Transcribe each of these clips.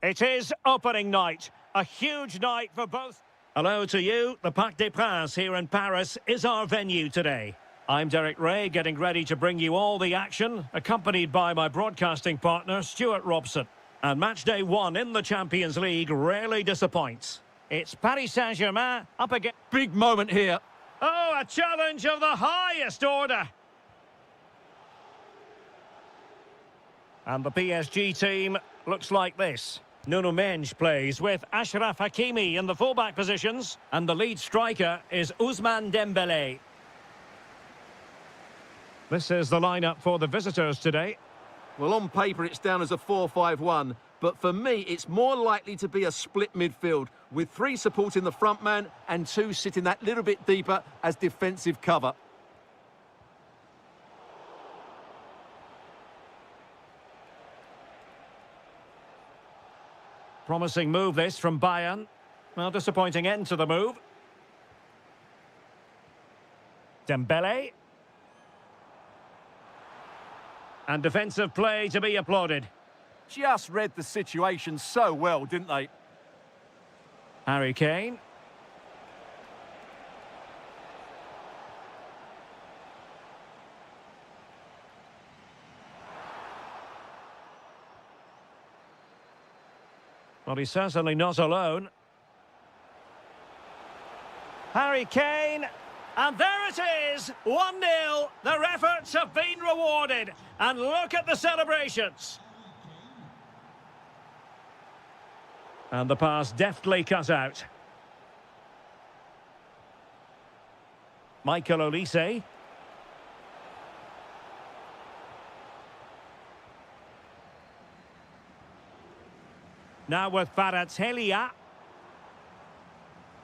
It is opening night, a huge night for both. Hello to you. The Parc des Princes here in Paris is our venue today. I'm Derek Ray, getting ready to bring you all the action, accompanied by my broadcasting partner, Stuart Robson. And match day one in the Champions League rarely disappoints. It's Paris Saint-Germain up against... Big moment here. Oh, a challenge of the highest order. And the PSG team looks like this. Nuno Mendes plays with Achraf Hakimi in the fullback positions, and the lead striker is Ousmane Dembélé. This is the lineup for the visitors today. Well, on paper it's down as a 4-5-1, but for me it's more likely to be a split midfield, with 3 supporting the front man and 2 sitting that little bit deeper as defensive cover. Promising move this from Bayern. Well, disappointing end to the move. Dembélé. And defensive play to be applauded. Just read the situation so well, didn't they? Harry Kane. Well, he's certainly not alone. Harry Kane. And there it is, 1-0. Their efforts have been rewarded. And look at the celebrations. And the pass deftly cut out. Michael Olise. Now with Kvaratskhelia.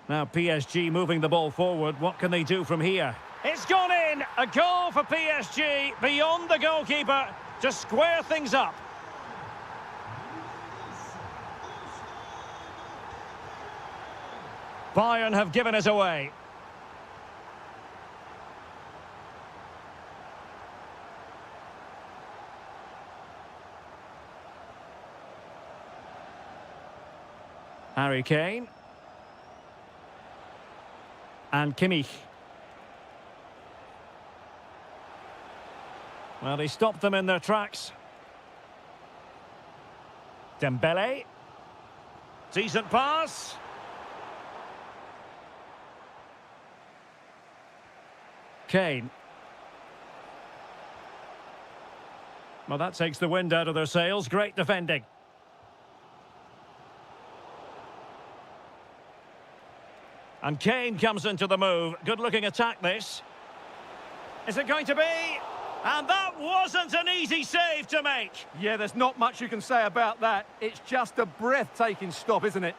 Now PSG moving the ball forward. What can they do from here? It's gone in! A goal for PSG beyond the goalkeeper to square things up. Bayern have given it away. Harry Kane. And Kimmich. Well, he stopped them in their tracks. Dembélé. Decent pass. Kane. Well, that takes the wind out of their sails. Great defending. And Kane comes into the move. Good-looking attack, this. Is it going to be? And that wasn't an easy save to make. Yeah, there's not much you can say about that. It's just a breathtaking stop, isn't it?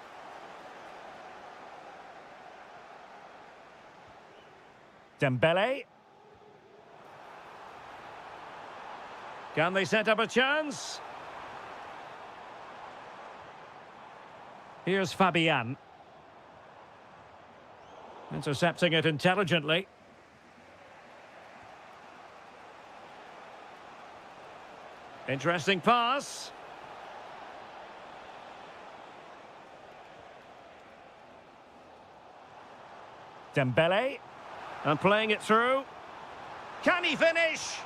Dembélé. Can they set up a chance? Here's Fabian. Intercepting it intelligently. Interesting pass. Dembélé. And playing it through. Can he finish?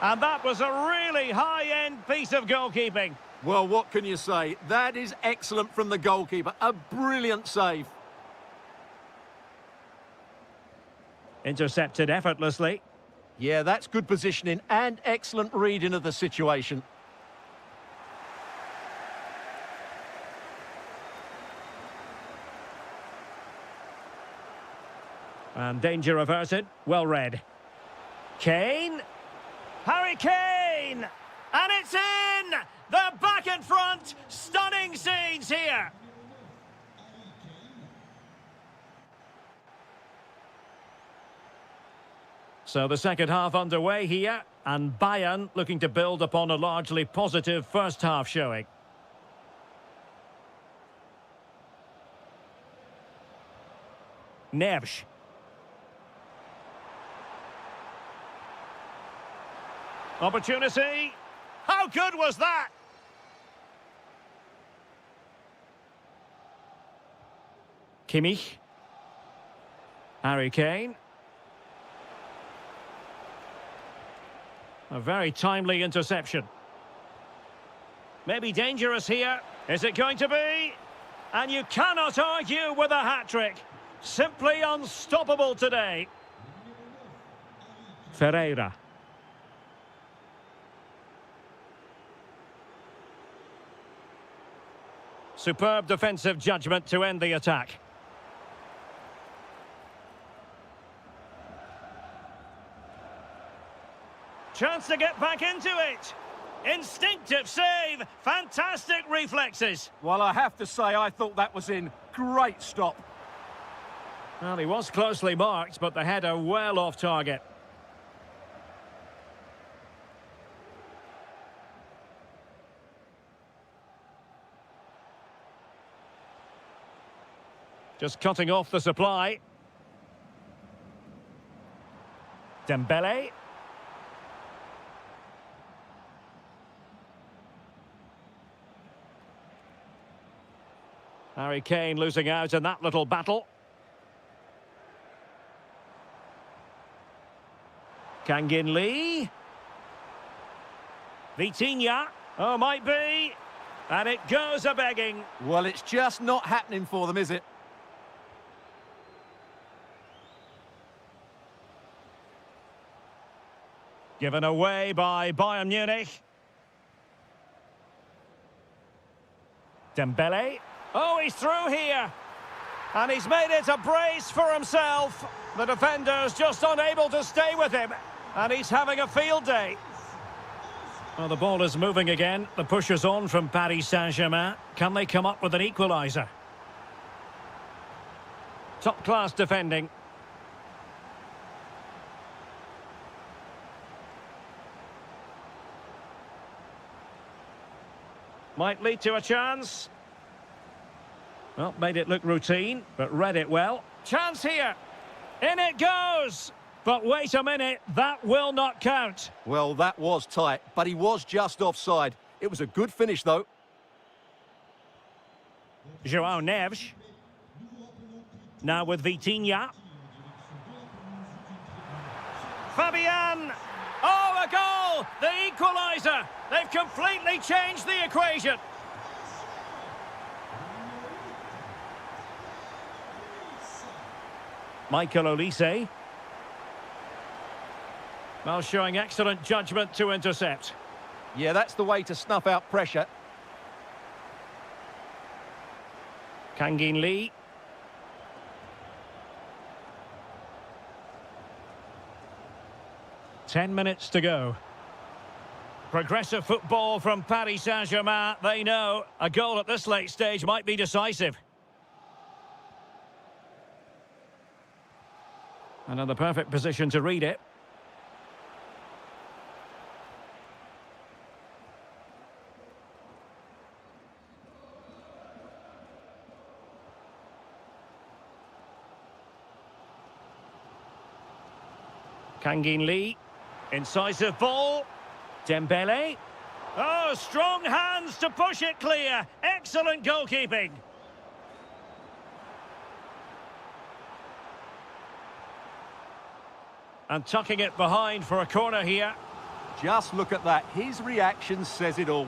And that was a really high-end piece of goalkeeping. Well, what can you say? That is excellent from the goalkeeper. A brilliant save. Intercepted effortlessly. Yeah, that's good positioning and excellent reading of the situation. And danger averted. Well read. Kane. Harry Kane! And it's in! They're back in front! Stunning scenes here! So the second half underway here, and Bayern looking to build upon a largely positive first half showing. Neves. Opportunity. How good was that? Kimmich. Harry Kane. A very timely interception. Maybe dangerous here. Is it going to be? And you cannot argue with a hat-trick. Simply unstoppable today. Ferreira. Superb defensive judgment to end the attack. Chance to get back into it. Instinctive save. Fantastic reflexes. Well, I have to say, I thought that was in. Great stop. Well, he was closely marked, but the header well off target. Just cutting off the supply. Dembele. Harry Kane losing out in that little battle. Kangin Lee. Vitinha. Oh, might be. And it goes a-begging. Well, it's just not happening for them, is it? Given away by Bayern Munich. Dembele. Oh, he's through here. And he's made it a brace for himself. The defender's just unable to stay with him. And he's having a field day. Well, the ball is moving again. The push is on from Paris Saint-Germain. Can they come up with an equaliser? Top-class defending. Might lead to a chance. Well, made it look routine, but read it well. Chance here. In it goes. But wait a minute, that will not count. Well, that was tight, but he was just offside. It was a good finish, though. João Neves. Now with Vitinha. Fabian. Oh, a goal! The equaliser! They've completely changed the equation. Michael Olise. Well, showing excellent judgment to intercept. Yeah, that's the way to snuff out pressure. Kangin Lee. Ten minutes to go. Progressive football from Paris Saint-Germain. They know a goal at this late stage might be decisive. Another perfect position to read it. Kangin Lee. Incisive ball. Dembele. Oh, strong hands to push it clear. Excellent goalkeeping. And tucking it behind for a corner here. Just look at that. His reaction says it all.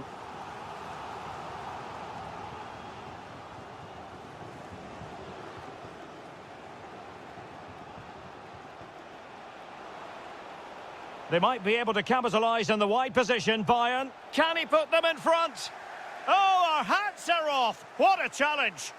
They might be able to capitalise in the wide position, Bayern. Can he put them in front? Oh, our hats are off. What a challenge.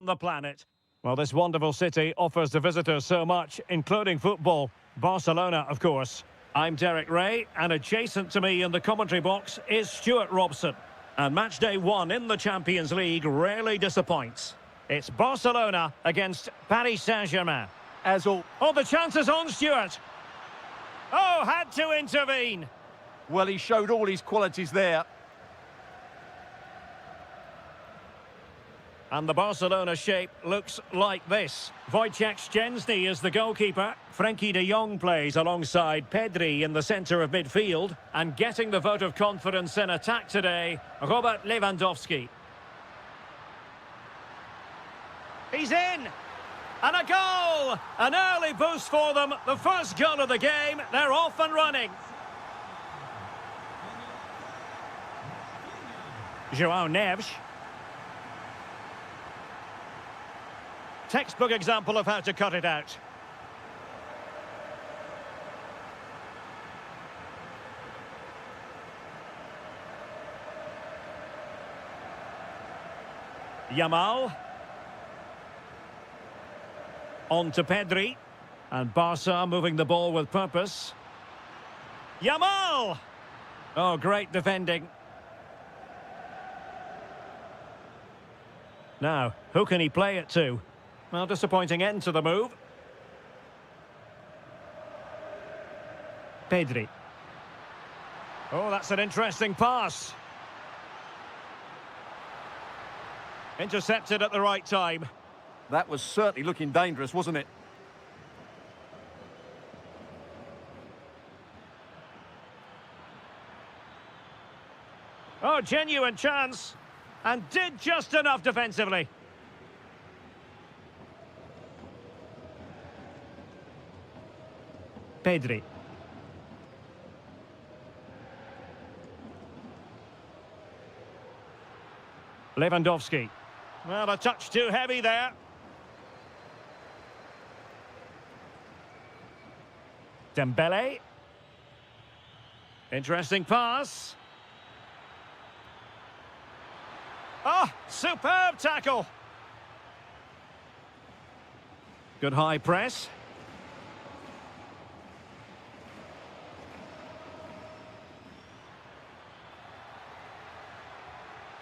the planet. Well, this wonderful city offers the visitors so much, including football. Barcelona, of course. I'm Derek Ray, and adjacent to me in the commentary box is Stuart Robson. And match day 1 in the Champions League rarely disappoints. It's Barcelona against Paris Saint-Germain. As all... Oh, the chance is on, Stuart. Oh, had to intervene. Well, he showed all his qualities there. And the Barcelona shape looks like this. Wojciech Szczęsny is the goalkeeper. Frenkie de Jong plays alongside Pedri in the centre of midfield. And getting the vote of confidence in attack today, Robert Lewandowski. He's in! And a goal! An early boost for them. The first goal of the game. They're off and running. João Neves. Textbook example of how to cut it out. Yamal. On to Pedri. And Barca moving the ball with purpose. Yamal! Oh, great defending. Now, who can he play it to? Well, disappointing end to the move. Pedri. Oh, that's an interesting pass. Intercepted at the right time. That was certainly looking dangerous, wasn't it? Oh, genuine chance. And did just enough defensively. Pedri. Lewandowski. Well, a touch too heavy there. Dembele. Interesting pass. Oh, superb tackle. Good high press.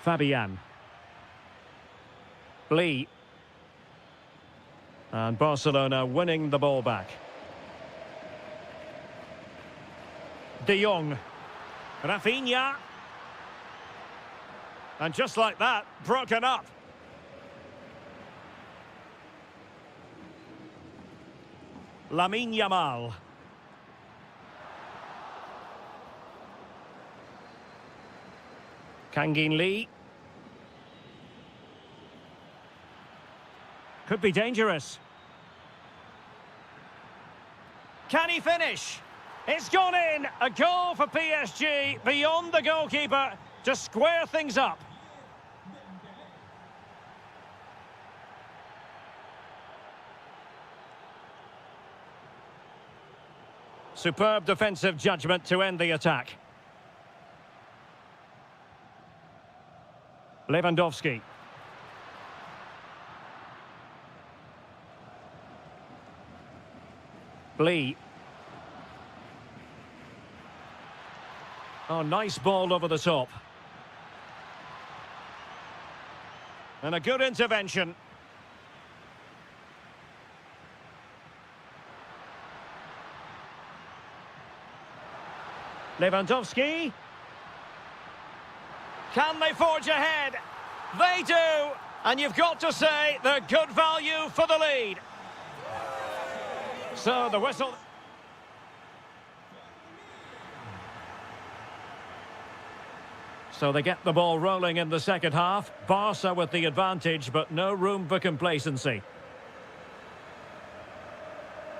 Fabian. Lee. And Barcelona winning the ball back. De Jong. Rafinha. And just like that, broken up. Lamine Yamal. Kangin Lee. Could be dangerous. Can he finish? It's gone in. A goal for PSG beyond the goalkeeper to square things up. Superb defensive judgment to end the attack. Lewandowski. Lee. Oh, nice ball over the top. And a good intervention. Lewandowski. Can they forge ahead? They do! And you've got to say they're good value for the lead. So the whistle... So they get the ball rolling in the second half. Barca with the advantage, but no room for complacency.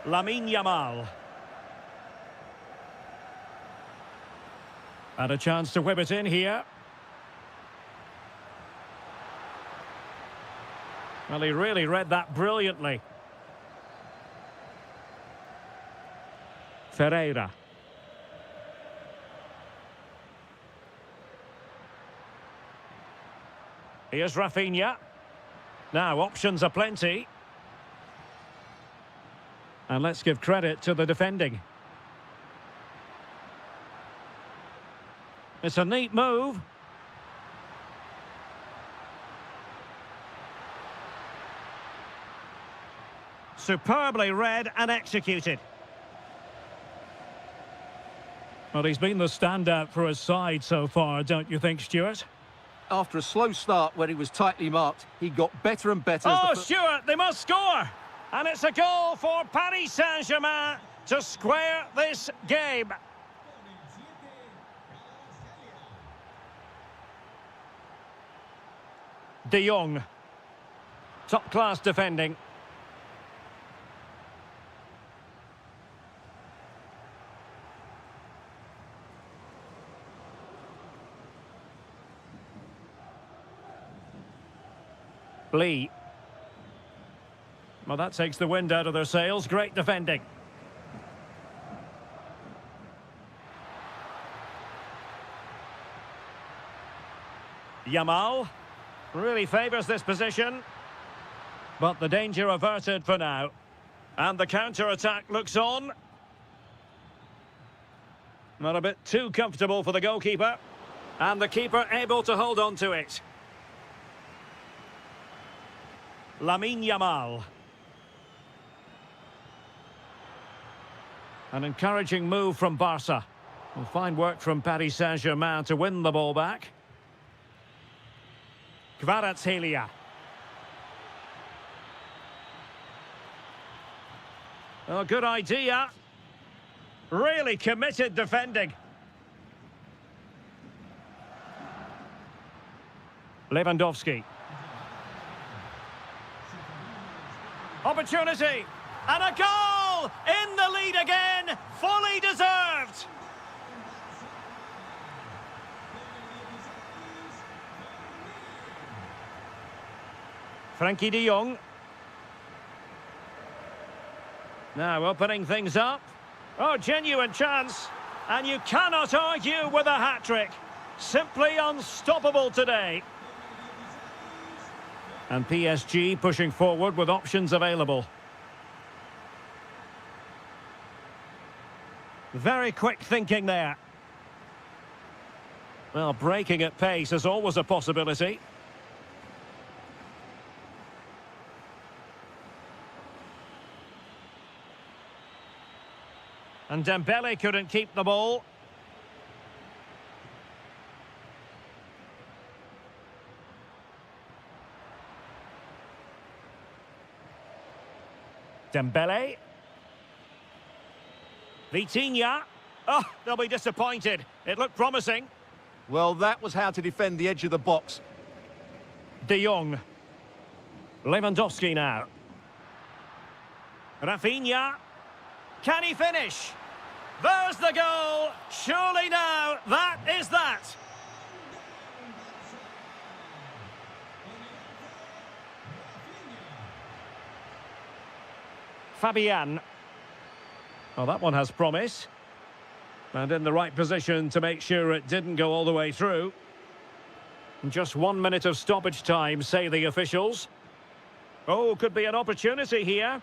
Lamine Yamal. And a chance to whip it in here. Well, he really read that brilliantly. Ferreira. Here's Rafinha. Now, options are plenty. And let's give credit to the defending. It's a neat move. Superbly read and executed. Well, he's been the standout for his side so far, don't you think, Stuart? After a slow start when he was tightly marked, he got better and better. Oh, Stuart, they must score! And it's a goal for Paris Saint-Germain to square this game. De Jong. Top-class defending. Lee. Well, that takes the wind out of their sails. Great defending. Yamal really favours this position. But the danger averted for now. And the counter-attack looks on. Not a bit too comfortable for the goalkeeper. And the keeper able to hold on to it. Lamine Yamal. An encouraging move from Barca. Well, fine work from Paris Saint-Germain to win the ball back. Kvaratskhelia. Oh, good idea. Really committed defending. Lewandowski. Opportunity. And a goal! In the lead again. Fully deserved. Frankie de Jong. Now opening things up. Oh, genuine chance. And you cannot argue with a hat-trick. Simply unstoppable today. And PSG pushing forward with options available. Very quick thinking there. Well, breaking at pace is always a possibility. And Dembele couldn't keep the ball. Dembele. Vitinha. Oh, they'll be disappointed. It looked promising. Well, that was how to defend the edge of the box. De Jong. Lewandowski now. Rafinha. Can he finish? There's the goal. Surely now, that is that. Fabian. Well, that one has promise. And in the right position to make sure it didn't go all the way through. Just 1 minute of stoppage time, say the officials. Oh, could be an opportunity here.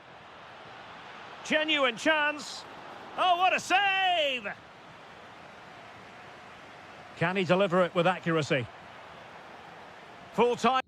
Genuine chance. Oh, what a save! Can he deliver it with accuracy? Full time.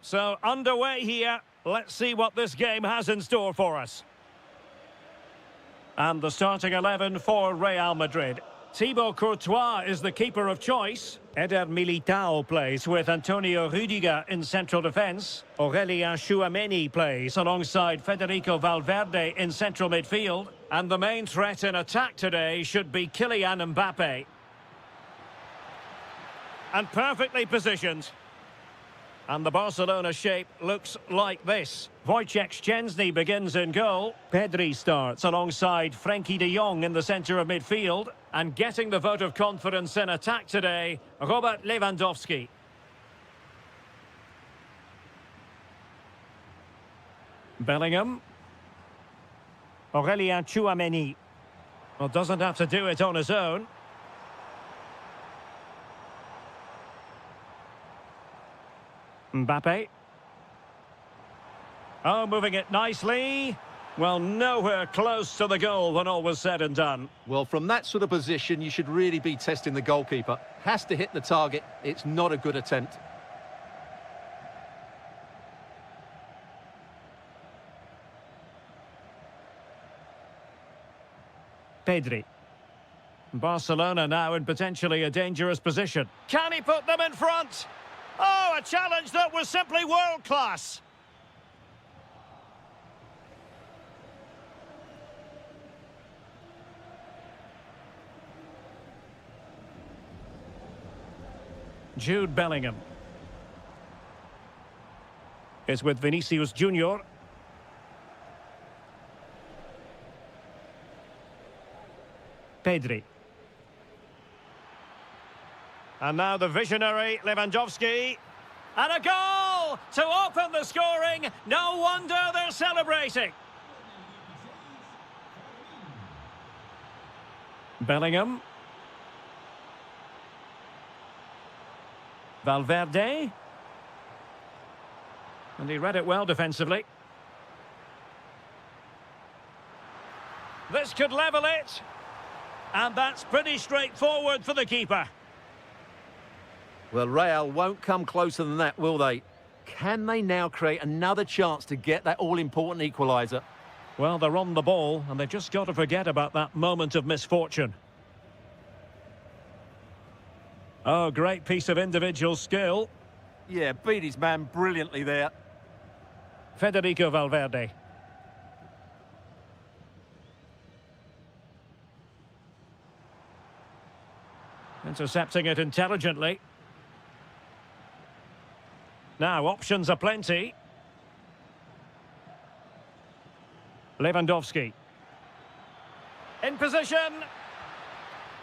So, underway here. Let's see what this game has in store for us. And the starting 11 for Real Madrid. Thibaut Courtois is the keeper of choice. Eder Militao plays with Antonio Rüdiger in central defence. Aurélien Tchouameni plays alongside Federico Valverde in central midfield. And the main threat in attack today should be Kylian Mbappe. And perfectly positioned. And the Barcelona shape looks like this. Wojciech Szczęsny begins in goal. Pedri starts alongside Frenkie de Jong in the centre of midfield. And getting the vote of confidence in attack today, Robert Lewandowski. Bellingham. Aurélien Tchouameni. Well, doesn't have to do it on his own. Mbappe. Oh, moving it nicely. Well, nowhere close to the goal when all was said and done. Well, from that sort of position, you should really be testing the goalkeeper. Has to hit the target. It's not a good attempt. Pedri. Barcelona now in potentially a dangerous position. Can he put them in front? Oh, a challenge that was simply world-class. Jude Bellingham is with Vinicius Junior. Pedri. And now the visionary Lewandowski. And a goal to open the scoring. No wonder they're celebrating. Bellingham. Valverde. And he read it well defensively. This could level it. And that's pretty straightforward for the keeper. Well, Real won't come closer than that, will they? Can they now create another chance to get that all-important equaliser? Well, they're on the ball, and they've just got to forget about that moment of misfortune. Oh, great piece of individual skill. Yeah, beat his man brilliantly there. Federico Valverde. Intercepting it intelligently. Now, options are plenty. Lewandowski. In position.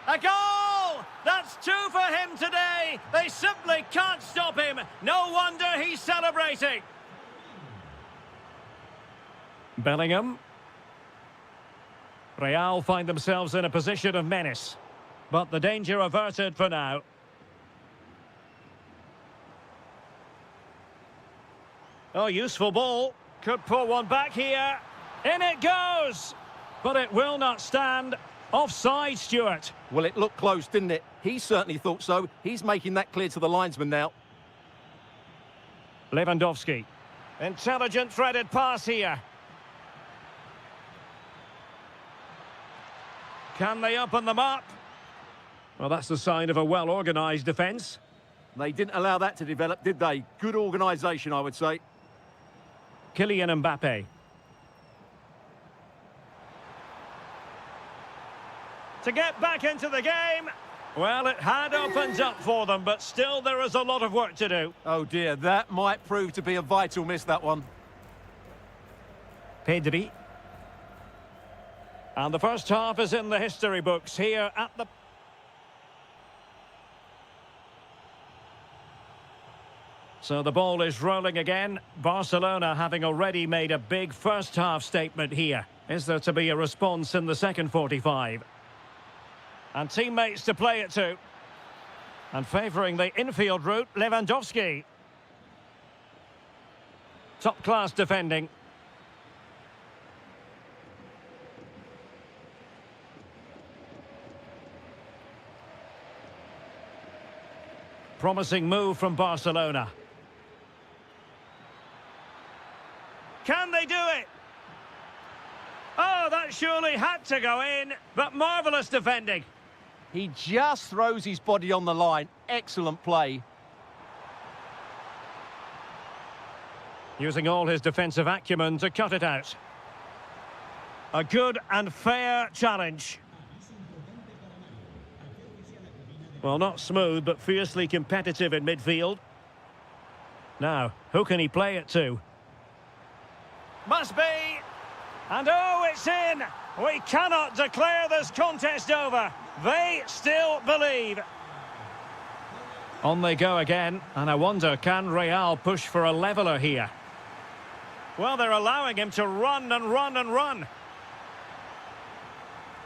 A goal! That's two for him today. They simply can't stop him. No wonder he's celebrating. Bellingham. Real find themselves in a position of menace. But the danger averted for now. Oh, useful ball. Could pull one back here. In it goes! But it will not stand. Offside, Stuart. Well, it looked close, didn't it? He certainly thought so. He's making that clear to the linesman now. Lewandowski. Intelligent threaded pass here. Can they open them up? Well, that's the sign of a well-organised defence. They didn't allow that to develop, did they? Good organisation, I would say. Kylian Mbappe. To get back into the game. Well, it had opened up for them, but still there is a lot of work to do. Oh dear, that might prove to be a vital miss, that one. Pedri. And the first half is in the history books here at the... So the ball is rolling again. Barcelona having already made a big first half statement here. Is there to be a response in the second 45? And teammates to play it to. And favouring the infield route, Lewandowski. Top-class defending. Promising move from Barcelona. Can they do it? Oh, that surely had to go in, but marvellous defending. He just throws his body on the line. Excellent play. Using all his defensive acumen to cut it out. A good and fair challenge. Well, not smooth, but fiercely competitive in midfield. Now, who can he play it to? Must be! And oh, it's in! We cannot declare this contest over. They still believe. On they go again, and I wonder, can Real push for a leveller here? Well, they're allowing him to run and run and run.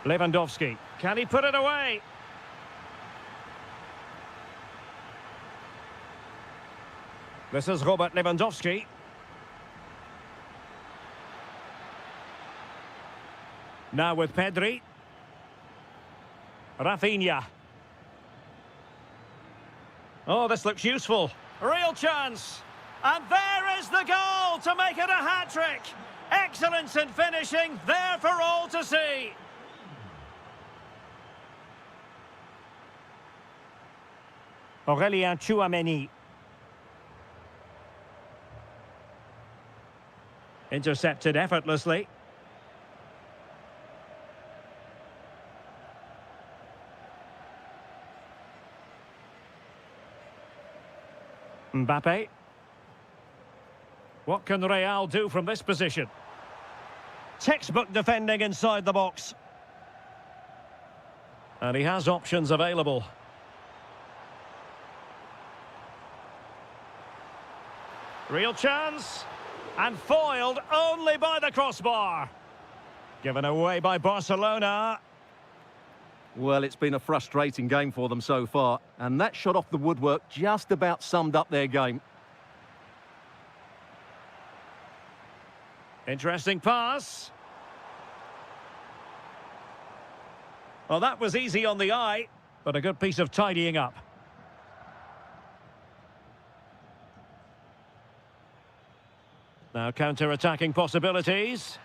Lewandowski, can he put it away? This is Robert Lewandowski. Now with Pedri. Rafinha. Oh, this looks useful. Real chance. And there is the goal to make it a hat-trick. Excellence in finishing, there for all to see. Aurélien Tchouameni. Intercepted effortlessly. Mbappe. What can Real do from this position? Textbook defending inside the box. And he has options available. Real chance. And foiled only by the crossbar. Given away by Barcelona. Well, it's been a frustrating game for them so far, and that shot off the woodwork just about summed up their game. Interesting pass. Well, that was easy on the eye, but a good piece of tidying up. Now counter-attacking possibilities.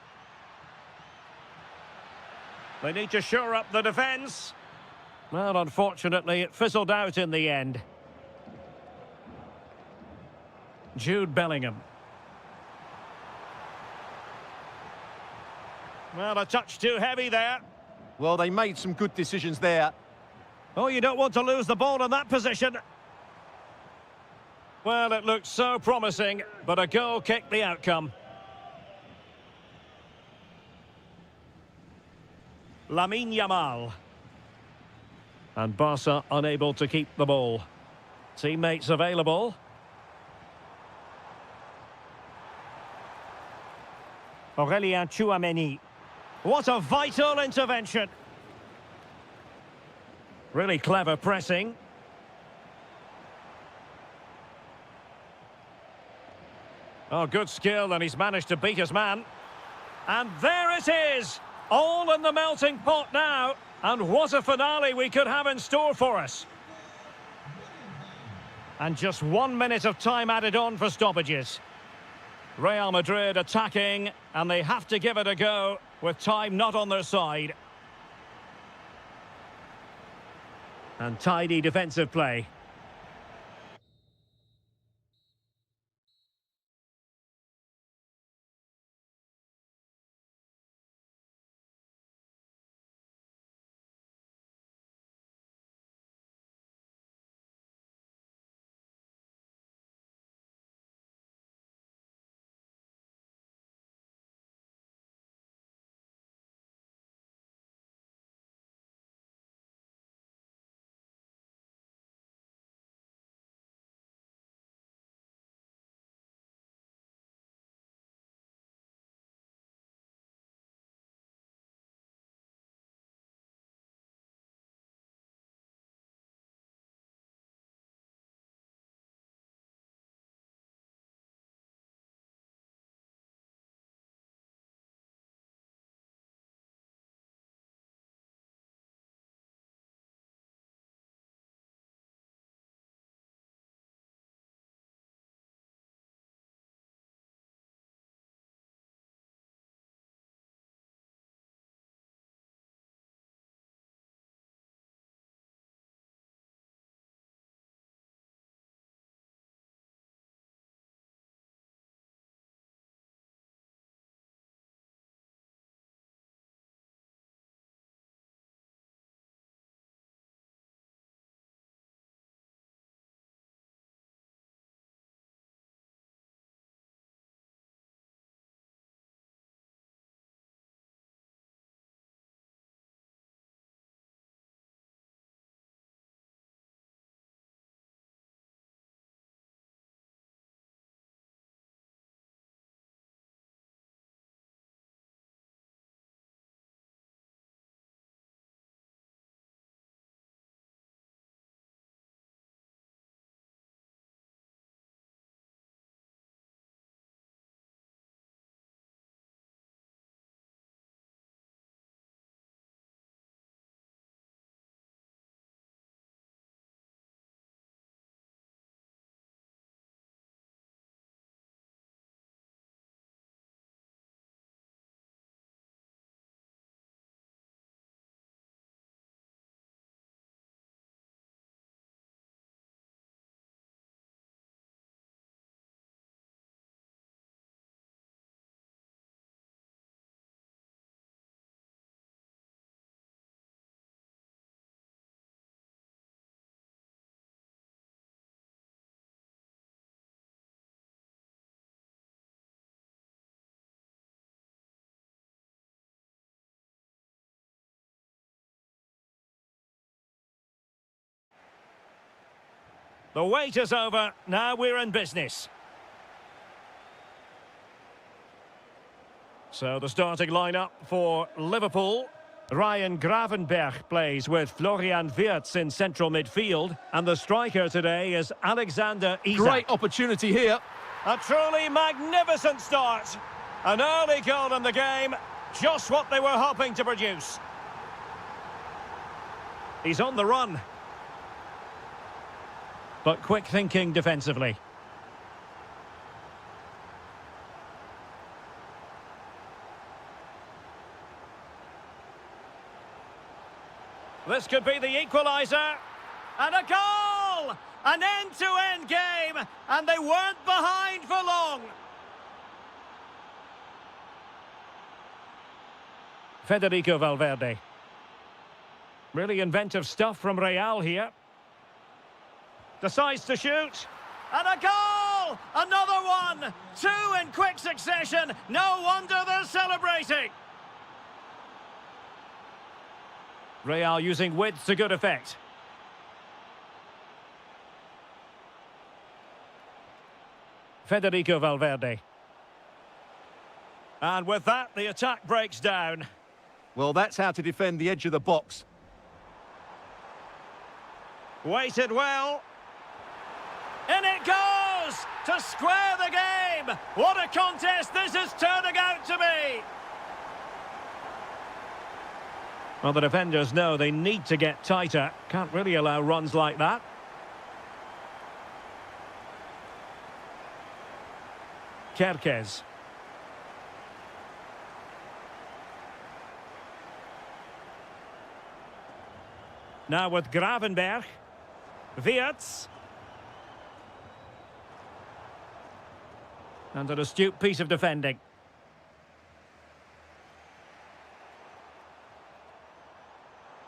They need to shore up the defence. Well, unfortunately, it fizzled out in the end. Jude Bellingham. Well, a touch too heavy there. Well, they made some good decisions there. Oh, you don't want to lose the ball in that position. Well, it looked so promising, but a goal kicked the outcome. Lamine Yamal. And Barca unable to keep the ball. Teammates available. Aurélien Tchouameni. What a vital intervention. Really clever pressing. Oh, good skill, and he's managed to beat his man. And there it is! All in the melting pot now. And what a finale we could have in store for us. And just 1 minute of time added on for stoppages. Real Madrid attacking, and they have to give it a go with time not on their side. And tidy defensive play. The wait is over. Now we're in business. So the starting lineup for Liverpool. Ryan Gravenberch plays with Florian Wirtz in central midfield. And the striker today is Alexander Isak. Great opportunity here. A truly magnificent start. An early goal in the game. Just what they were hoping to produce. He's on the run. But quick thinking defensively. This could be the equaliser. And a goal! An end-to-end game. And they weren't behind for long. Federico Valverde. Really inventive stuff from Real here. Decides to shoot. And a goal! Another one! Two in quick succession. No wonder they're celebrating. Real using width to good effect. Federico Valverde. And with that, the attack breaks down. Well, that's how to defend the edge of the box. Waited well. In it goes! To square the game! What a contest this is turning out to be! Well, the defenders know they need to get tighter. Can't really allow runs like that. Kerkez. Now with Gravenberch. Wirtz. And an astute piece of defending.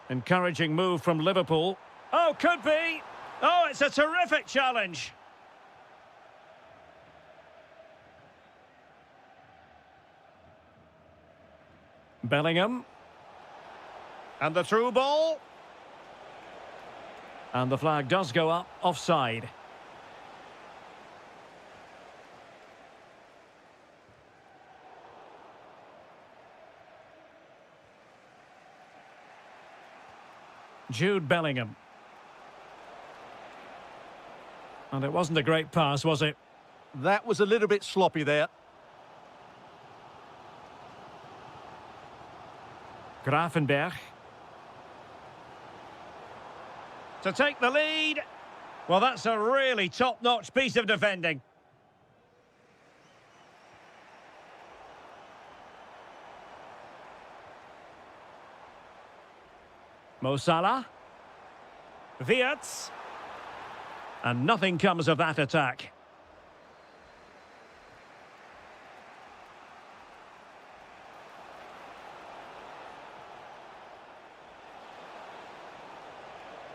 Encouraging move from Liverpool. Oh, could be. Oh, it's a terrific challenge. Bellingham. And the through ball. And the flag does go up, offside. Jude Bellingham. And it wasn't a great pass, was it? That was a little bit sloppy there. Gravenberch. To take the lead. Well, that's a really top-notch piece of defending. Mo Salah. Wirtz. And nothing comes of that attack.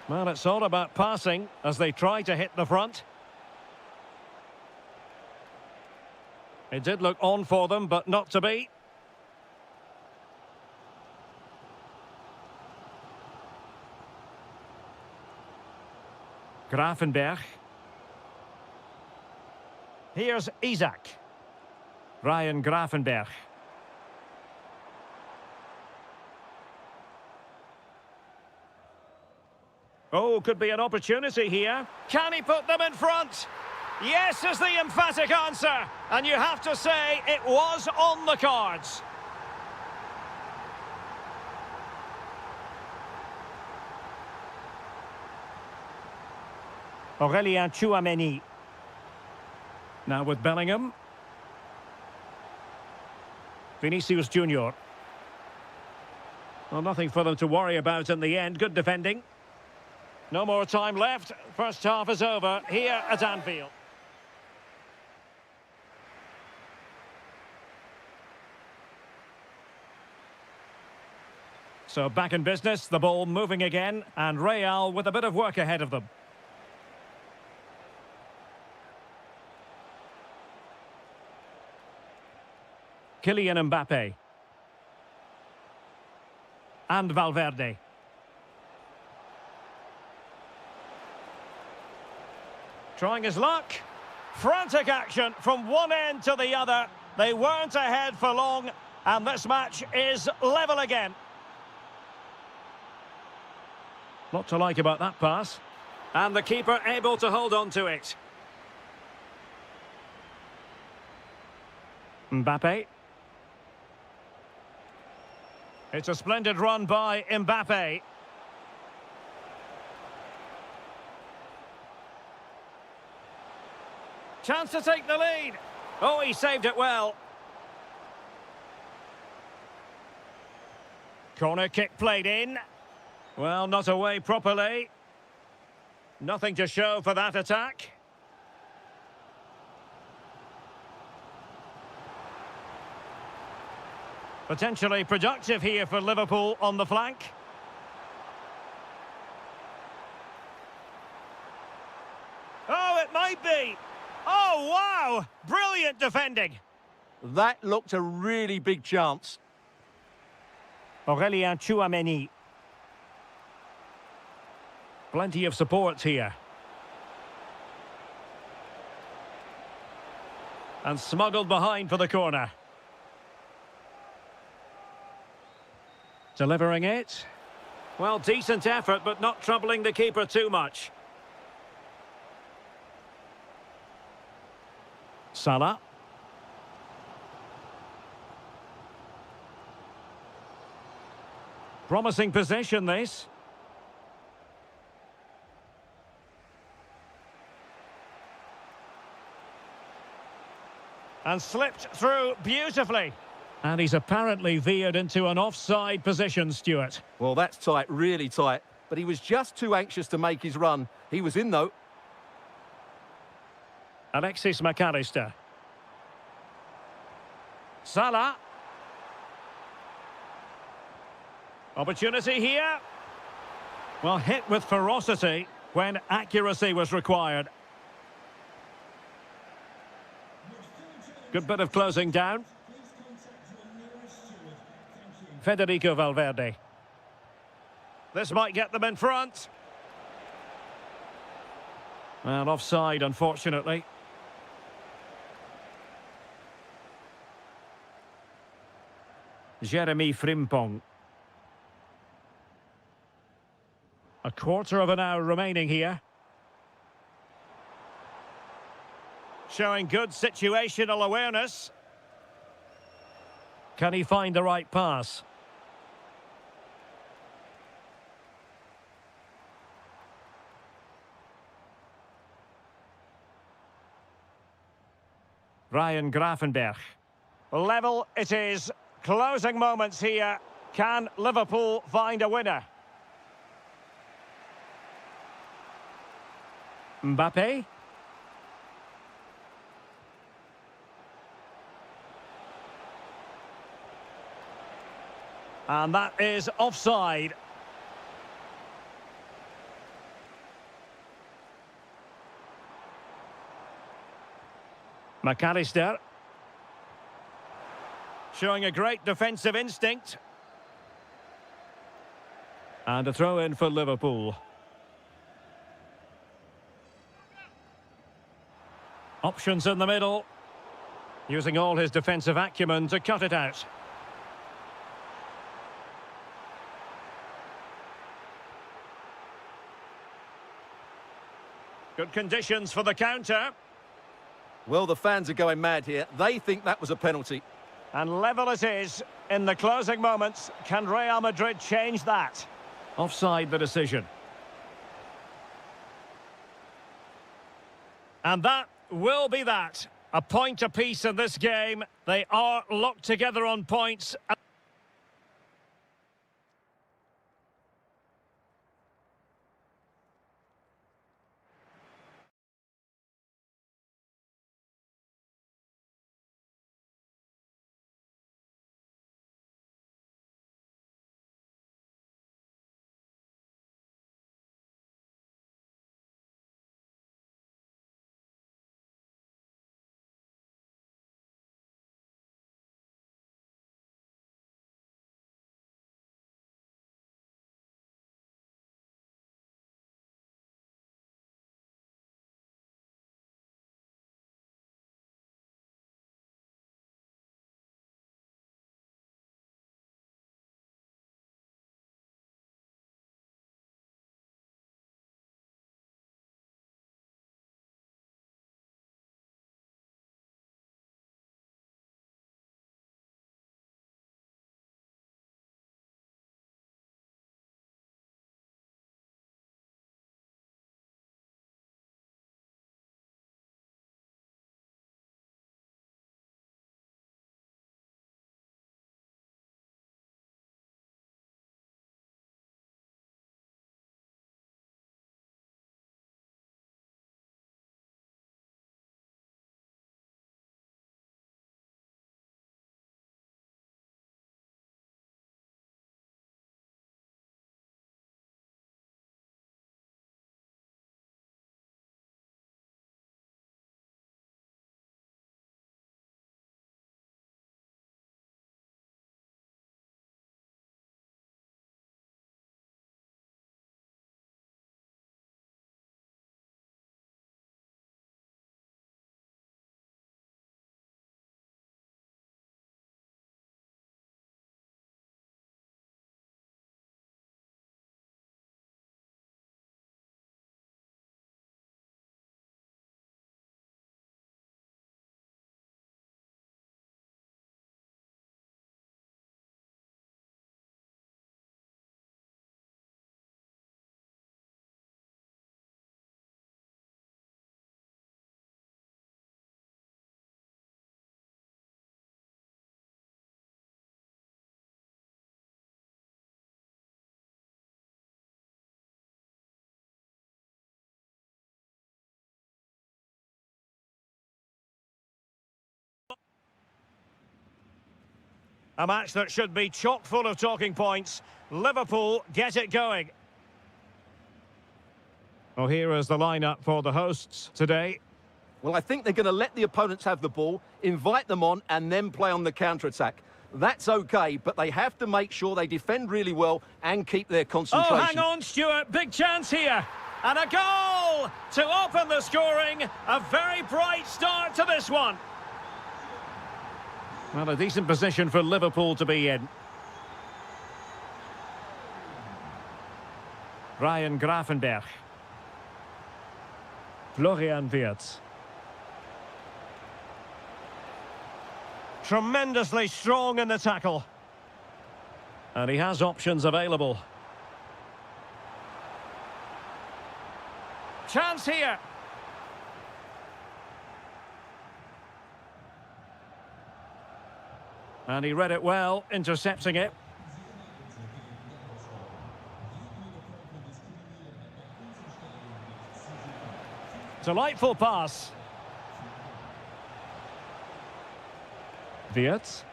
Well, it's all about passing as they try to hit the front. It did look on for them, but not to be. Gravenberch. Here's Isak. Ryan Gravenberch. Oh, could be an opportunity here. Can he put them in front? Yes is the emphatic answer. And you have to say it was on the cards. Aurélien Tchouameni. Now with Bellingham. Vinicius Junior. Well, nothing for them to worry about in the end. Good defending. No more time left. First half is over here at Anfield. So back in business, the ball moving again, and Real with a bit of work ahead of them. Kylian Mbappe. And Valverde. Trying his luck. Frantic action from one end to the other. They weren't ahead for long, and this match is level again. Lot to like about that pass. And the keeper able to hold on to it. Mbappe. It's a splendid run by Mbappe. Chance to take the lead. Oh, he saved it well. Corner kick played in. Well, not away properly. Nothing to show for that attack. Potentially productive here for Liverpool on the flank. Oh, it might be. Oh, wow! Brilliant defending. That looked a really big chance. Aurélien Tchouameni. Plenty of support here. And smuggled behind for the corner. Delivering it. Well, decent effort, but not troubling the keeper too much. Salah. Promising position, this. And slipped through beautifully. And he's apparently veered into an offside position, Stuart. Well, that's tight, really tight. But he was just too anxious to make his run. He was in, though. Alexis McAllister. Salah. Opportunity here. Well, hit with ferocity when accuracy was required. Good bit of closing down. Federico Valverde. This might get them in front. Well, offside, unfortunately. Jeremy Frimpong. A quarter of an hour remaining here. Showing good situational awareness. Can he find the right pass? Ryan Gravenberch. Level it is. Closing moments here. Can Liverpool find a winner? Mbappe. And that is offside. McAllister. Showing a great defensive instinct. And a throw in for Liverpool. Options in the middle. Using all his defensive acumen to cut it out. Good conditions for the counter. Well, the fans are going mad here. They think that was a penalty. And level it is in the closing moments. Can Real Madrid change that? Offside the decision. And that will be that. A point apiece in this game. They are locked together on points. A match that should be chock full of talking points. Liverpool get it going. Well, here is the lineup for the hosts today. Well, I think they're going to let the opponents have the ball, invite them on, and then play on the counter-attack. That's okay, but they have to make sure they defend really well and keep their concentration. Oh, hang on, Stuart. Big chance here. And a goal to open the scoring. A very bright start to this one. Well, a decent position for Liverpool to be in. Ryan Gravenberch. Florian Wirtz. Tremendously strong in the tackle. And he has options available. Chance here. And he read it well, intercepting it. Delightful pass. Wirtz.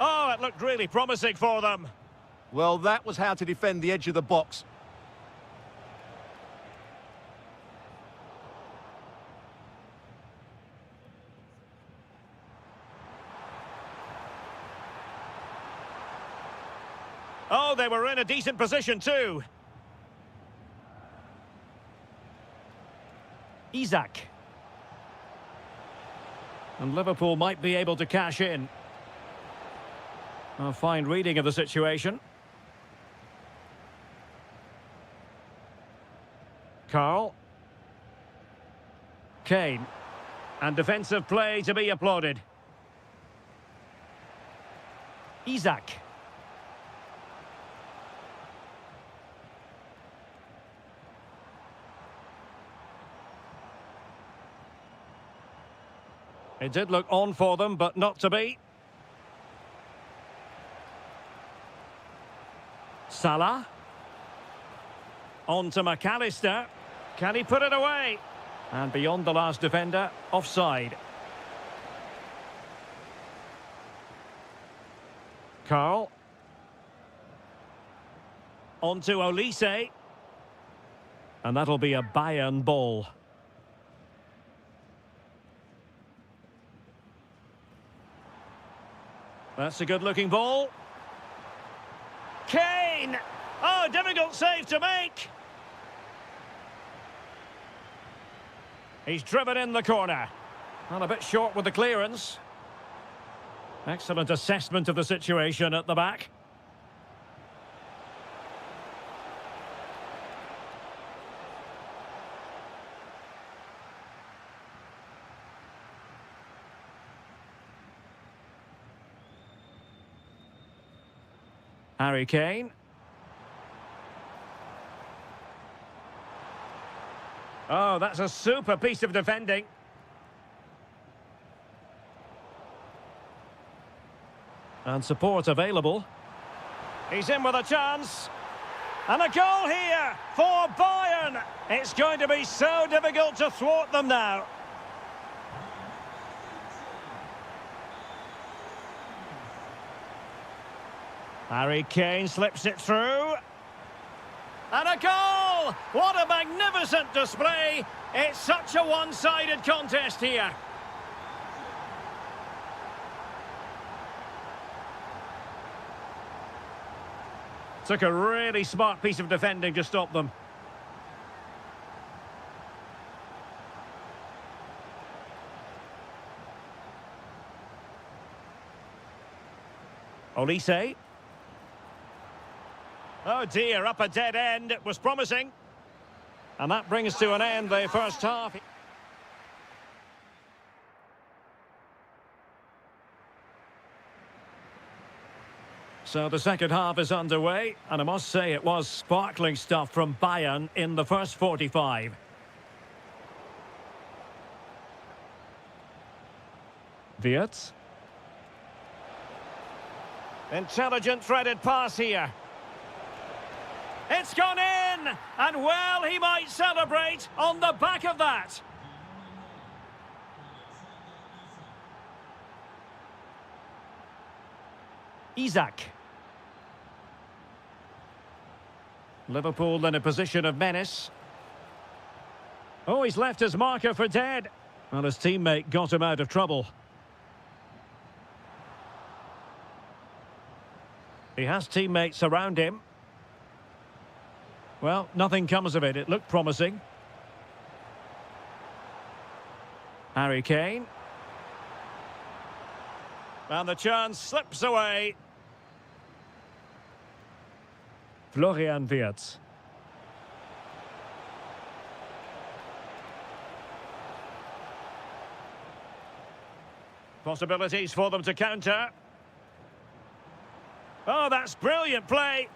Oh, it looked really promising for them. Well, that was how to defend the edge of the box. Oh, they were in a decent position too. Isak. And Liverpool might be able to cash in. A fine reading of the situation. Carl. Kane. And defensive play to be applauded. Isak. It did look on for them, but not to be. Salah. On to McAllister. Can he put it away? And beyond the last defender, offside. Carl. On to Olise. And that'll be a Bayern ball. That's a good-looking ball. Kane! Oh, difficult save to make. He's driven in the corner. And a bit short with the clearance. Excellent assessment of the situation at the back. Harry Kane. Oh, that's a super piece of defending. And support available. He's in with a chance. And a goal here for Bayern. It's going to be so difficult to thwart them now. Harry Kane slips it through. And a goal! What a magnificent display! It's such a one-sided contest here. Took a really smart piece of defending to stop them. Olise. Oh dear, up a dead end. It was promising. And that brings to an end the first half. So the second half is underway, and I must say it was sparkling stuff from Bayern in the first 45. Wirtz. Intelligent threaded pass here. It's gone in! And well, he might celebrate on the back of that. Isak. Liverpool in a position of menace. Oh, he's left his marker for dead. Well, his teammate got him out of trouble. He has teammates around him. Well, nothing comes of it. It looked promising. Harry Kane. And the chance slips away. Florian Wirtz. Possibilities for them to counter. Oh, that's brilliant play.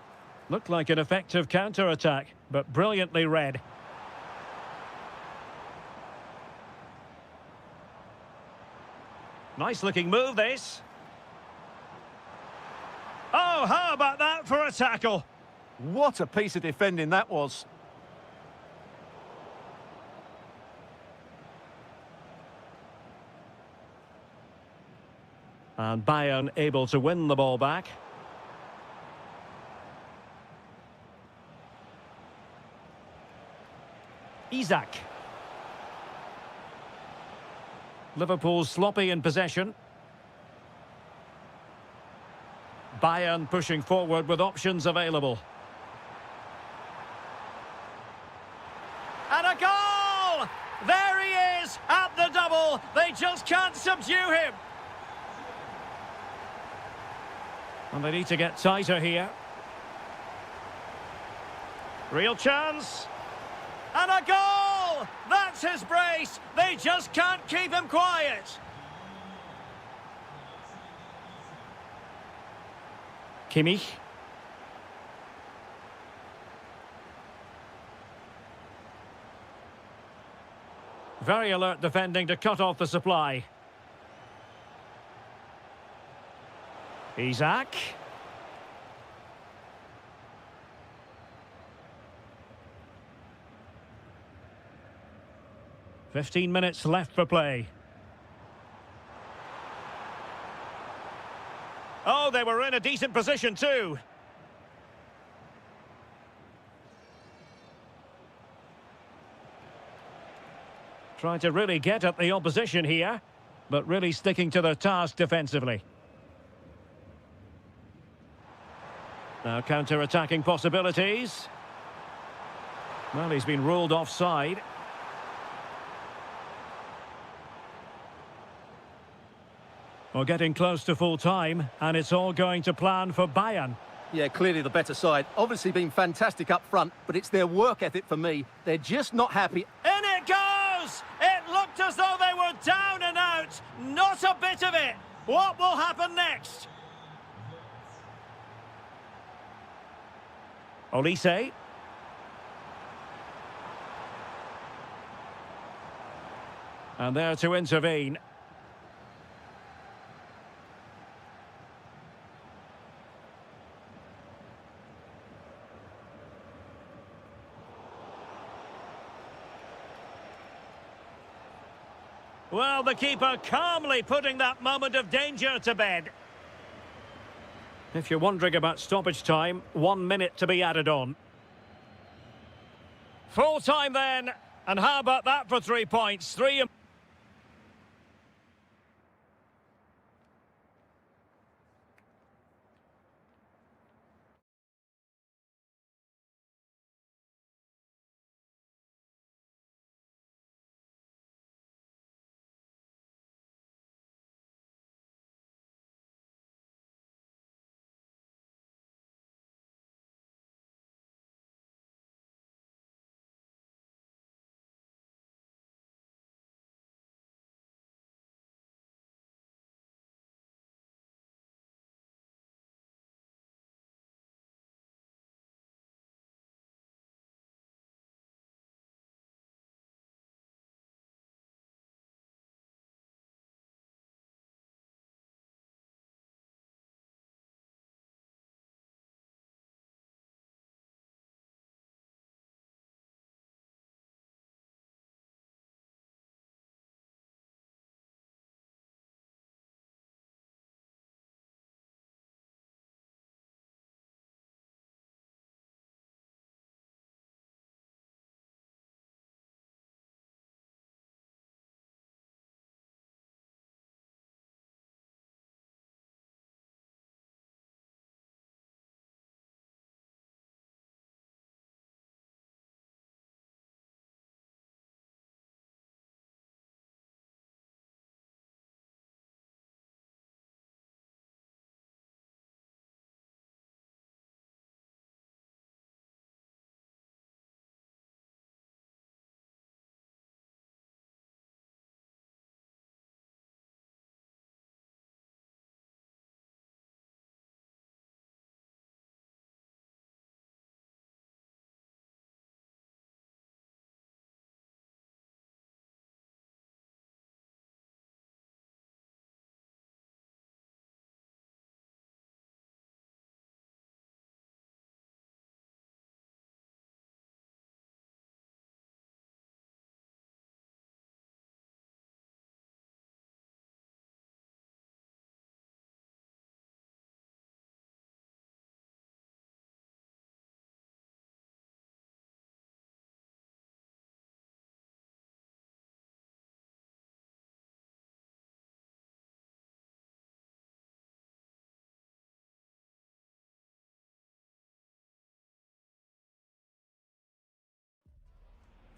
Looked like an effective counter-attack, but brilliantly read. Nice-looking move, this. Oh, how about that for a tackle? What a piece of defending that was. And Bayern able to win the ball back. Isak. Liverpool sloppy in possession. Bayern pushing forward with options available. And a goal! There he is at the double. They just can't subdue him. And they need to get tighter here. Real chance. And a goal! That's his brace. They just can't keep him quiet. Kimmich. Very alert defending to cut off the supply. Isak. "15 minutes left for play. Oh, they were in a decent position too. Trying to really get at the opposition here, but really sticking to their task defensively. Now counter-attacking possibilities. Well, he's been ruled offside. We're getting close to full time, and it's all going to plan for Bayern. Yeah, clearly the better side. Obviously been fantastic up front, but it's their work ethic for me. They're just not happy. In it goes! It looked as though they were down and out. Not a bit of it. What will happen next? Olise. And there to intervene. Well, the keeper calmly putting that moment of danger to bed. If you're wondering about stoppage time, 1 minute to be added on. Full time then. And how about that for 3 points?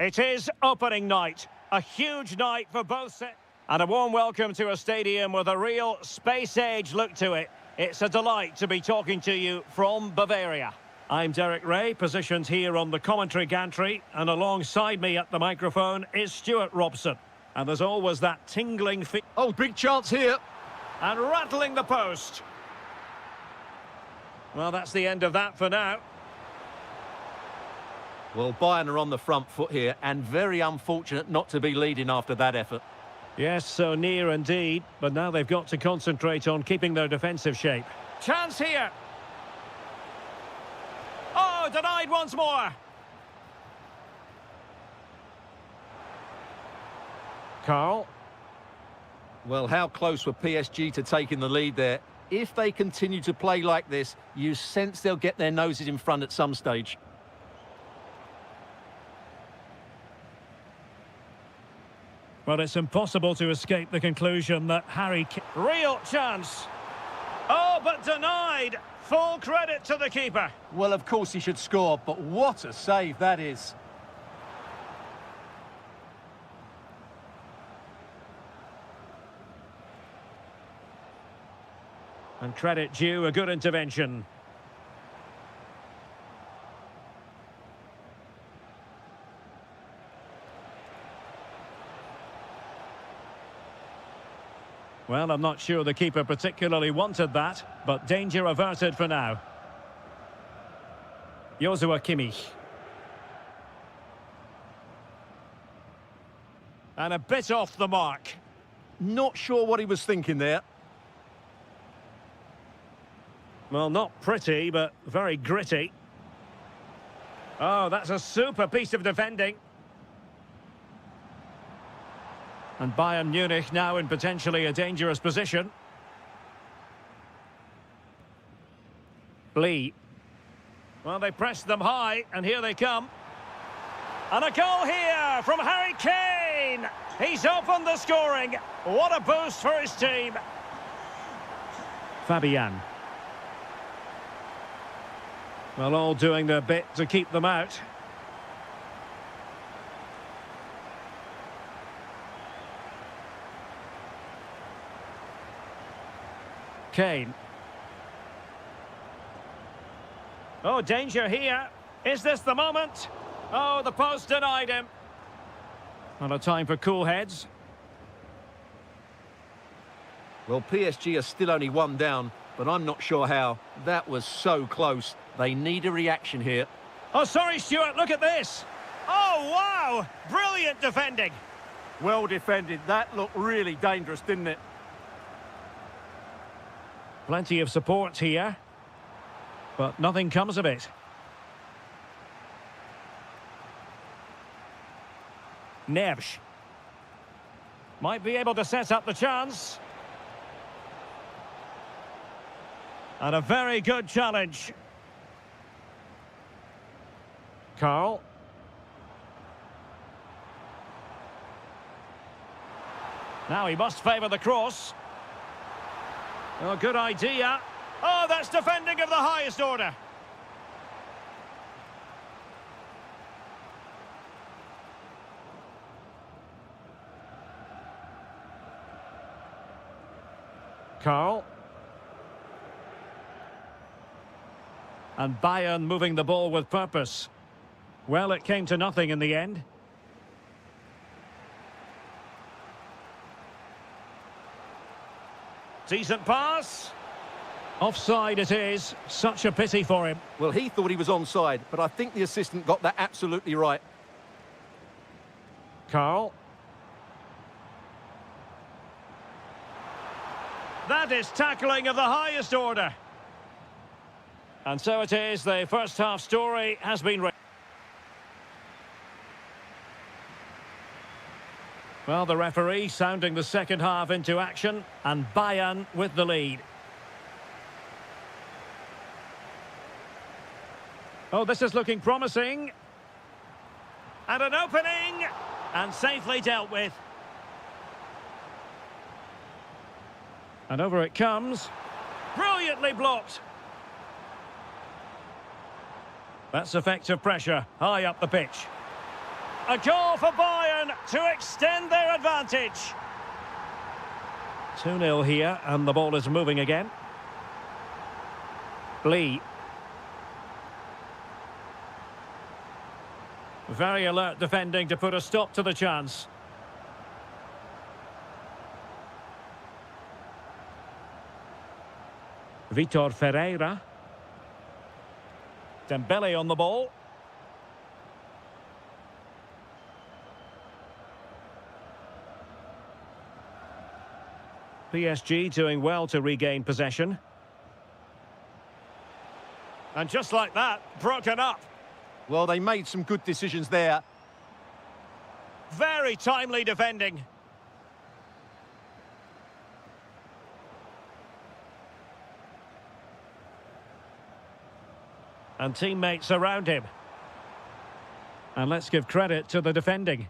It is opening night, a huge night for both sets. And a warm welcome to a stadium with a real space-age look to it. It's a delight to be talking to you from Bavaria. I'm Derek Ray, positioned here on the commentary gantry, and alongside me at the microphone is Stuart Robson. And there's always that tingling feel. Oh, big chance here. And rattling the post. Well, that's the end of that for now. Well, Bayern are on the front foot here, and very unfortunate not to be leading after that effort. Yes, so near indeed, but now they've got to concentrate on keeping their defensive shape. Chance here. Oh, denied once more. Carl. Well, how close were PSG to taking the lead there? If they continue to play like this, you sense they'll get their noses in front at some stage. Well, it's impossible to escape the conclusion that Real chance. Oh, but denied. Full credit to the keeper. Well, of course he should score, but what a save that is. And credit due, a good intervention. Well, I'm not sure the keeper particularly wanted that, but danger averted for now. Joshua Kimmich. And a bit off the mark. Not sure what he was thinking there. Well, not pretty, but very gritty. Oh, that's a super piece of defending. And Bayern Munich now in potentially a dangerous position. Lee. Well, they pressed them high, and here they come. And a goal here from Harry Kane. He's opened the scoring. What a boost for his team. Fabian. Well, all doing their bit to keep them out. Kane. Oh, danger here. Is this the moment? Oh, the post denied him. Not a time for cool heads. Well, PSG are still only one down, but I'm not sure how. That was so close. They need a reaction here. Oh, sorry, Stuart, look at this. Oh, wow! Brilliant defending. Well defended. That looked really dangerous, didn't it? Plenty of support here, but nothing comes of it. Neves. Might be able to set up the chance. And a very good challenge. Carl. Now he must favour the cross. Oh, good idea. Oh, that's defending of the highest order. Carl. And Bayern moving the ball with purpose. Well, it came to nothing in the end. Decent pass. Offside it is. Such a pity for him. Well, he thought he was onside, but I think the assistant got that absolutely right. Carl. That is tackling of the highest order. And so it is, the first half story has been written. Well, the referee sounding the second half into action, and Bayern with the lead. Oh, this is looking promising. And an opening, and safely dealt with. And over it comes. Brilliantly blocked. That's effective pressure, high up the pitch. A goal for Bayern to extend their advantage. 2-0 here, and the ball is moving again. Lee. Very alert defending to put a stop to the chance. Vitor Ferreira. Dembele on the ball. PSG doing well to regain possession. And just like that, broken up. Well, they made some good decisions there. Very timely defending. And teammates around him. And let's give credit to the defending.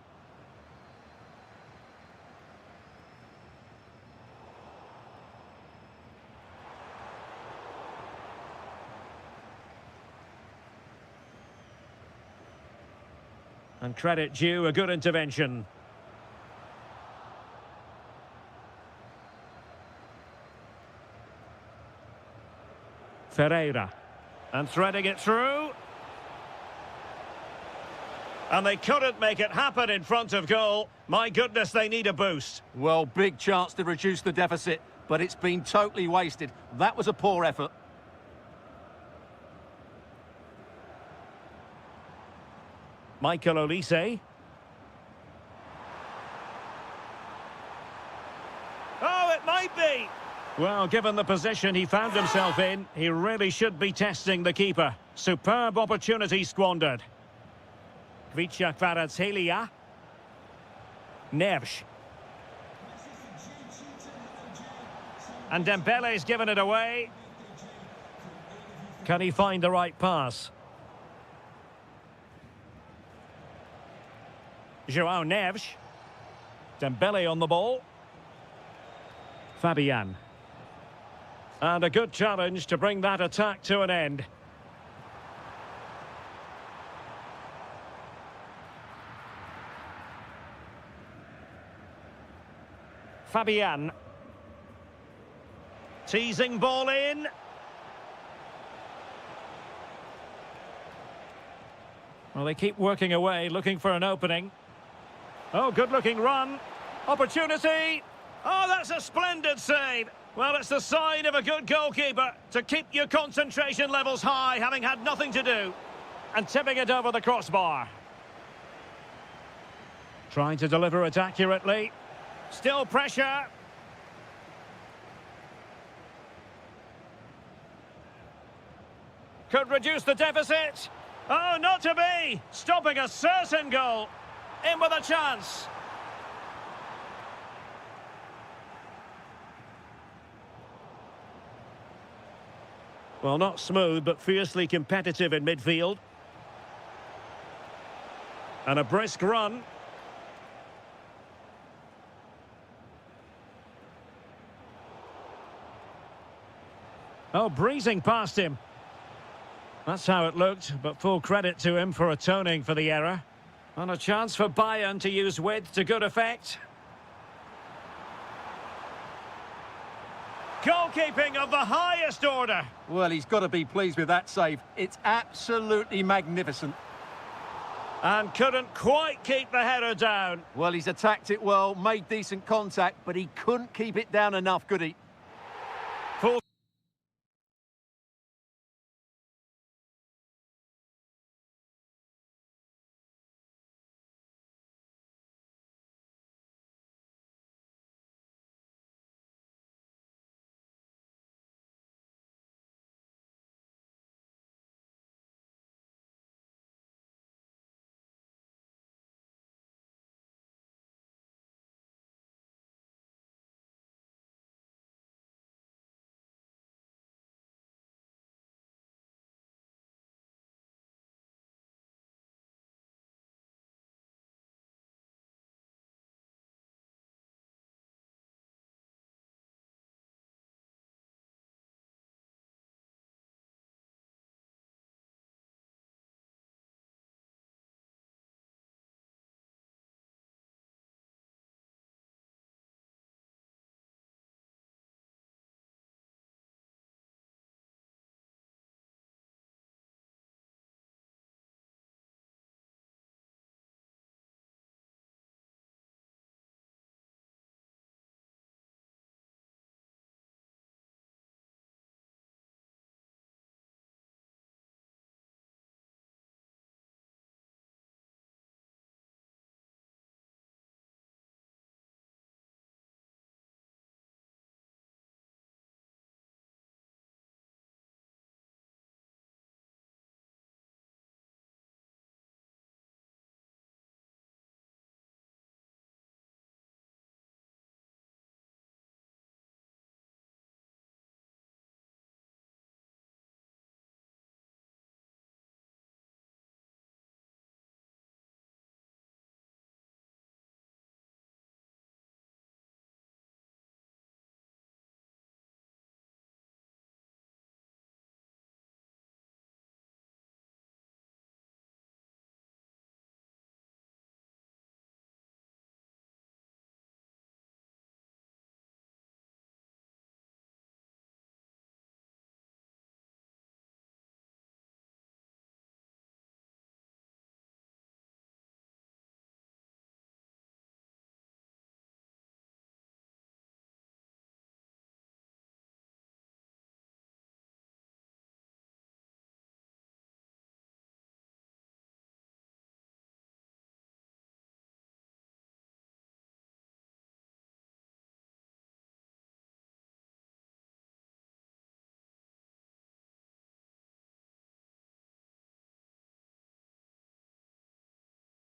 And credit due, a good intervention. Ferreira. And threading it through. And they couldn't make it happen in front of goal. My goodness, they need a boost. Well, big chance to reduce the deficit, but it's been totally wasted. That was a poor effort. Michael Olise. Oh, it might be. Well, given the position he found himself in, he really should be testing the keeper. Superb opportunity squandered. Kvicha Kvaratskhelia. Neves. And Dembele's given it away. Can he find the right pass? João Neves. Dembele on the ball. Fabian. And a good challenge to bring that attack to an end. Fabian. Teasing ball in. Well, they keep working away, looking for an opening. Oh, good-looking run. Opportunity. Oh, that's a splendid save. Well, it's the sign of a good goalkeeper to keep your concentration levels high, having had nothing to do. And tipping it over the crossbar. Trying to deliver it accurately. Still pressure. Could reduce the deficit. Oh, not to be. Stopping a certain goal. In with a chance. Well, not smooth, but fiercely competitive in midfield. And a brisk run. Oh, breezing past him. That's how it looked, but full credit to him for atoning for the error. And a chance for Bayern to use width to good effect. Goalkeeping of the highest order. Well, he's got to be pleased with that save. It's absolutely magnificent. And couldn't quite keep the header down. Well, he's attacked it well, made decent contact, but he couldn't keep it down enough, could he? Full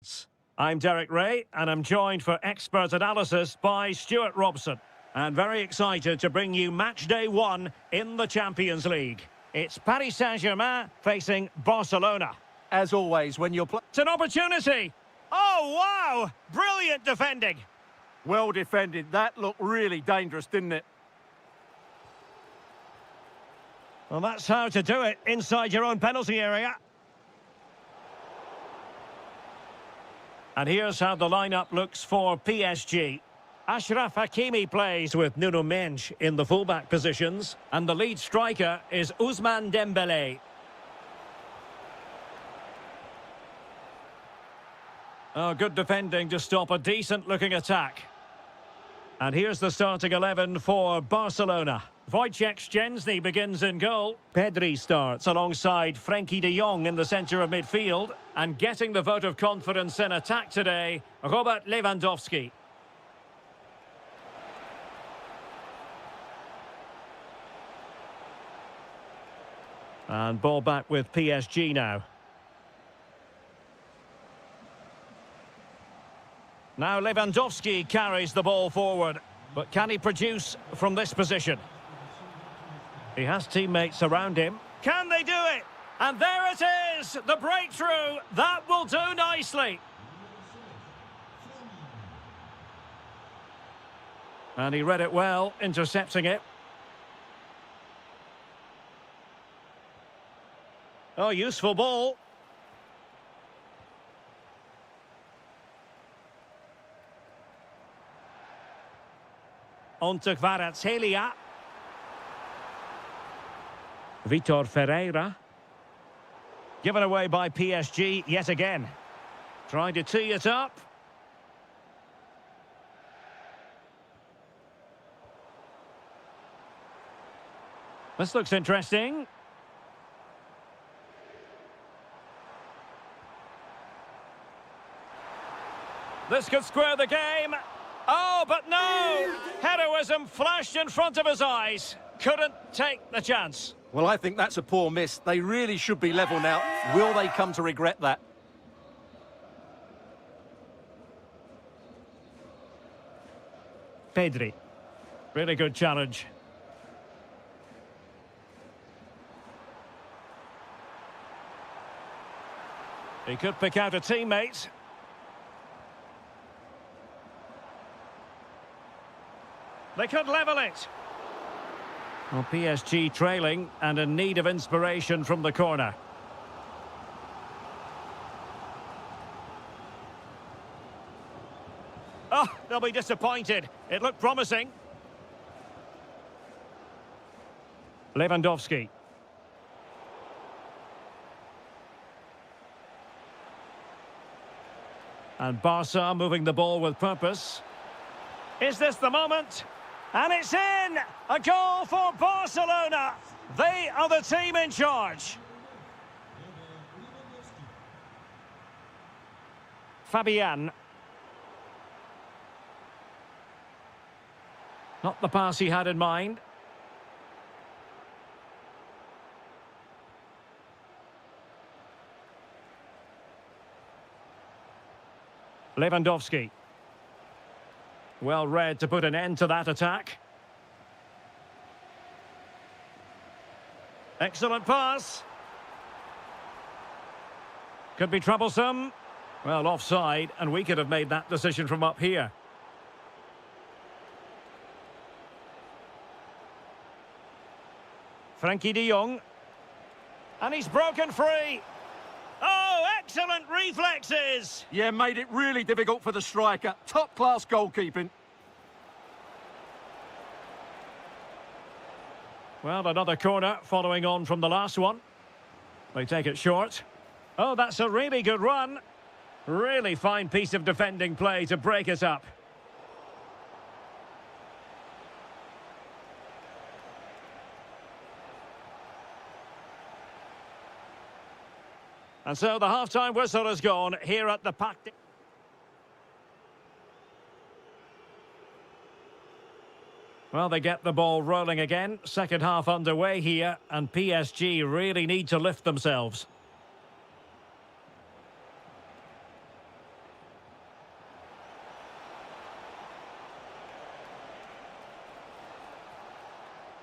esports. I'm Derek Ray, and I'm joined for expert analysis by Stuart Robson. And very excited to bring you match day 1 in the Champions League. It's Paris Saint-Germain facing Barcelona. As always, when you're It's an opportunity. Oh, wow! Brilliant defending. well defended, that looked really dangerous, didn't it? Well, that's how to do it inside your own penalty area. And here's how the lineup looks for PSG. Achraf Hakimi plays with Nuno Mendes in the fullback positions. And the lead striker is Ousmane Dembélé. Oh, good defending to stop a decent-looking attack. And here's the starting 11 for Barcelona. Wojciech Szczęsny begins in goal. Pedri starts alongside Frenkie de Jong in the centre of midfield. And getting the vote of confidence in attack today, Robert Lewandowski. And ball back with PSG now. Now Lewandowski carries the ball forward. But can he produce from this position? He has teammates around him. Can they do it? And there it is! The breakthrough! That will do nicely. And he read it well, intercepting it. Oh, useful ball. On to Kvaratskhelia. Vitor Ferreira. Given away by PSG yet again. Trying to tee it up. This looks interesting. This could square the game. Oh, but no! Heroism flashed in front of his eyes. Couldn't take the chance. Well, I think that's a poor miss. They really should be level now. Will they come to regret that? Pedri. Really good challenge. He could pick out a teammate. They could level it. Well, PSG trailing and in need of inspiration from the corner. Oh, they'll be disappointed. It looked promising. Lewandowski. And Barca moving the ball with purpose. Is this the moment? And it's in! A goal for Barcelona! They are the team in charge. Fabian. Not the pass he had in mind. Lewandowski. Well read to put an end to that attack. Excellent pass. Could be troublesome. Well, offside, and we could have made that decision from up here. Frenkie de Jong. And he's broken free. Oh, excellent reflexes! Yeah, made it really difficult for the striker. Top-class goalkeeping. Well, another corner following on from the last one. They take it short. Oh, that's a really good run. Really fine piece of defending play to break it up. And so the half-time whistle has gone here at the Parc des... Well, they get the ball rolling again. Second half underway here, and PSG really need to lift themselves.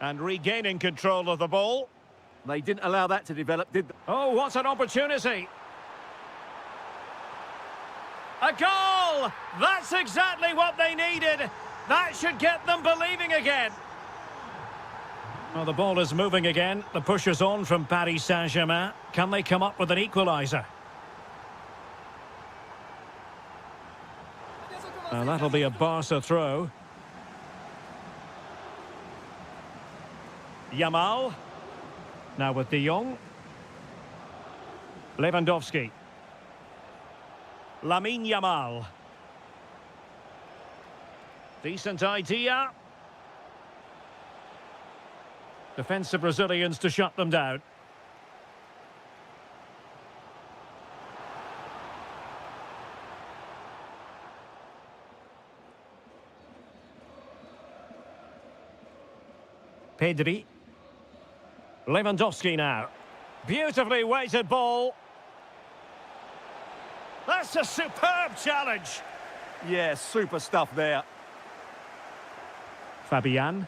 And regaining control of the ball. They didn't allow that to develop, did they? Oh, what an opportunity. A goal! That's exactly what they needed. That should get them believing again. Well, the ball is moving again. The push is on from Paris Saint-Germain. Can they come up with an equaliser? Well, that'll be a Barca throw. Yamal. Now with De Jong. Lewandowski. Lamine Yamal. Decent idea. Defensive Brazilians to shut them down. Pedri. Lewandowski now. Beautifully weighted ball. That's a superb challenge. Yeah, super stuff there. Fabian.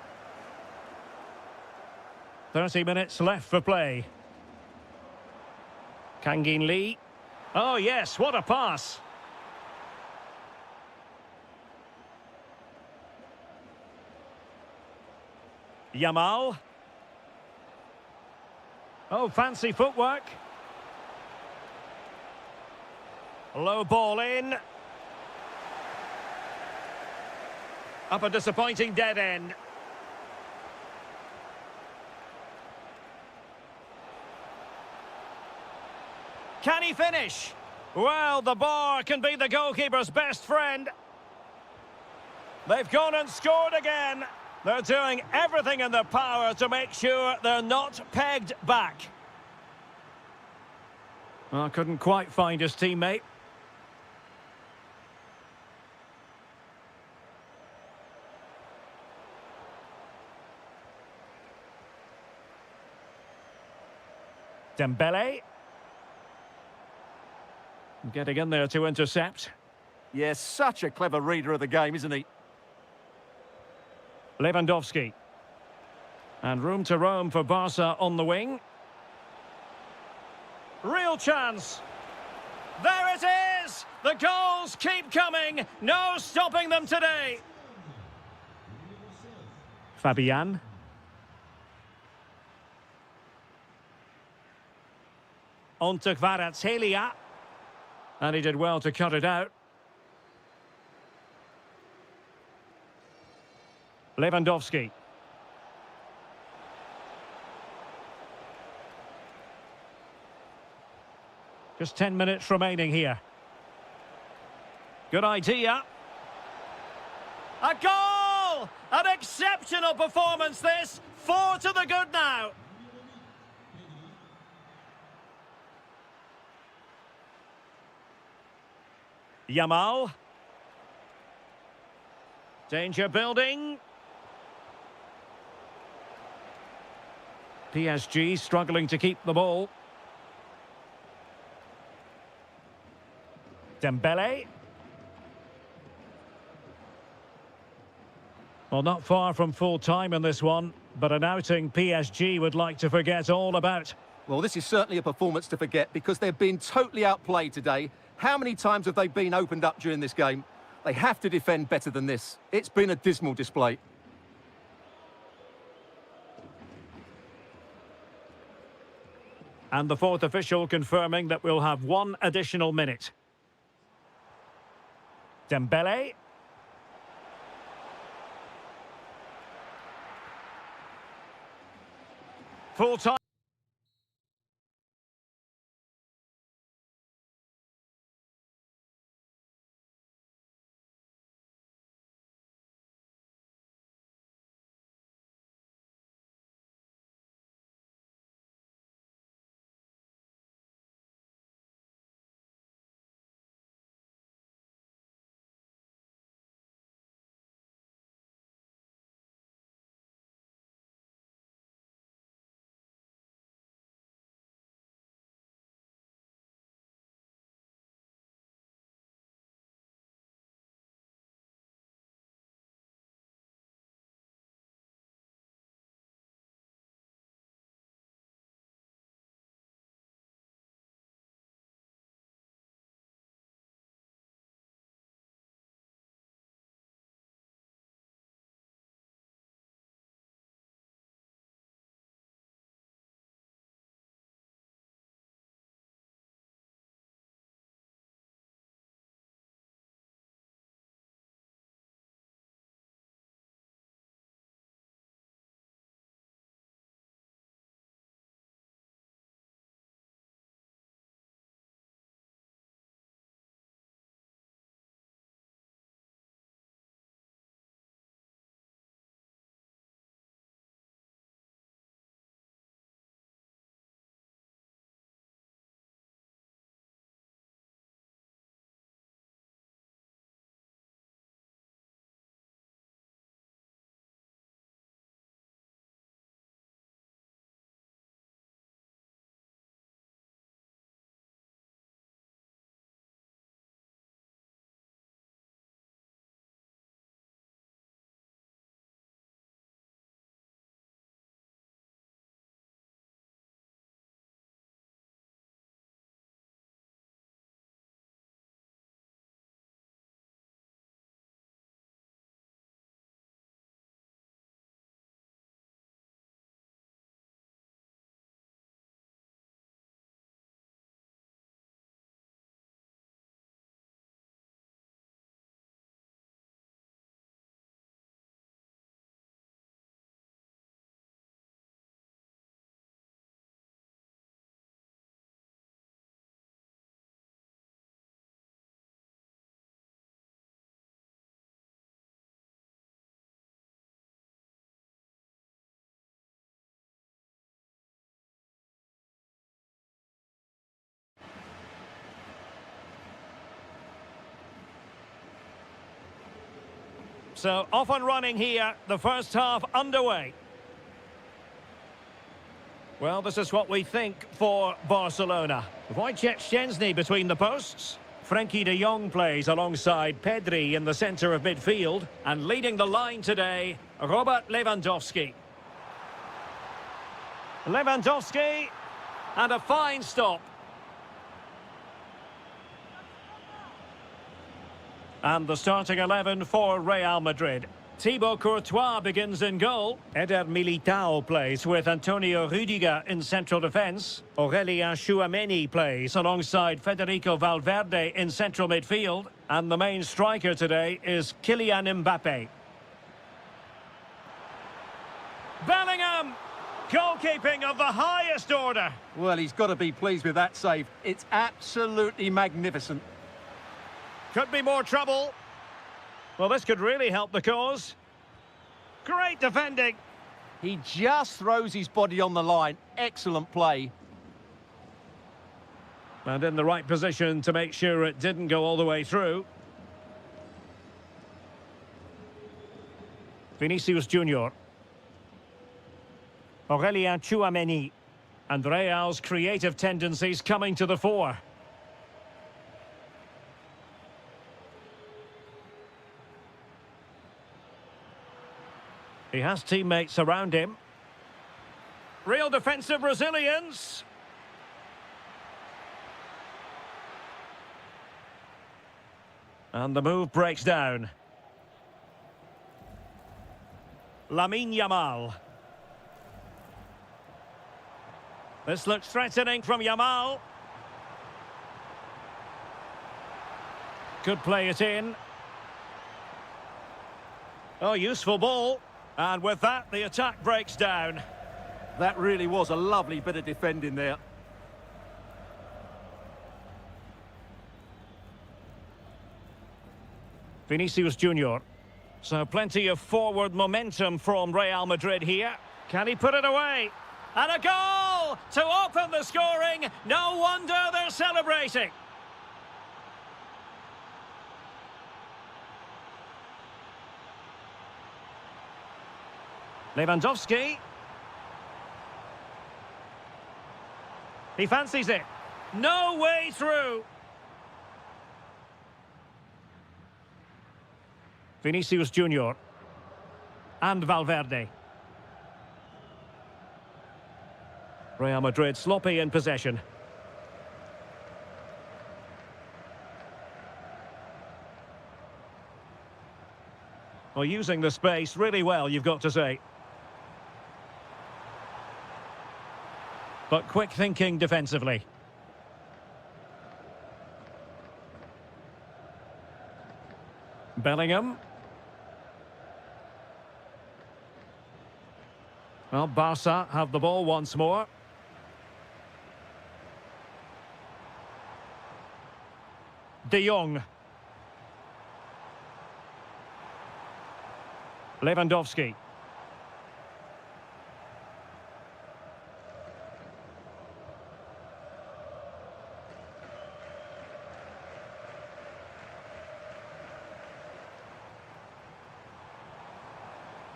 30 minutes left for play. Kangin Lee. Oh, yes, what a pass. Yamal. Oh, fancy footwork. Low ball in. Up a disappointing dead end. Can he finish? Well, the bar can be the goalkeeper's best friend. They've gone and scored again. They're doing everything in their power to make sure they're not pegged back. Well, couldn't quite find his teammate. Dembele. Getting in there to intercept. Yes, such a clever reader of the game, isn't he? Lewandowski. And room to roam for Barca on the wing. Real chance. There it is! The goals keep coming. No stopping them today. Fabian. On to Kvaratskhelia. And he did well to cut it out. Lewandowski. Just 10 minutes remaining here. Good idea. A goal! An exceptional performance this. 4 to the good now. Yamal. Danger building. PSG struggling to keep the ball. Dembele. Well, not far from full time in this one, but an outing PSG would like to forget all about. Well, this is certainly a performance to forget because they've been totally outplayed today. How many times have they been opened up during this game? They have to defend better than this. It's been a dismal display. And the fourth official confirming that we'll have 1 additional minute. Dembele. Full time. So off and running here, the first half underway. Well, this is what we think for Barcelona. Wojciech Szczęsny between the posts. Frenkie de Jong plays alongside Pedri in the centre of midfield. And leading the line today, Robert Lewandowski. Lewandowski, and a fine stop. And the starting 11 for Real Madrid. Thibaut Courtois begins in goal. Eder Militao plays with Antonio Rüdiger in central defence. Aurélien Tchouameni plays alongside Federico Valverde in central midfield. And the main striker today is Kylian Mbappe. Bellingham! Goalkeeping of the highest order. Well, he's got to be pleased with that save. It's absolutely magnificent. Could be more trouble. Well, this could really help the cause. Great defending. He just throws his body on the line. Excellent play. And in the right position to make sure it didn't go all the way through. Vinicius Junior. Aurélien Tchouameni. And Real's creative tendencies coming to the fore. He has teammates around him. Real defensive resilience. And the move breaks down. Lamine Yamal. This looks threatening from Yamal. Could play it in. Oh, useful ball. And with that, the attack breaks down. That really was a lovely bit of defending there. Vinicius Junior. So plenty of forward momentum from Real Madrid here. Can he put it away? And a goal to open the scoring. No wonder they're celebrating. Lewandowski. He fancies it. No way through. Vinicius Junior. And Valverde. Real Madrid sloppy in possession. Well, using the space really well, you've got to say. But quick thinking defensively. Bellingham. Well, Barca have the ball once more. De Jong. Lewandowski.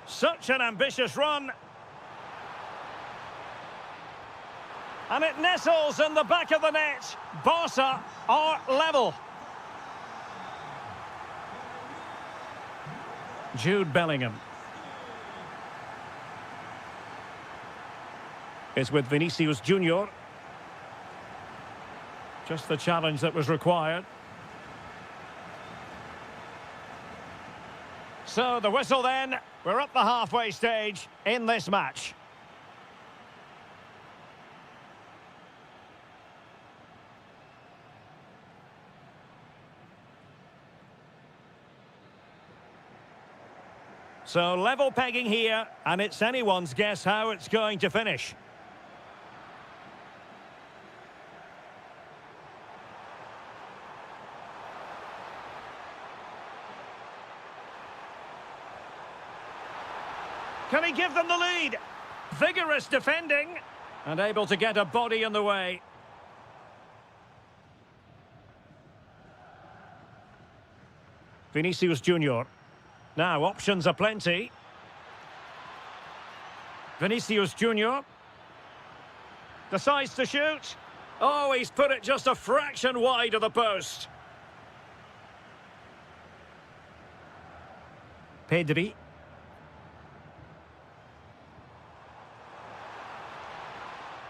Such an ambitious run. And it nestles in the back of the net. Barca are level. Jude Bellingham. It's with Vinicius Junior. Just the challenge that was required. So the whistle then. We're at the halfway stage in this match. So level pegging here, and it's anyone's guess how it's going to finish. Can he give them the lead? Vigorous defending, and able to get a body in the way. Vinicius Junior. Now, options are plenty. Vinicius Junior decides to shoot. Oh, he's put it just a fraction wide of the post. Pedri.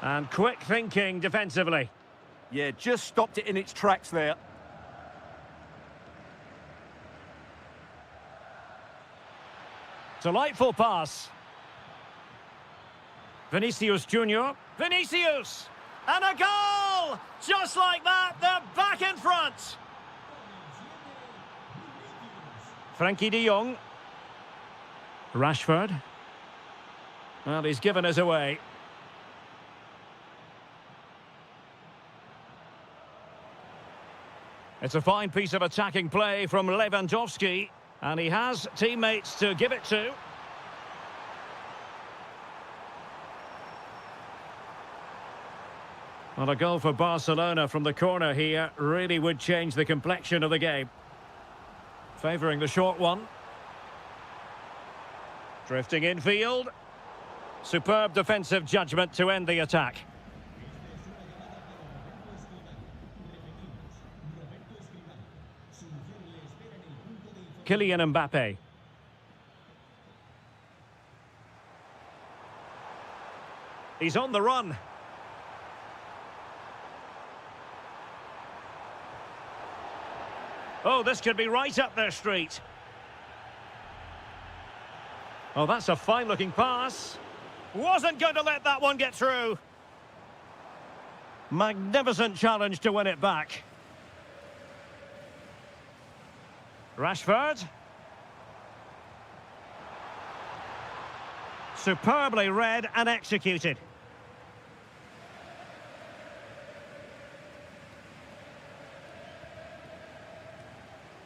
And quick thinking defensively. Yeah, just stopped it in its tracks there. Delightful pass. Vinicius Junior. Vinicius! And a goal! Just like that, they're back in front. Frankie de Jong. Rashford. Well, he's given us away. It's a fine piece of attacking play from Lewandowski, and he has teammates to give it to. Well, a goal for Barcelona from the corner here really would change the complexion of the game. Favouring the short one. Drifting infield. Superb defensive judgment to end the attack. Kylian Mbappe. He's on the run. Oh, this could be right up their street. Oh, that's a fine-looking pass. Wasn't going to let that one get through. Magnificent challenge to win it back. Rashford. Superbly read and executed.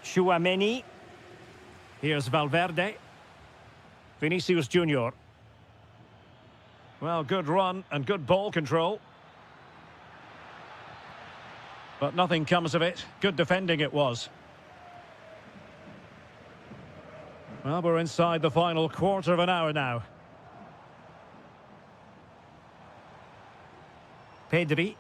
Tchouaméni. Here's Valverde. Vinicius Junior. Well, good run and good ball control. But nothing comes of it. Good defending it was. Well, we're inside the final quarter of an hour now. Pedri.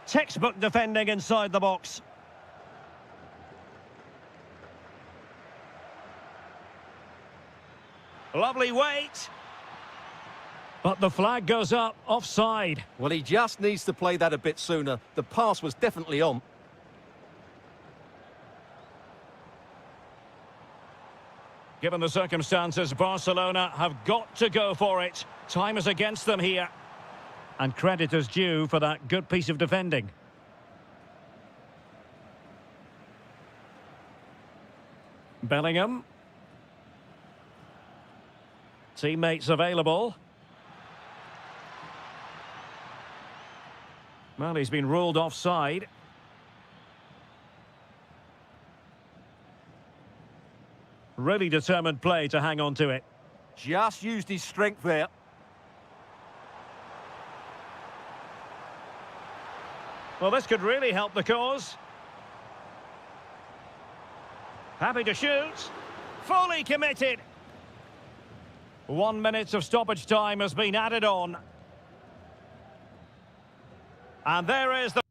Textbook defending inside the box. Lovely weight. But the flag goes up, offside. Well, he just needs to play that a bit sooner. The pass was definitely on. Given the circumstances, Barcelona have got to go for it. Time is against them here. And credit is due for that good piece of defending. Bellingham. Teammates available. Well, he's been ruled offside. Really determined play to hang on to it. Just used his strength there. Well, this could really help the cause. Happy to shoot. Fully committed. 1 minute of stoppage time has been added on. And there is the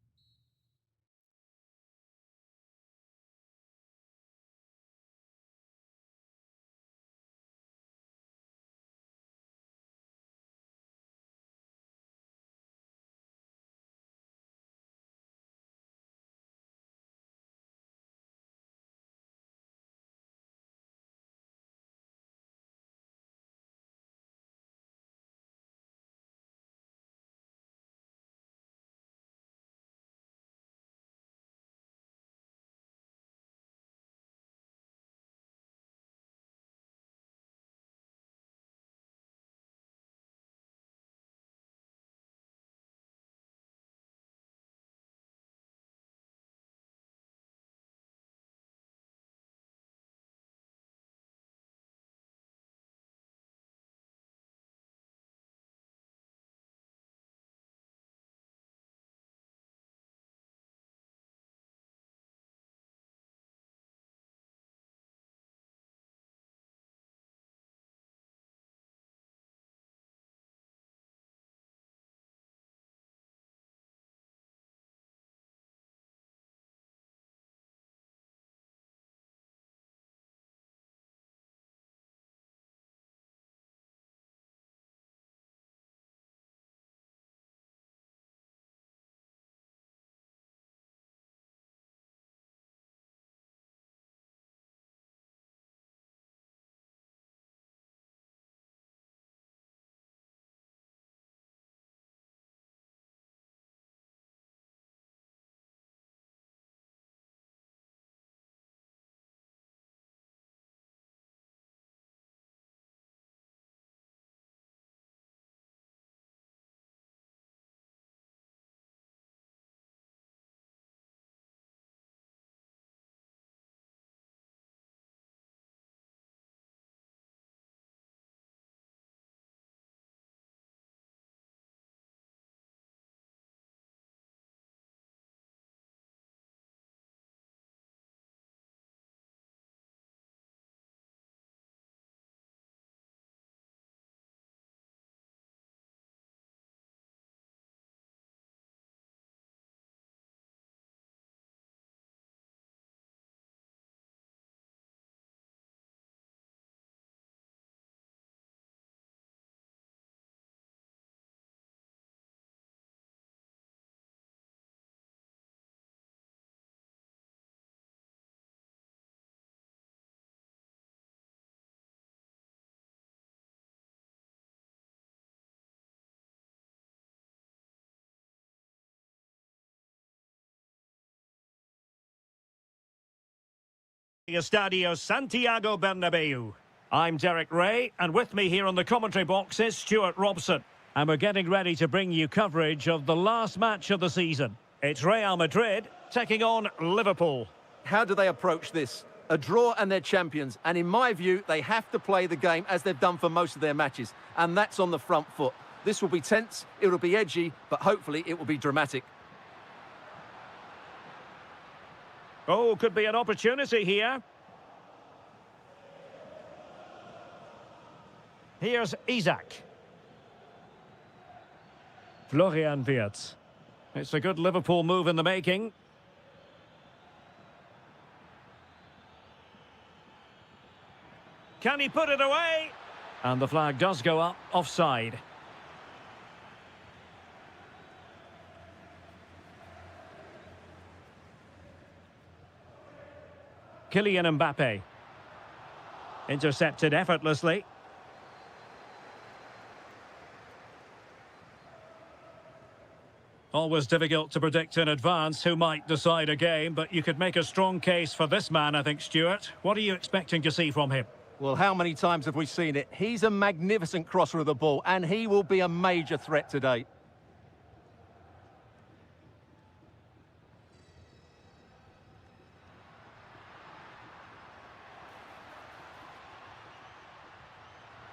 Estadio Santiago Bernabeu. I'm Derek Ray, and with me here on the commentary box is Stuart Robson. And we're getting ready to bring you coverage of the last match of the season. It's Real Madrid taking on Liverpool. How do they approach this? A draw and they're champions. And in my view, they have to play the game as they've done for most of their matches. And that's on the front foot. This will be tense, it will be edgy, but hopefully it will be dramatic. Oh, could be an opportunity here. Here's Isaac. Florian Wirtz. It's a good Liverpool move in the making. Can he put it away? And the flag does go up, offside. Kylian Mbappe. Intercepted effortlessly. Always difficult to predict in advance who might decide a game, but you could make a strong case for this man, I think, Stuart. What are you expecting to see from him? Well, how many times have we seen it? He's a magnificent crosser of the ball, and he will be a major threat today.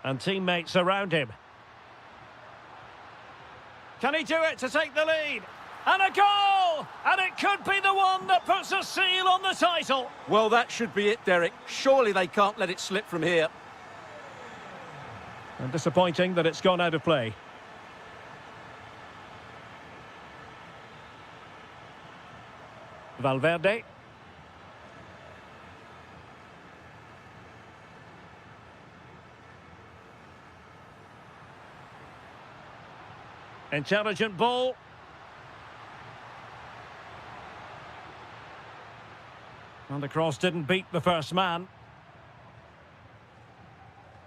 And teammates around him. Can he do it to take the lead? And a goal! And it could be the one that puts a seal on the title. Well, that should be it, Derek. Surely they can't let it slip from here. And disappointing that it's gone out of play. Valverde. Intelligent ball. And the cross didn't beat the first man.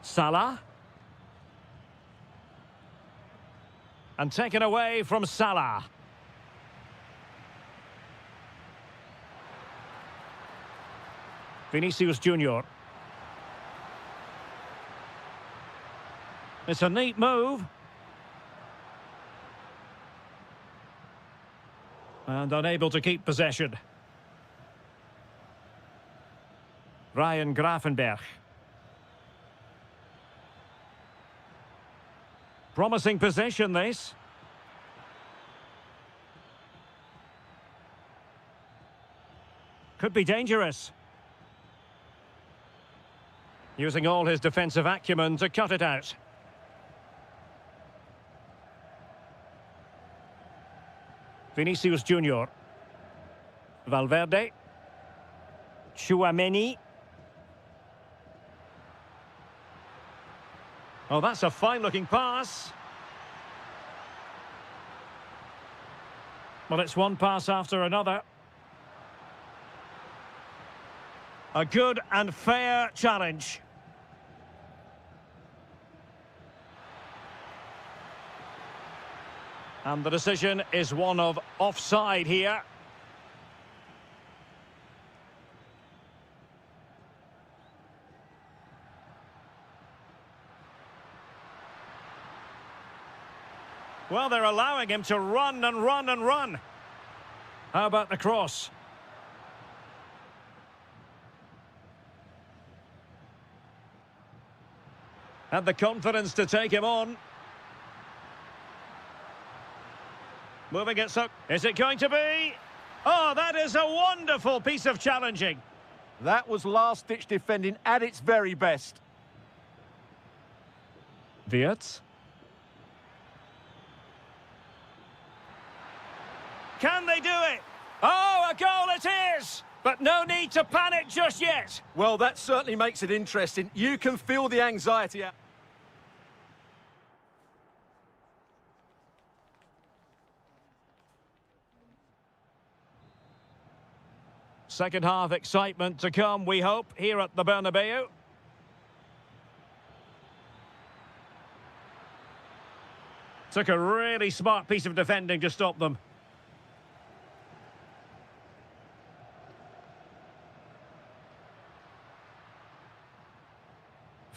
Salah. And taken away from Salah. Vinicius Junior. It's a neat move. And unable to keep possession. Ryan Gravenberch. Promising possession, this. Could be dangerous. Using all his defensive acumen to cut it out. Vinicius Junior. Valverde. Tchouaméni. Oh, that's a fine-looking pass. Well, it's one pass after another. A good and fair challenge. And the decision is one of offside here. Well, they're allowing him to run and run and run. How about the cross? Had the confidence to take him on. Moving it so... Is it going to be? Oh, that is a wonderful piece of challenging. That was last-ditch defending at its very best. Wirtz. Can they do it? Oh, a goal it is! But no need to panic just yet. Well, that certainly makes it interesting. You can feel the anxiety out. Second half excitement to come, we hope, here at the Bernabeu. Took a really smart piece of defending to stop them.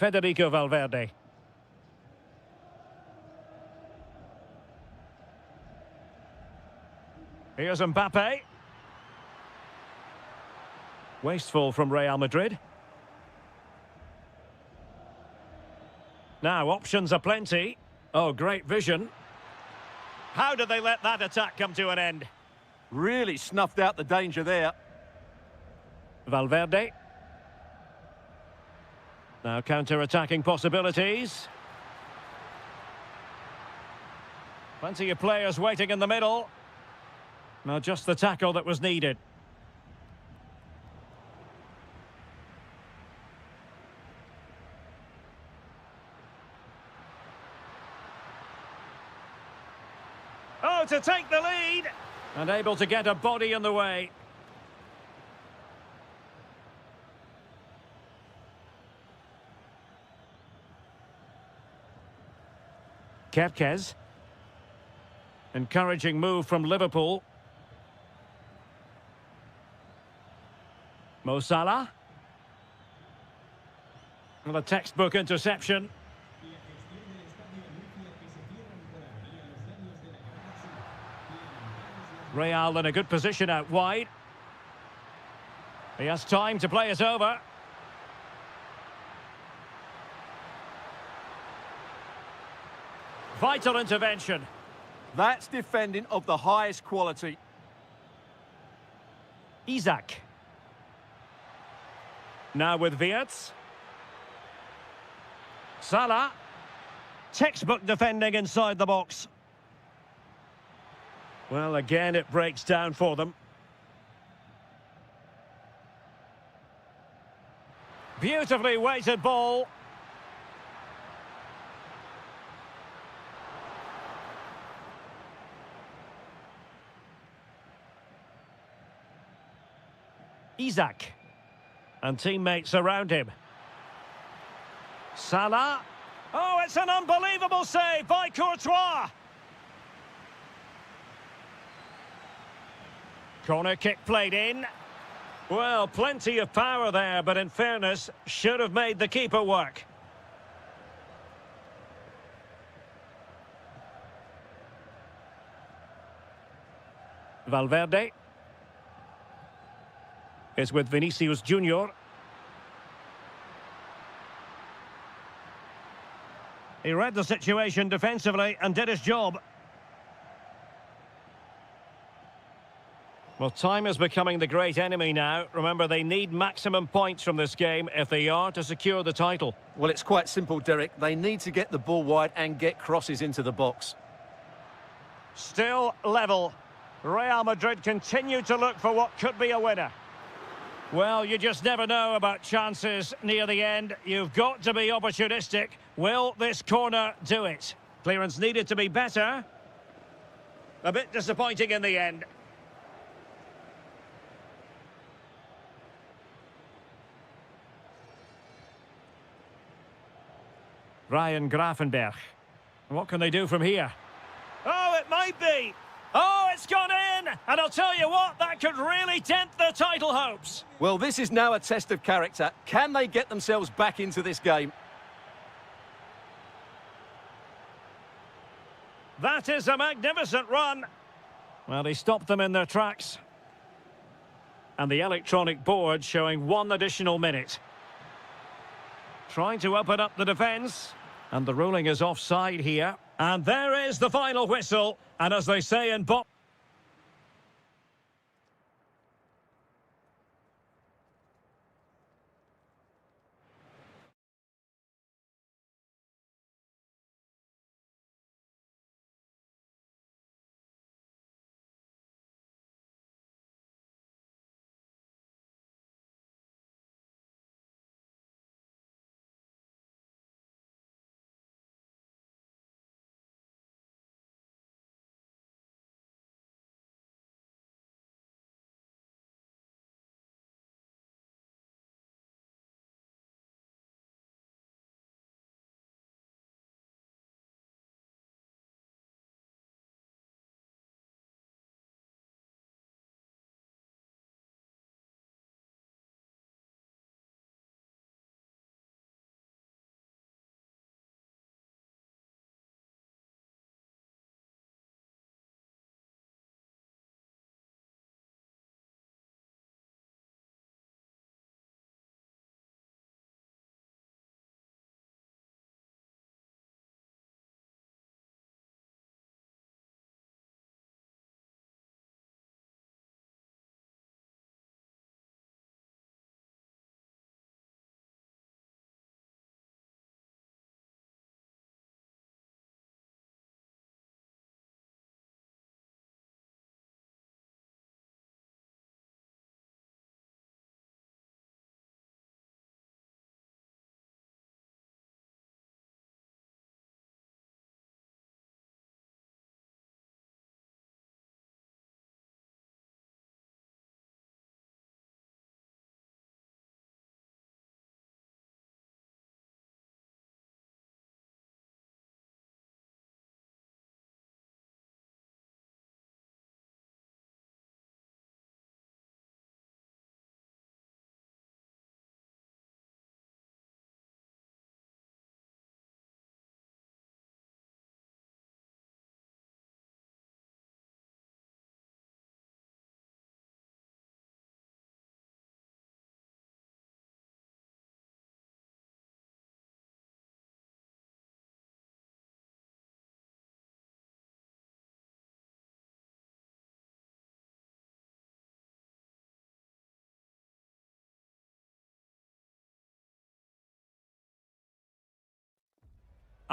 Federico Valverde. Here's Mbappe. Wasteful from Real Madrid. Now, options are plenty. Oh, great vision. How did they let that attack come to an end? Really snuffed out the danger there. Valverde. Now counter-attacking possibilities. Plenty of players waiting in the middle. Now just the tackle that was needed. Oh, to take the lead! And able to get a body in the way. Kerkez. Encouraging move from Liverpool. Mo Salah. And a textbook interception. Real in a good position out wide. He has time to play it over. Vital intervention. That's defending of the highest quality. Isaac. Now with Wirtz. Salah. Textbook defending inside the box. Well, again, it breaks down for them. Beautifully weighted ball. Isaac. And teammates around him. Salah. Oh, it's an unbelievable save by Courtois. Corner kick played in. Well, plenty of power there, but in fairness, should have made the keeper work. Valverde is with Vinicius Junior. He read the situation defensively and did his job. Well, time is becoming the great enemy now. Remember, they need maximum points from this game if they are to secure the title. Well, it's quite simple, Derek. They need to get the ball wide and get crosses into the box. Still level. Real Madrid continue to look for what could be a winner. Well, you just never know about chances near the end. You've got to be opportunistic. Will this corner do it? Clearance needed to be better. A bit disappointing in the end. Ryan Grafenberg. What can they do from here? Oh, it might be. Oh, it's gone in! And I'll tell you what, that could really dent their title hopes. Well, this is now a test of character. Can they get themselves back into this game? That is a magnificent run. Well, he stopped them in their tracks. And the electronic board showing 1 additional minute. Trying to open up the defence. And the ruling is offside here. And there is the final whistle. And as they say in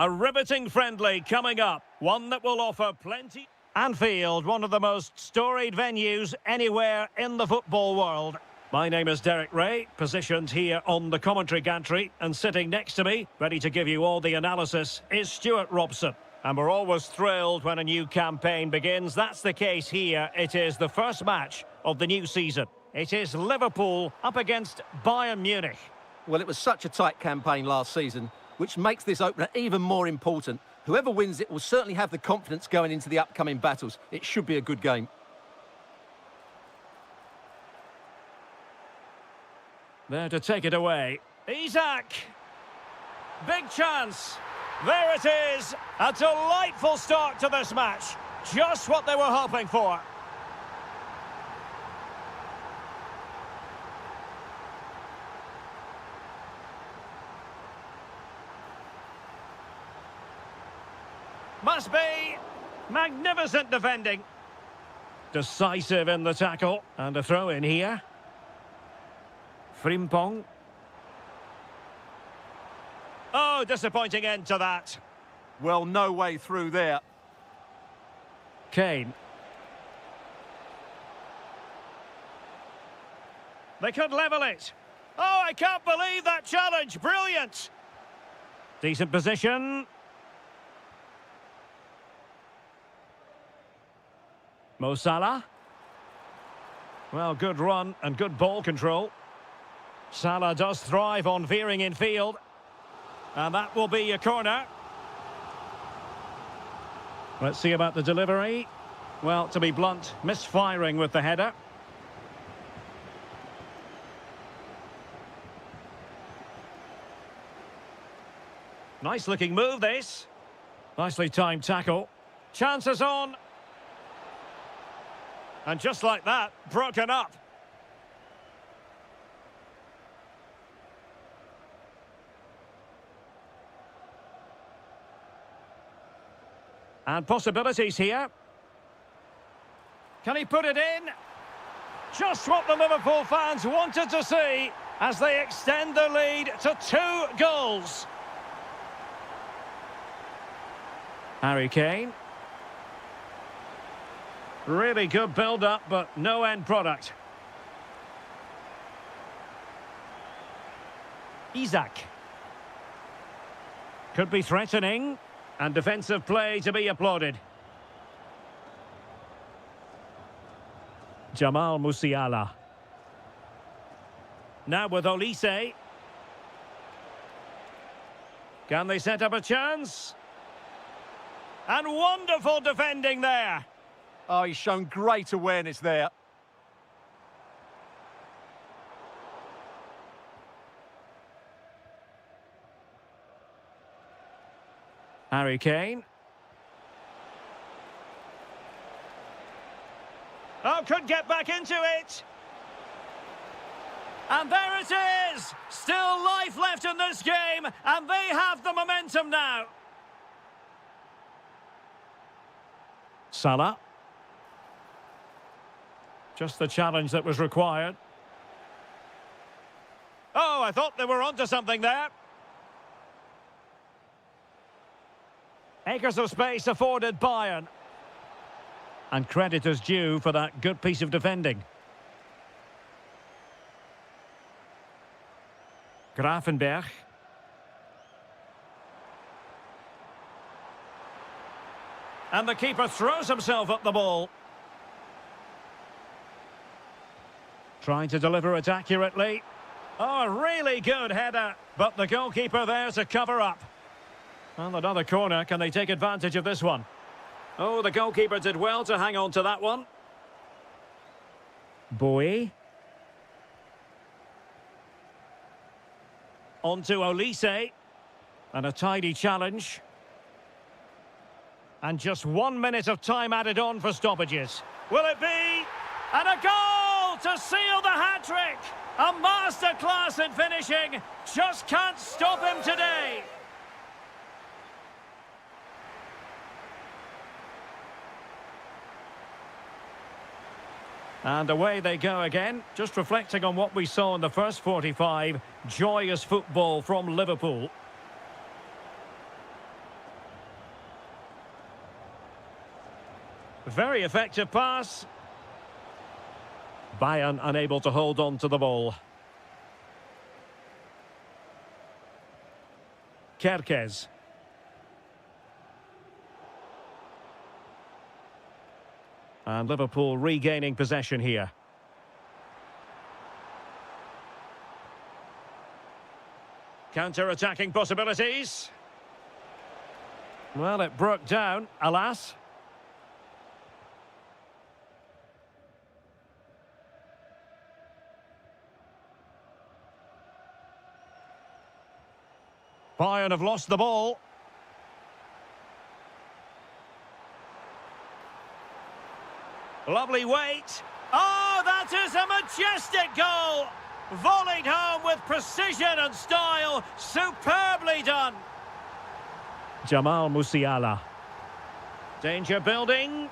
A riveting friendly coming up. One that will offer plenty. Anfield, one of the most storied venues anywhere in the football world. My name is Derek Ray, positioned here on the commentary gantry, and sitting next to me, ready to give you all the analysis, is Stuart Robson. And we're always thrilled when a new campaign begins. That's the case here. It is the first match of the new season. It is Liverpool up against Bayern Munich. Well, it was such a tight campaign last season, which makes this opener even more important. Whoever wins it will certainly have the confidence going into the upcoming battles. It should be a good game. There to take it away. Isak! Big chance! There it is! A delightful start to this match. Just what they were hoping for. Must be magnificent defending. Decisive in the tackle. And a throw in here. Frimpong. Oh, disappointing end to that. Well, no way through there. Kane. They could level it. Oh, I can't believe that challenge. Brilliant. Decent position. Mo Salah. Well, good run and good ball control. Salah does thrive on veering in field. And that will be a corner. Let's see about the delivery. Well, to be blunt, misfiring with the header. Nice looking move, this. Nicely timed tackle. Chances on. And just like that, broken up. And possibilities here. Can he put it in? Just what the Liverpool fans wanted to see as they extend the lead to 2 goals. Harry Kane. Really good build-up, but no end product. Isak. Could be threatening. And defensive play to be applauded. Jamal Musiala. Now with Olise. Can they set up a chance? And wonderful defending there. Oh, he's shown great awareness there. Harry Kane. Oh, could get back into it. And there it is! Still life left in this game, and they have the momentum now. Salah. Just the challenge that was required. Oh, I thought they were onto something there. Acres of space afforded Bayern. And credit is due for that good piece of defending. Gravenberch. And the keeper throws himself at the ball. Trying to deliver it accurately. Oh, a really good header. But the goalkeeper there to cover up. And another corner. Can they take advantage of this one? Oh, the goalkeeper did well to hang on to that one. Bowie. On to Olise. And a tidy challenge. And just 1 minute of time added on for stoppages. Will it be? And a goal to seal the hat-trick! A masterclass in finishing. Just can't stop him today. And away they go again, just reflecting on what we saw in the first 45. Joyous football from Liverpool. Very effective pass. Bayern unable to hold on to the ball. Kerkez. And Liverpool regaining possession here. Counter-attacking possibilities. Well, it broke down, alas. Bayern have lost the ball. Lovely weight. Oh, that is a majestic goal! Volleyed home with precision and style. Superbly done. Jamal Musiala. Danger building.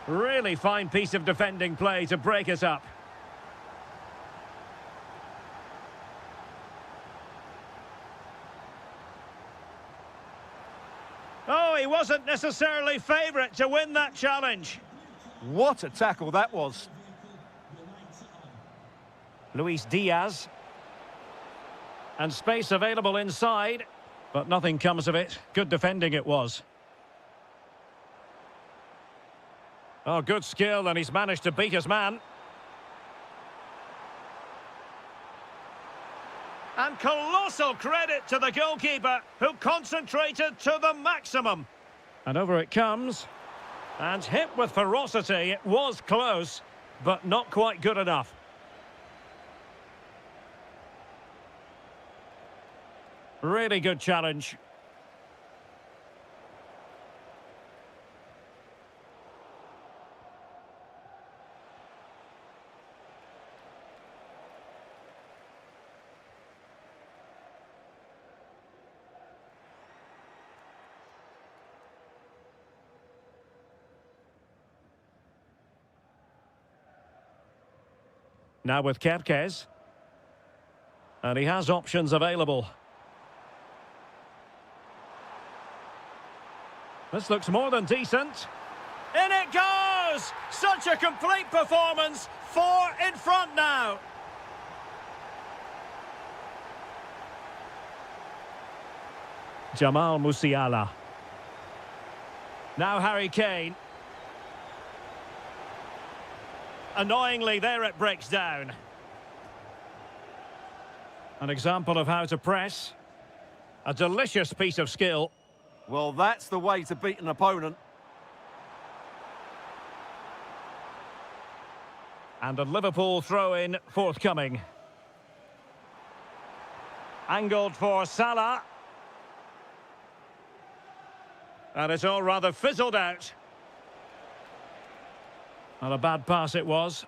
Really fine piece of defending play to break us up. Oh, he wasn't necessarily favourite to win that challenge. What a tackle that was. Luis Diaz. And space available inside, but nothing comes of it. Good defending it was. Oh, good skill, and he's managed to beat his man. And colossal credit to the goalkeeper, who concentrated to the maximum. And over it comes. And hit with ferocity. It was close, but not quite good enough. Really good challenge. Now with Kerkez. And he has options available. This looks more than decent. In it goes! Such a complete performance. 4 in front now. Jamal Musiala. Now Harry Kane. Annoyingly, there it breaks down. An example of how to press. A delicious piece of skill. Well, that's the way to beat an opponent. And a Liverpool throw-in forthcoming. Angled for Salah. And it's all rather fizzled out. Not a bad pass it was.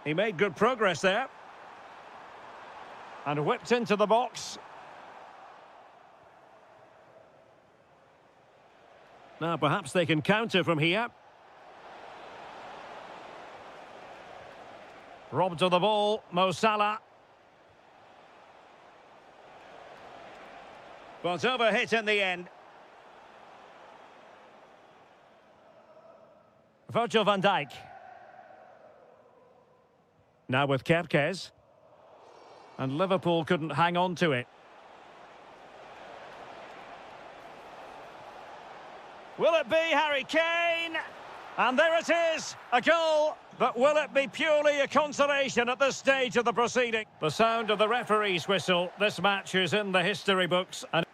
He made good progress there. And whipped into the box. Now perhaps they can counter from here. Robbed of the ball, Mo Salah. But overhit in the end. Virgil van Dijk. Now with Kerkez. And Liverpool couldn't hang on to it. Will it be Harry Kane? And there it is, a goal. But will it be purely a consolation at this stage of the proceeding? The sound of the referee's whistle. This match is in the history books. And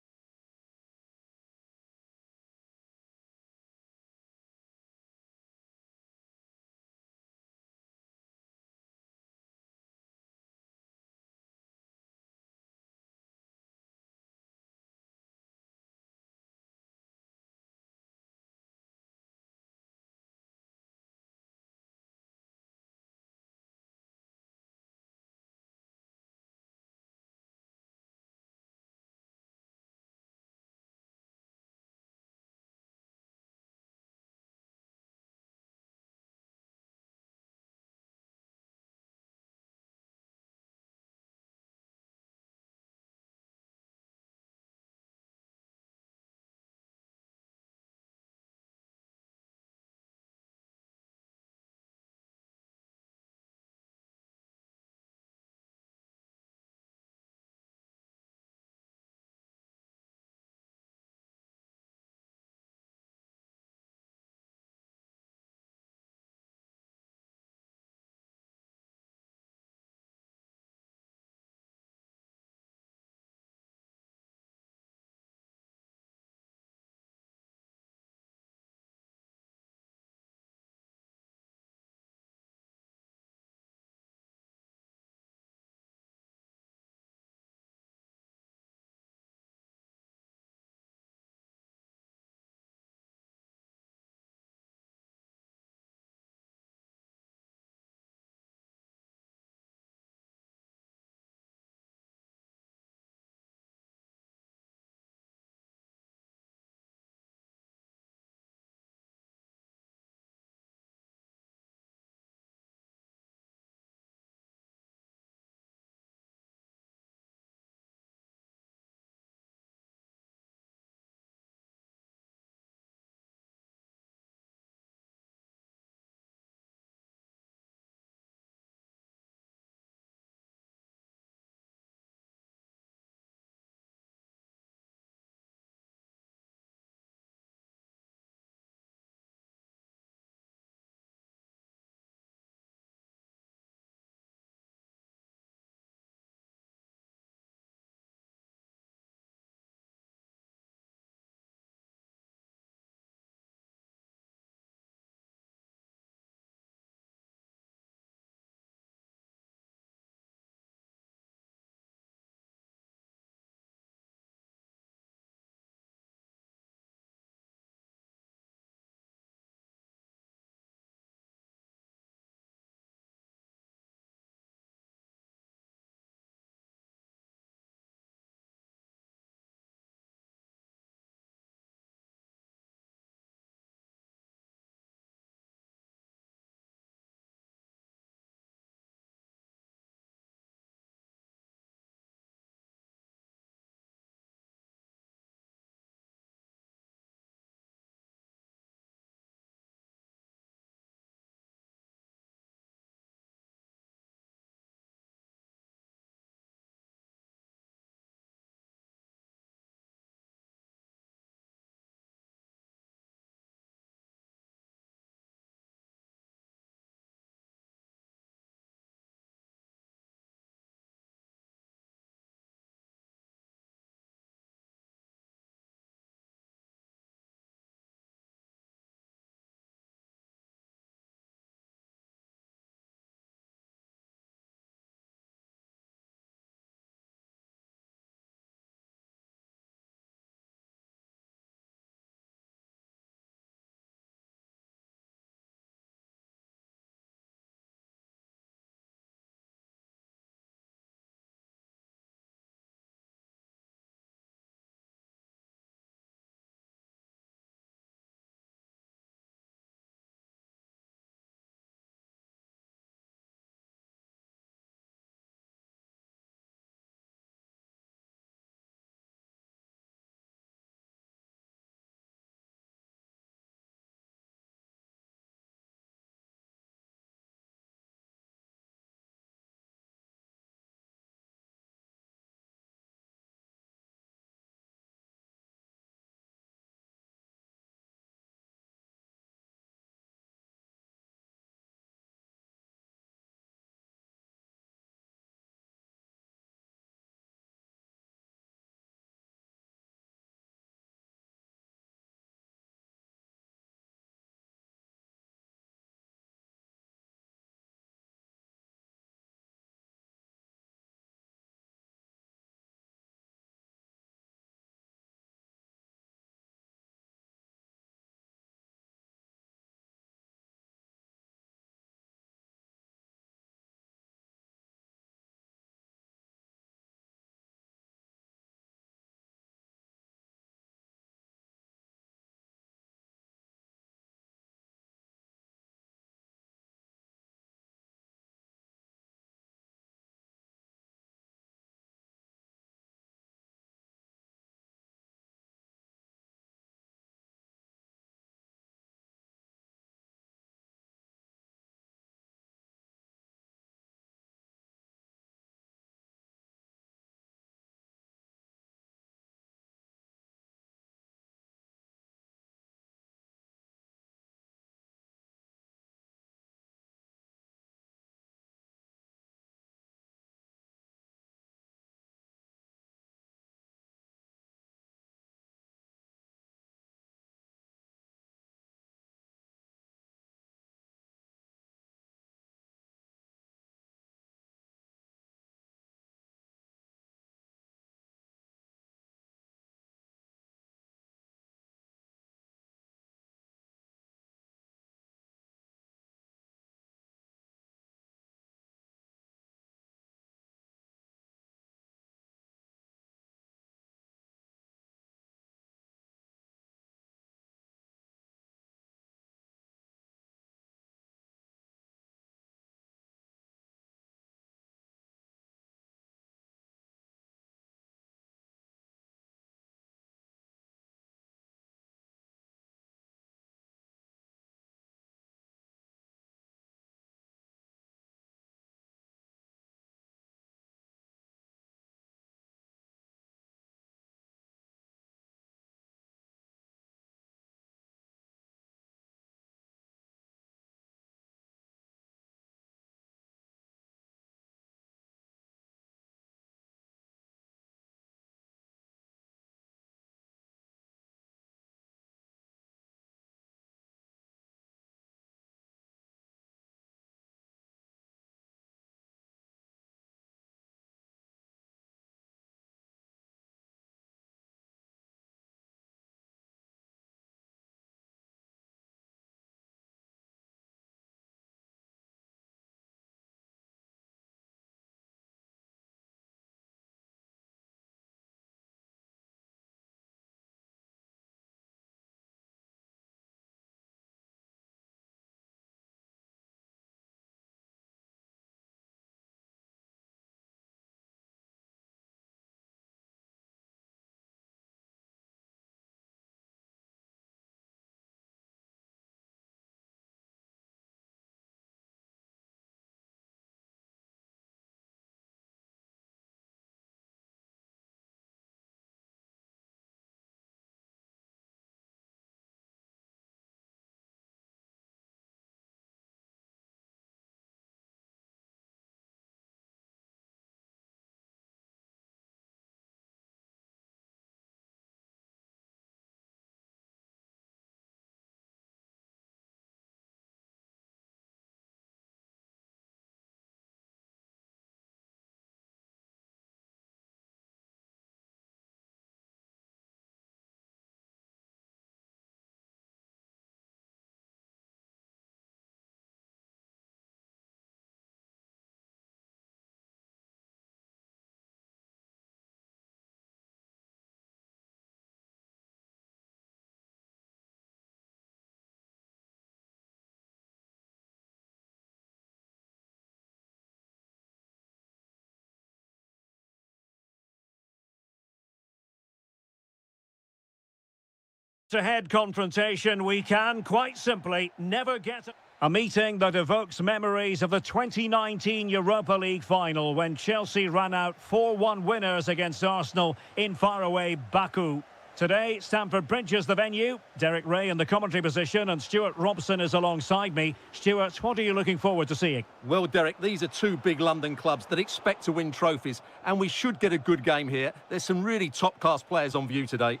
Head confrontation, we can quite simply never get a meeting that evokes memories of the 2019 Europa League final when Chelsea ran out 4-1 winners against Arsenal in faraway Baku. Today, Stamford Bridge is the venue. Derek Ray in the commentary position and Stuart Robson is alongside me. Stuart, what are you looking forward to seeing? Well, Derek, these are two big London clubs that expect to win trophies, and we should get a good game here. There's some really top-class players on view today.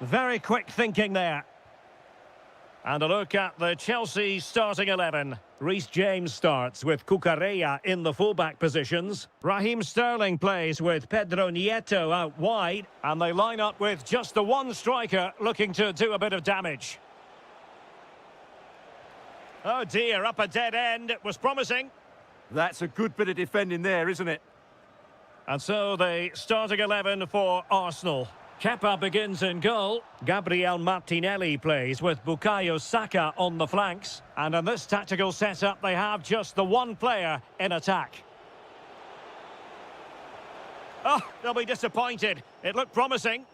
Very quick thinking there. And a look at the Chelsea starting 11. Reece James starts with Cucurella in the fullback positions. Raheem Sterling plays with Pedro Nieto out wide. And they line up with just the one striker looking to do a bit of damage. Oh dear, up a dead end. It was promising. That's a good bit of defending there, isn't it? And so the starting 11 for Arsenal. Kepa begins in goal. Gabriel Martinelli plays with Bukayo Saka on the flanks. And in this tactical setup, they have just the one player in attack. Oh, they'll be disappointed. It looked promising.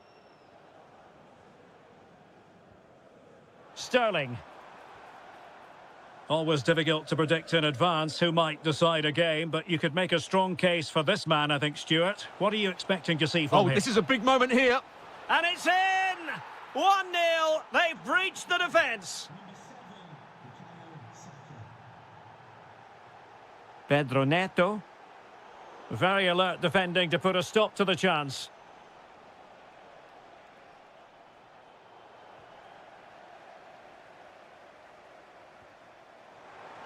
Sterling. Always difficult to predict in advance who might decide a game, but you could make a strong case for this man, I think, Stuart. What are you expecting to see from him? Oh, this is a big moment here. And it's in! 1-0. They've breached the defence. Pedro Neto. Very alert defending to put a stop to the chance.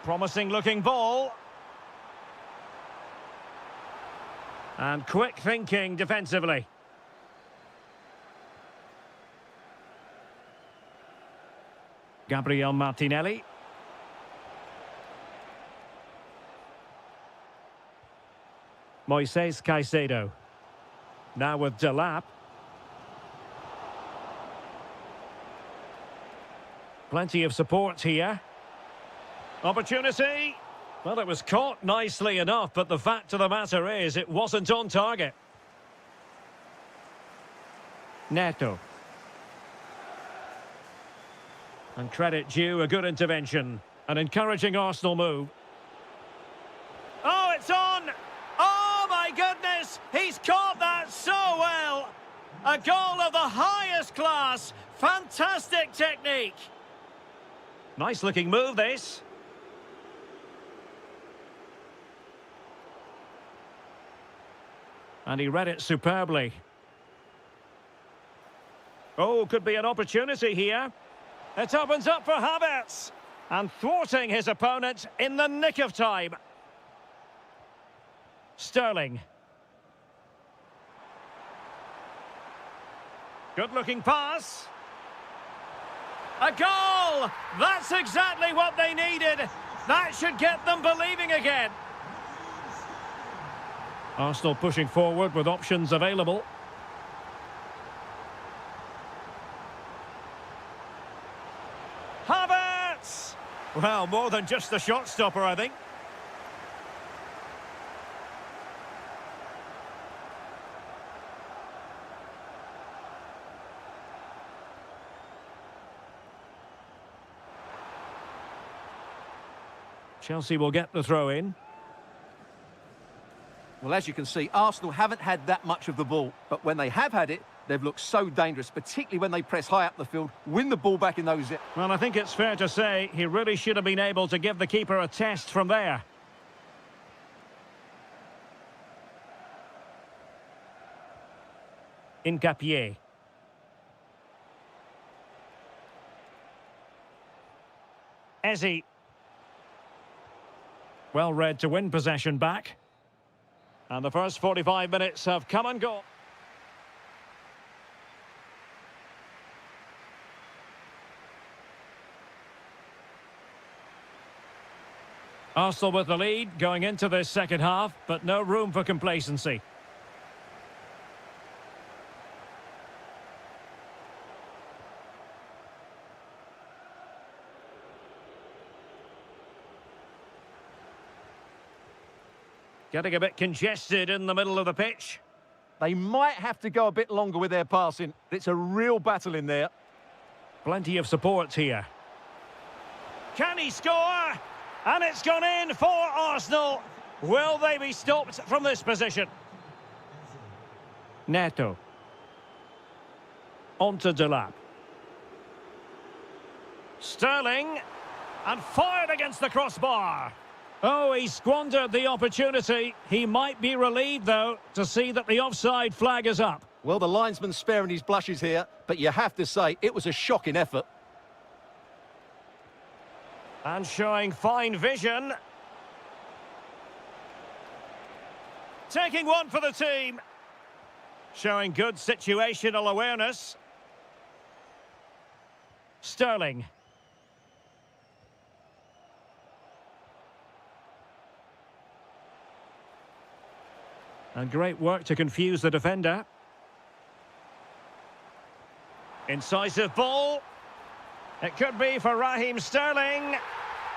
Promising looking ball. And quick thinking defensively. Gabriel Martinelli. Moises Caicedo. Now with Delap. Plenty of support here. Opportunity. Well, it was caught nicely enough, but the fact of the matter is it wasn't on target. Neto. And credit due, a good intervention. An encouraging Arsenal move. Oh, it's on! Oh, my goodness! He's caught that so well! A goal of the highest class. Fantastic technique. Nice-looking move, this. And he read it superbly. Oh, could be an opportunity here. It opens up for Havertz. And thwarting his opponent in the nick of time. Sterling. Good-looking pass. A goal! That's exactly what they needed. That should get them believing again. Arsenal pushing forward with options available. Havertz! Well, more than just the shot stopper, I think. Chelsea will get the throw in. Well, as you can see, Arsenal haven't had that much of the ball, but when they have had it, they've looked so dangerous, particularly when they press high up the field, win the ball back in those... Well, I think it's fair to say he really should have been able to give the keeper a test from there. Hincapié. Eze. Well read to win possession back. And the first 45 minutes have come and gone. Arsenal with the lead going into this second half, but no room for complacency. Getting a bit congested in the middle of the pitch. They might have to go a bit longer with their passing. It's a real battle in there. Plenty of support here. Can he score? And it's gone in for Arsenal. Will they be stopped from this position? Neto. On to Delap. Sterling. And fired against the crossbar. Oh, he squandered the opportunity. He might be relieved, though, to see that the offside flag is up. Well, the linesman's sparing his blushes here, but you have to say it was a shocking effort. And showing fine vision. Taking one for the team. Showing good situational awareness. Sterling. And great work to confuse the defender. Incisive ball. It could be for Raheem Sterling.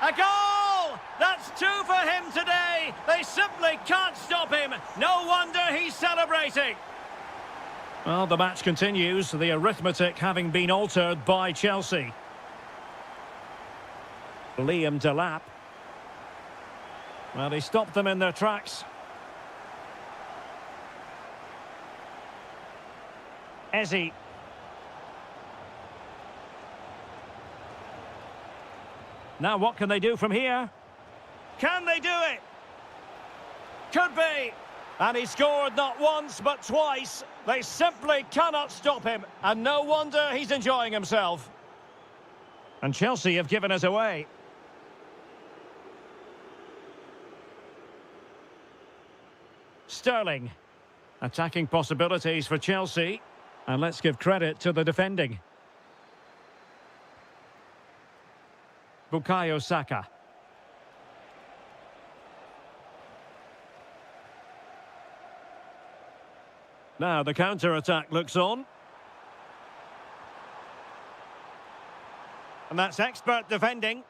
A goal! That's two for him today. They simply can't stop him. No wonder he's celebrating. Well, the match continues, the arithmetic having been altered by Chelsea. Liam Delap. Well, he stopped them in their tracks. Ezzy. Now what can they do from here? Can they do it? Could be. And he scored not once but twice. They simply cannot stop him. And no wonder he's enjoying himself. And Chelsea have given us away. Sterling. Attacking possibilities for Chelsea. And let's give credit to the defending. Bukayo Saka. Now the counter-attack looks on. And that's expert defending.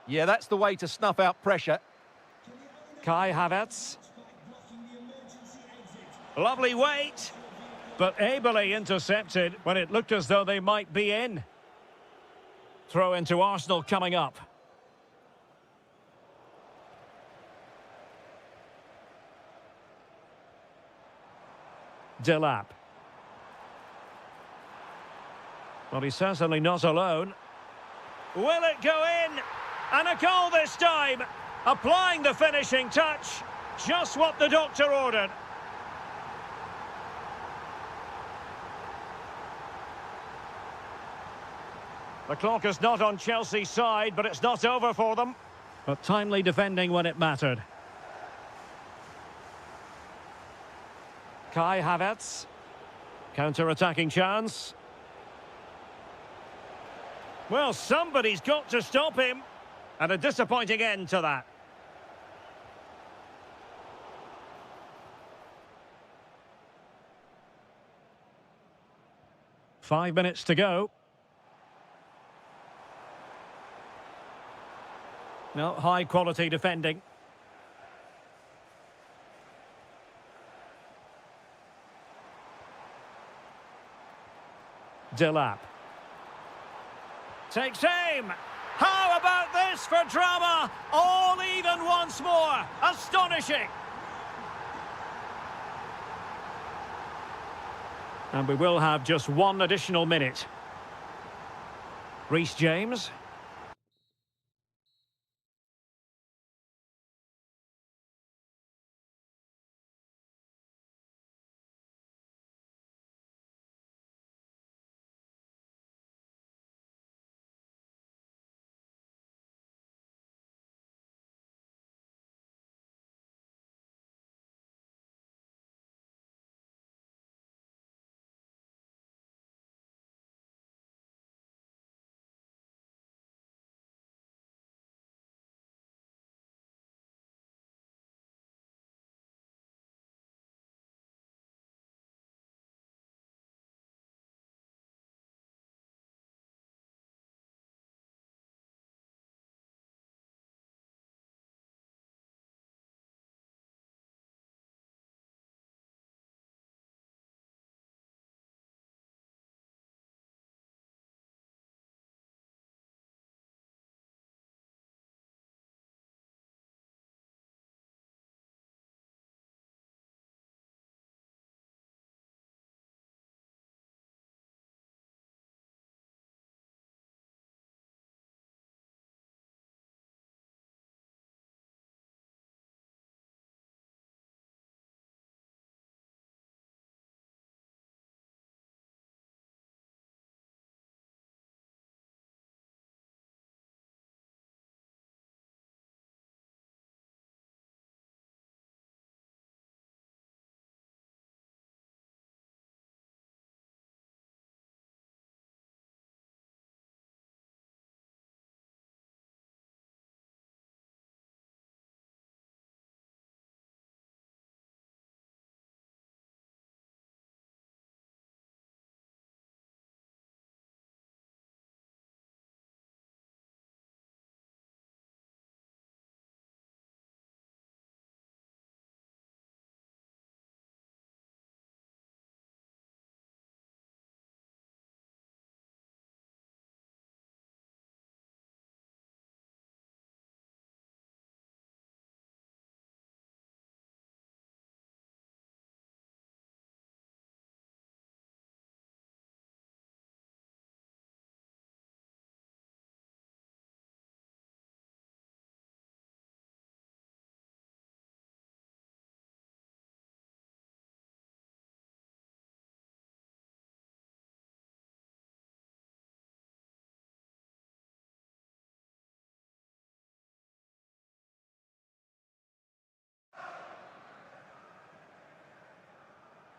Yeah, that's the way to snuff out pressure. Kai Havertz. Lovely weight. But ably intercepted when it looked as though they might be in. Throw into Arsenal coming up. Delap. Well, he's certainly not alone. Will it go in? And a goal this time. Applying the finishing touch. Just what the doctor ordered. The clock is not on Chelsea's side, but it's not over for them. But timely defending when it mattered. Kai Havertz. Counter-attacking chance. Well, somebody's got to stop him. And a disappointing end to that. Five minutes to go. No, high-quality defending. Delap. Takes aim. How about this for drama? All even once more. Astonishing. And we will have just one additional minute. Reece James.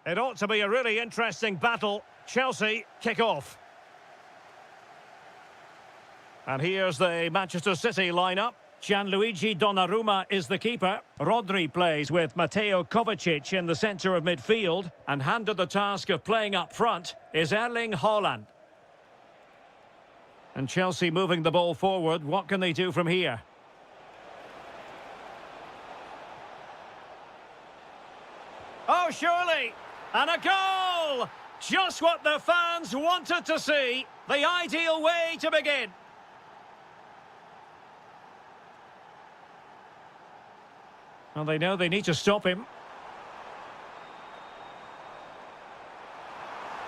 It ought to be a really interesting battle. Chelsea kick off. And here's the Manchester City lineup. Gianluigi Donnarumma is the keeper. Rodri plays with Mateo Kovacic in the centre of midfield. And handed the task of playing up front is Erling Haaland. And Chelsea moving the ball forward. What can they do from here? Oh, surely! And a goal! Just what the fans wanted to see. The ideal way to begin. Well, they know they need to stop him.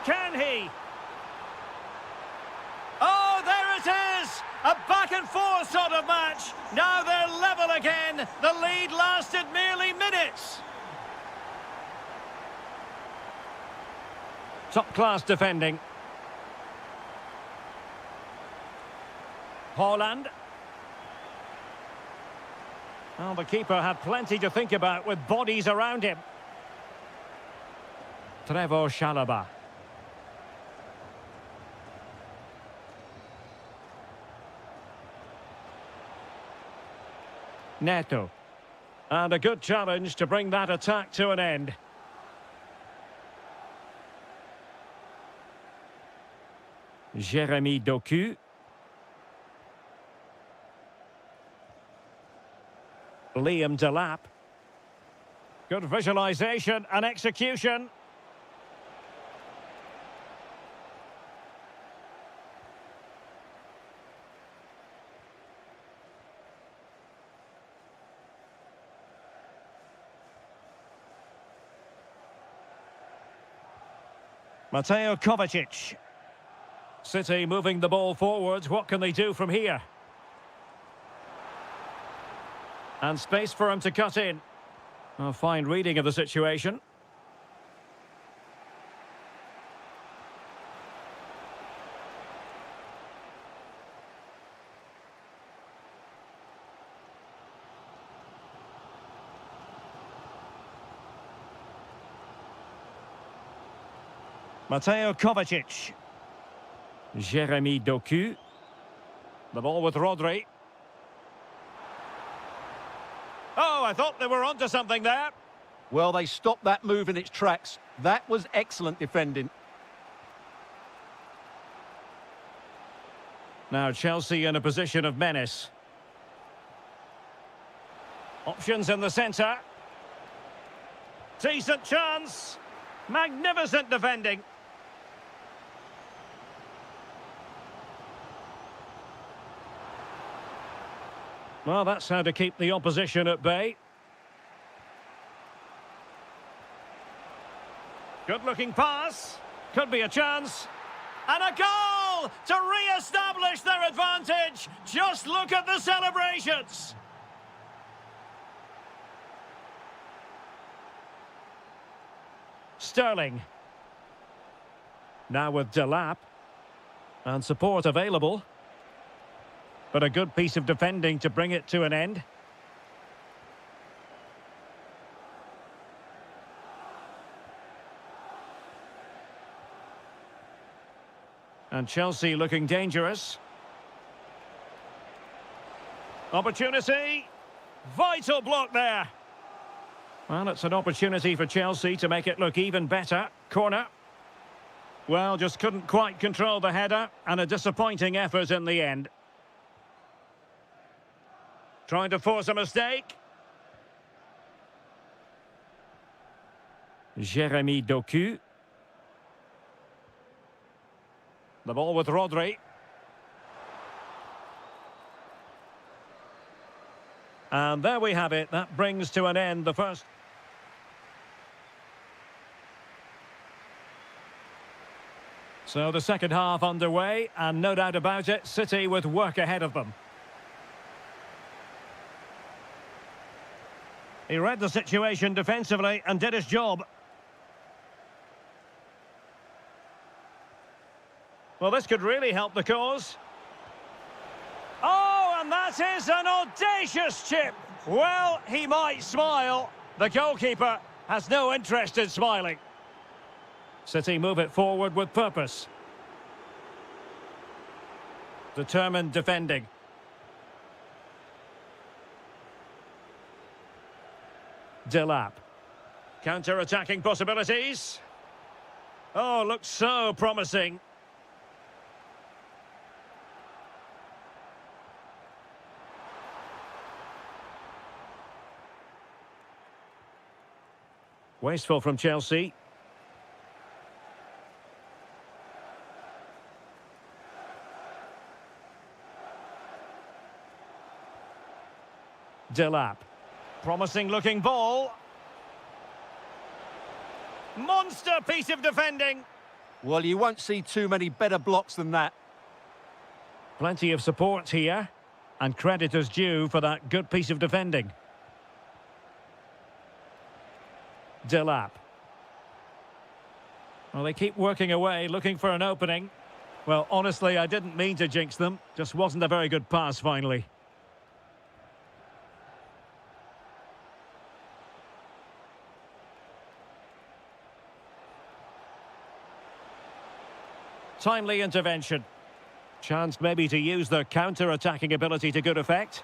Can he? Oh, there it is! A back and forth sort of match. Now they're level again. The lead lasted merely minutes. Top-class defending. Haaland. Well, the keeper had plenty to think about with bodies around him. Trevor Chalobah. Neto. And a good challenge to bring that attack to an end. Jeremy Doku. Liam Delap. Good visualisation and execution. Mateo Kovacic. City moving the ball forwards. What can they do from here? And space for him to cut in. A fine reading of the situation. Mateo Kovacic. Jeremy Doku. The ball with Rodri. Oh, I thought they were onto something there. Well, they stopped that move in its tracks. That was excellent defending. Now Chelsea in a position of menace. Options in the centre. Decent chance. Magnificent defending. Well, that's how to keep the opposition at bay. Good-looking pass. Could be a chance. And a goal to re-establish their advantage. Just look at the celebrations. Sterling. Now with Delap. And support available. But a good piece of defending to bring it to an end. And Chelsea looking dangerous. Opportunity. Vital block there. Well, it's an opportunity for Chelsea to make it look even better. Corner. Well, just couldn't quite control the header, and a disappointing effort in the end. Trying to force a mistake. Jeremy Doku. The ball with Rodri. And there we have it. That brings to an end the first. So the second half underway, and no doubt about it, City with work ahead of them. He read the situation defensively and did his job. Well, this could really help the cause. Oh, and that is an audacious chip. Well, he might smile. The goalkeeper has no interest in smiling. City move it forward with purpose. Determined defending. Delap. Counter-attacking possibilities. Oh, looks so promising. Wasteful from Chelsea. Delap. Promising looking ball. Monster piece of defending. Well, you won't see too many better blocks than that. Plenty of support here. And credit is due for that good piece of defending. Delap. Well, they keep working away, looking for an opening. Well, honestly, I didn't mean to jinx them. Just wasn't a very good pass, finally. Timely intervention. Chance maybe to use their counter-attacking ability to good effect.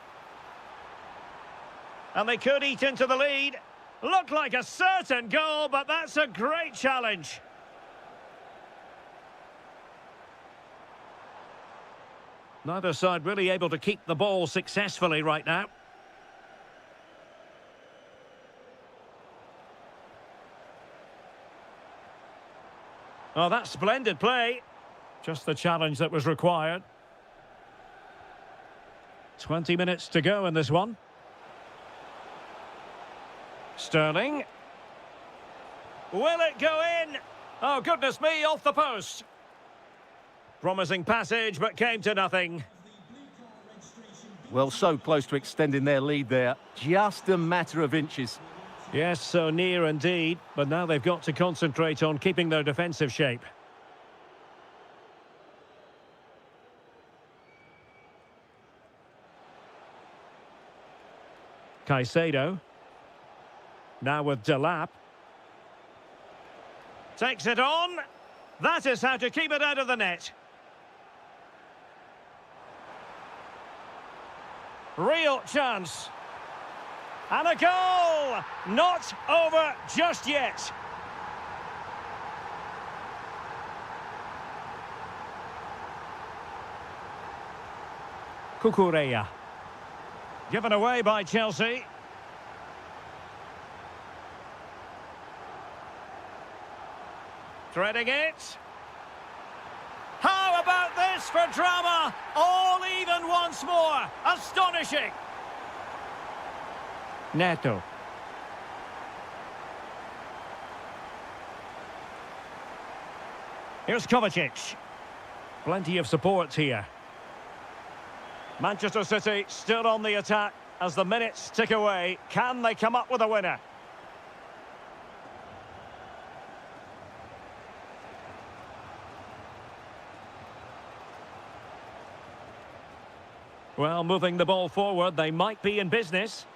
And they could eat into the lead. Looked like a certain goal, but that's a great challenge. Neither side really able to keep the ball successfully right now. Oh, that's splendid play. Just the challenge that was required. 20 minutes to go in this one. Sterling. Will it go in? Oh, goodness me, off the post. Promising passage, but came to nothing. Well, so close to extending their lead there. Just a matter of inches. Yes, so near indeed, but now they've got to concentrate on keeping their defensive shape. Caicedo. Now with Delap. Takes it on. That is how to keep it out of the net. Real chance. And a goal! Not over just yet. Cucurella. Given away by Chelsea. Threading it. How about this for drama? All even once more. Astonishing. Neto. Here's Kovacic. Plenty of support here. Manchester City still on the attack as the minutes tick away. Can they come up with a winner? Well, moving the ball forward, they might be in business.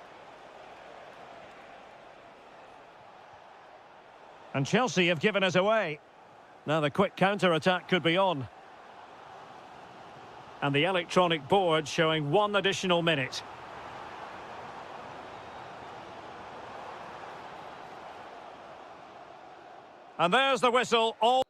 And Chelsea have given us away. Now the quick counter-attack could be on. And the electronic board showing 1 additional minute. And there's the whistle. All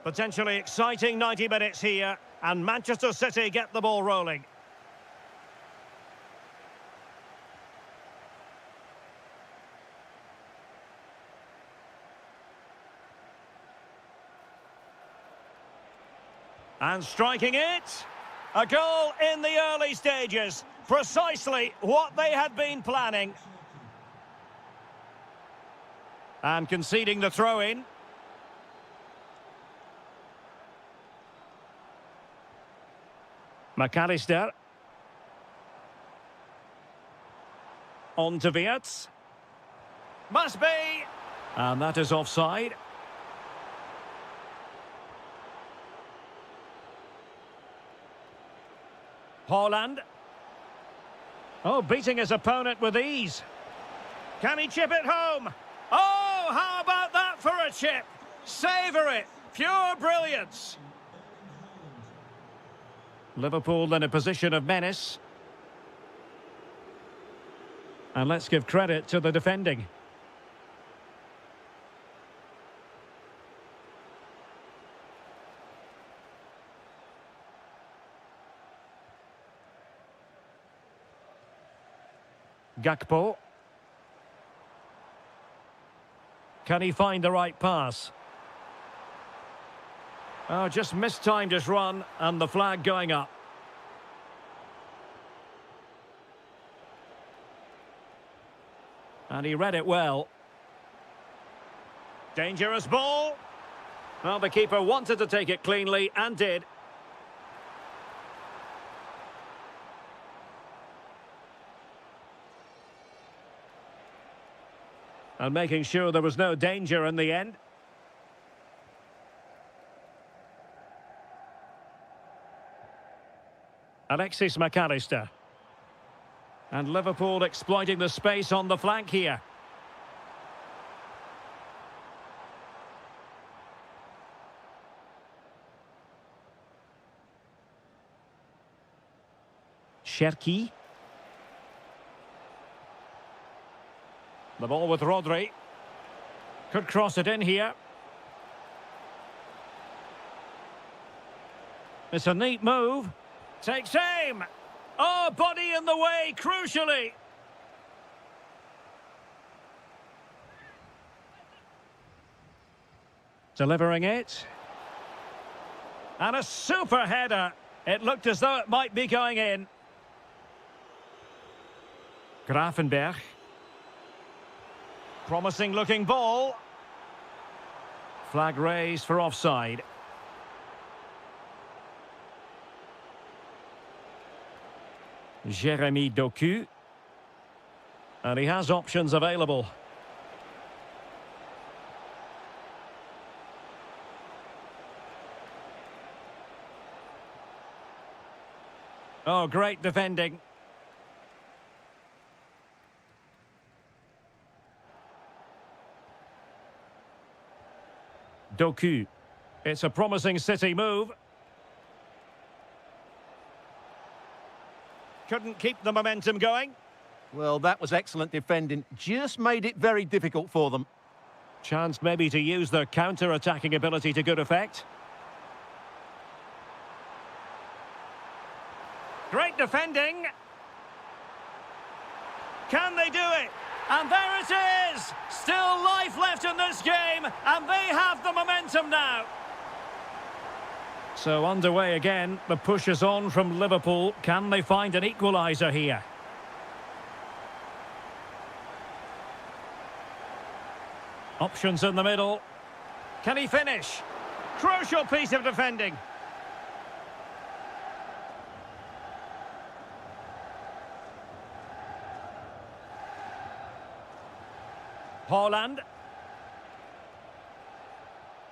Potentially exciting 90 minutes here, and Manchester City get the ball rolling. And striking it. A goal in the early stages. Precisely what they had been planning. And conceding the throw-in. McAllister. On to Wirtz. Must be. And that is offside. Haaland. Oh, beating his opponent with ease. Can he chip it home? Oh, how about that for a chip? Savour it. Pure brilliance. Liverpool in a position of menace. And let's give credit to the defending. Gakpo. Can he find the right pass? Oh, just mistimed his run, and the flag going up. And he read it well. Dangerous ball. Well, the keeper wanted to take it cleanly, and did. And making sure there was no danger in the end. Alexis McAllister. And Liverpool exploiting the space on the flank here. Cherki. The ball with Rodri. Could cross it in here. It's a neat move. Takes aim. Oh, body in the way, crucially. Delivering it. And a super header. It looked as though it might be going in. Grafenberg. Promising looking ball. Flag raised for offside. Jeremy Doku. And he has options available. Oh, great defending. Doku. It's a promising City move. Couldn't keep the momentum going. Well, that was excellent defending. Just made it very difficult for them. Chance maybe to use their counter-attacking ability to good effect. Great defending. Can they do it? And there it is! Still life left in this game, and they have the momentum now. So underway again, the push is on from Liverpool. Can they find an equaliser here? Options in the middle. Can he finish? Crucial piece of defending. Haaland.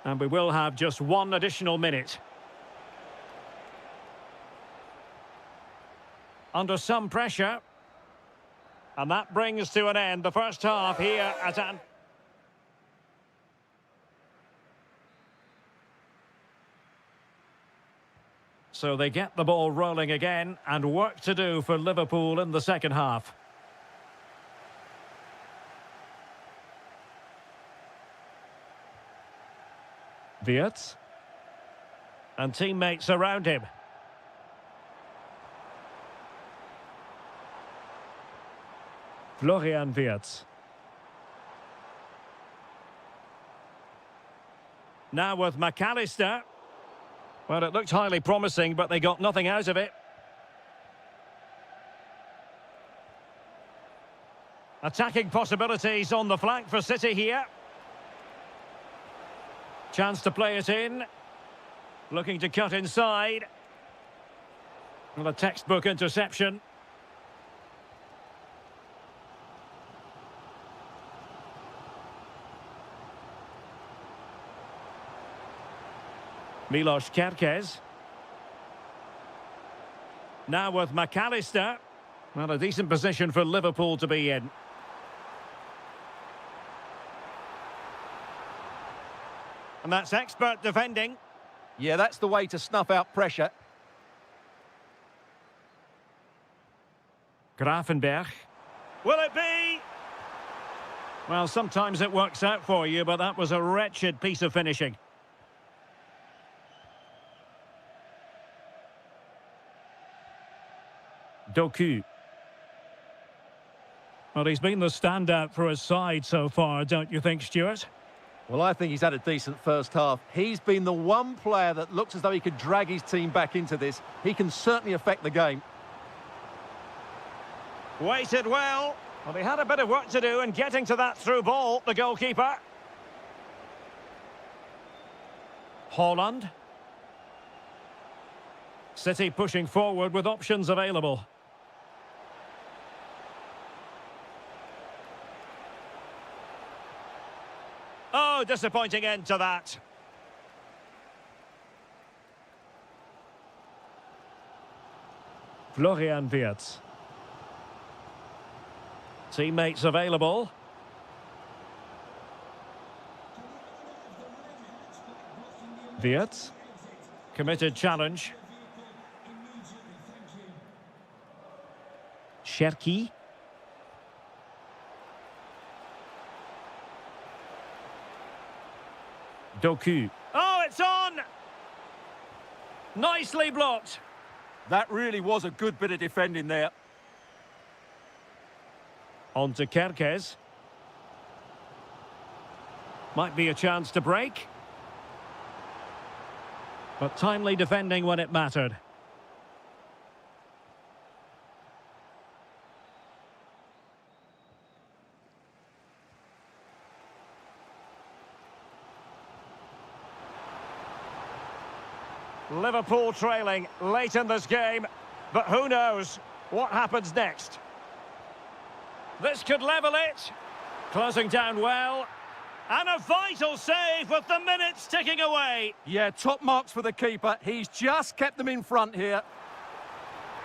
And we will have just one additional minute. Under some pressure. And that brings to an end the first half here at So they get the ball rolling again, and work to do for Liverpool in the second half. Wirtz. And teammates around him. Florian Wirtz. Now with McAllister. Well, it looked highly promising, but they got nothing out of it. Attacking possibilities on the flank for City here. Chance to play it in. Looking to cut inside. Well, a textbook interception. Milos Kerkez. Now with McAllister. Well, a decent position for Liverpool to be in. And that's expert defending. Yeah, that's the way to snuff out pressure. Grafenberg. Will it be? Well, sometimes it works out for you, but that was a wretched piece of finishing. Doku. Well, he's been the standout for his side so far, don't you think, Stuart? Well, I think he's had a decent first half. He's been the one player that looks as though he could drag his team back into this. He can certainly affect the game. Waited well. Well, he had a bit of work to do in getting to that through ball, the goalkeeper. Holland. City pushing forward with options available. Oh, disappointing end to that. Florian Wirtz. Teammates available. Wirtz. Committed challenge. Cherki. Doku. Oh, it's on! Nicely blocked. That really was a good bit of defending there. On to Kerkez. Might be a chance to break. But timely defending when it mattered. Liverpool trailing late in this game, but who knows what happens next. This could level it. Closing down well. And a vital save with the minutes ticking away. Yeah, top marks for the keeper. He's just kept them in front here.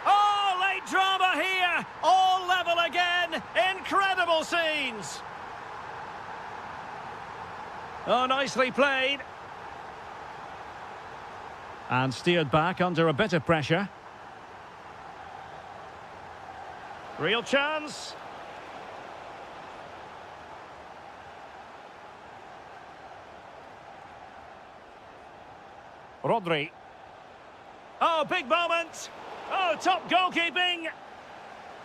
Oh, late drama here. All level again. Incredible scenes. Oh, nicely played. And steered back under a bit of pressure. Real chance. Rodri. Oh, big moment. Oh, top goalkeeping.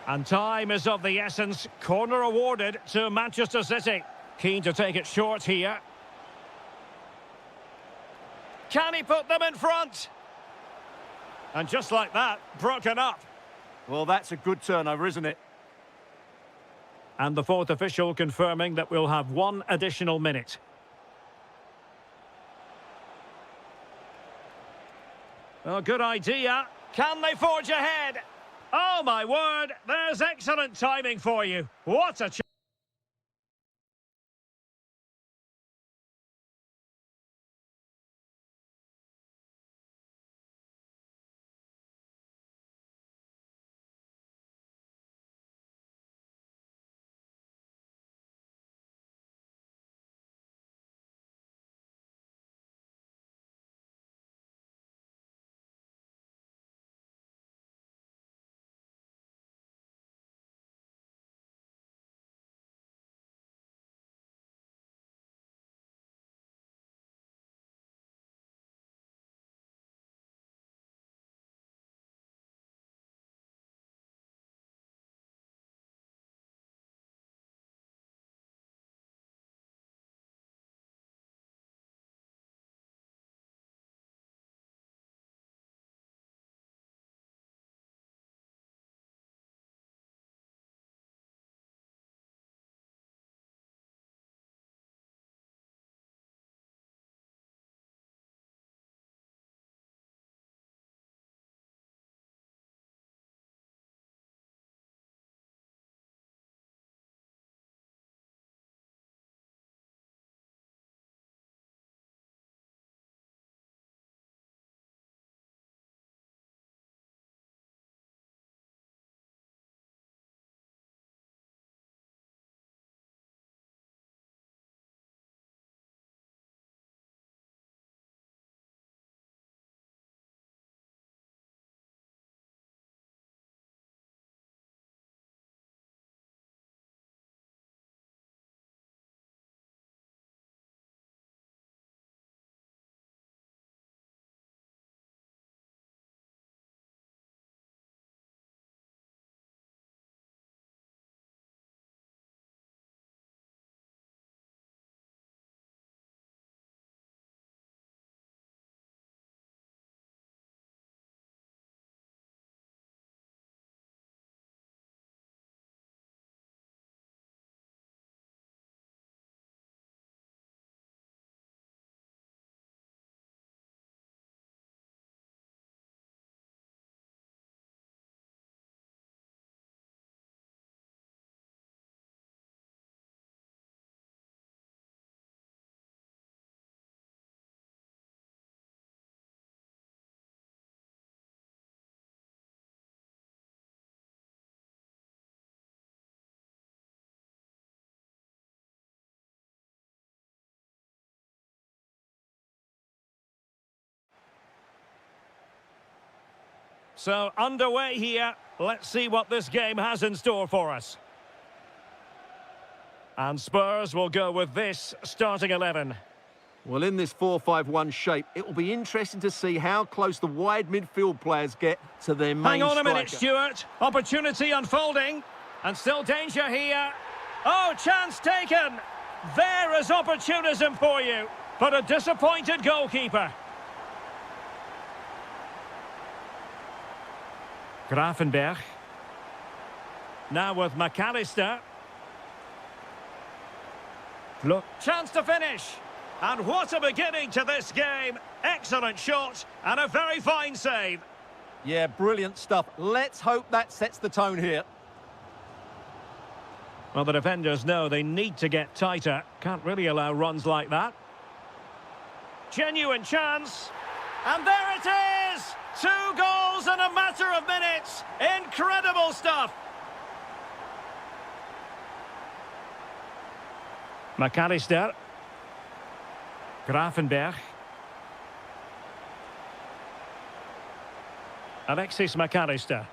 And time is of the essence. Corner awarded to Manchester City. Keen to take it short here. Can he put them in front? And just like that, broken up. Well, that's a good turnover, isn't it? And the fourth official confirming that we'll have one additional minute. Oh, good idea. Can they forge ahead? Oh, my word. There's excellent timing for you. What a chance. So, underway here. Let's see what this game has in store for us. And Spurs will go with this starting 11. Well, in this 4-5-1 shape, it will be interesting to see how close the wide midfield players get to their main Hang on a minute, striker. Stuart. Opportunity unfolding. And still danger here. Oh, chance taken. There is opportunism for you. But a disappointed goalkeeper. Grafenberg. Now with McAllister. Look. Chance to finish. And what a beginning to this game. Excellent shot and a very fine save. Yeah, brilliant stuff. Let's hope that sets the tone here. Well, the defenders know they need to get tighter. Can't really allow runs like that. Genuine chance. And there it is! 2 goals in a matter of minutes. Incredible stuff. McAllister. Grafenberg. Alexis McAllister.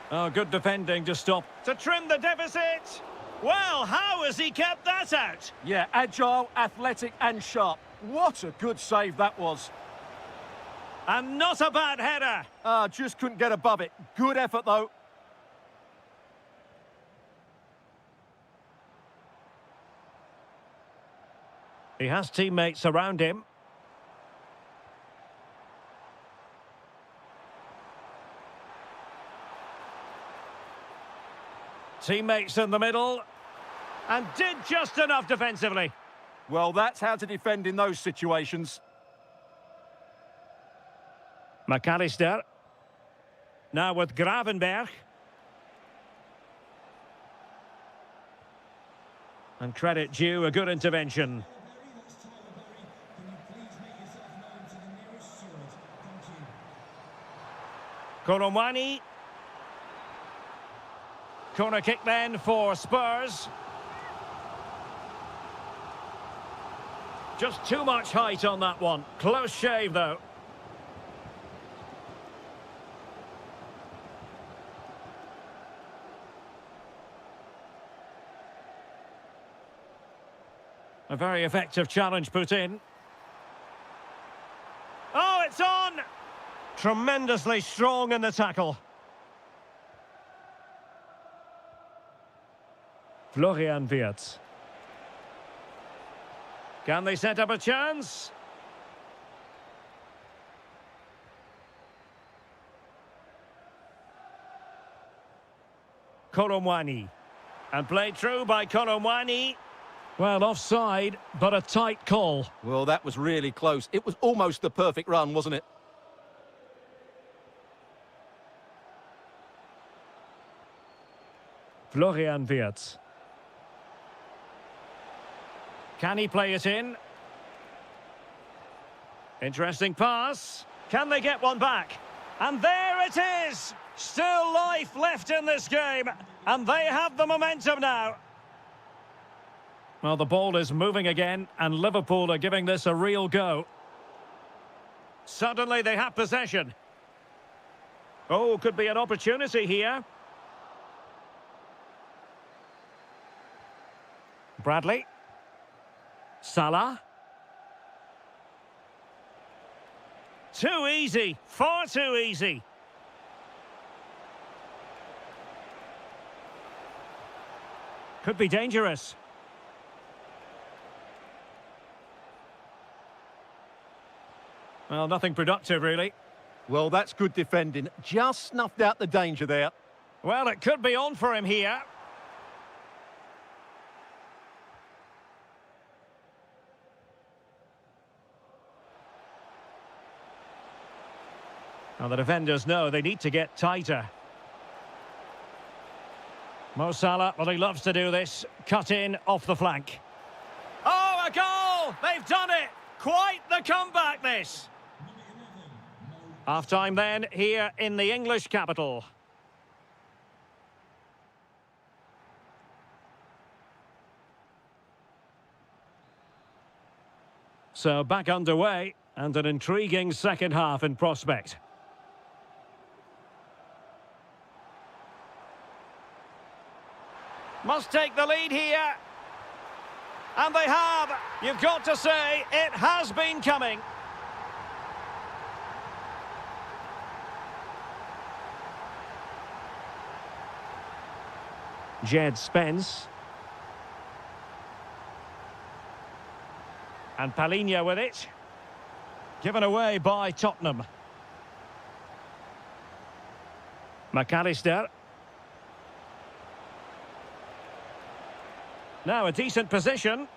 Oh, good defending to stop. To trim the deficit. Well, how has he kept that out? Yeah, agile, athletic and sharp. What a good save that was. And not a bad header. Just couldn't get above it. Good effort, though. He has teammates around him. Teammates in the middle. And did just enough defensively. Well, that's how to defend in those situations. McAllister. Now with Gravenberg. And credit due, a good intervention. Koromwani. Corner kick then for Spurs. Just too much height on that one. Close shave, though. A very effective challenge put in. Oh, it's on! Tremendously strong in the tackle. Florian Wirtz. Can they set up a chance? Koromwani. And played through by Koromwani. Well, offside, but a tight call. Well, that was really close. It was almost the perfect run, wasn't it? Florian Wirtz. Can he play it in? Interesting pass. Can they get one back? And there it is! Still life left in this game. And they have the momentum now. Well, the ball is moving again, and Liverpool are giving this a real go. Suddenly they have possession. Oh, could be an opportunity here. Bradley. Salah. Too easy. Far too easy. Could be dangerous. Well, nothing productive, really. Well, that's good defending. Just snuffed out the danger there. Well, it could be on for him here. Now, the defenders know they need to get tighter. Mo Salah, well, he loves to do this. Cut in off the flank. Oh, a goal! They've done it! Quite the comeback, this! Half-time then, here in the English capital. So, back underway, and an intriguing second half in prospect. Must take the lead here. And they have. You've got to say, it has been coming. Jed Spence. And Palinha with it. Given away by Tottenham. McAllister. Now a decent position.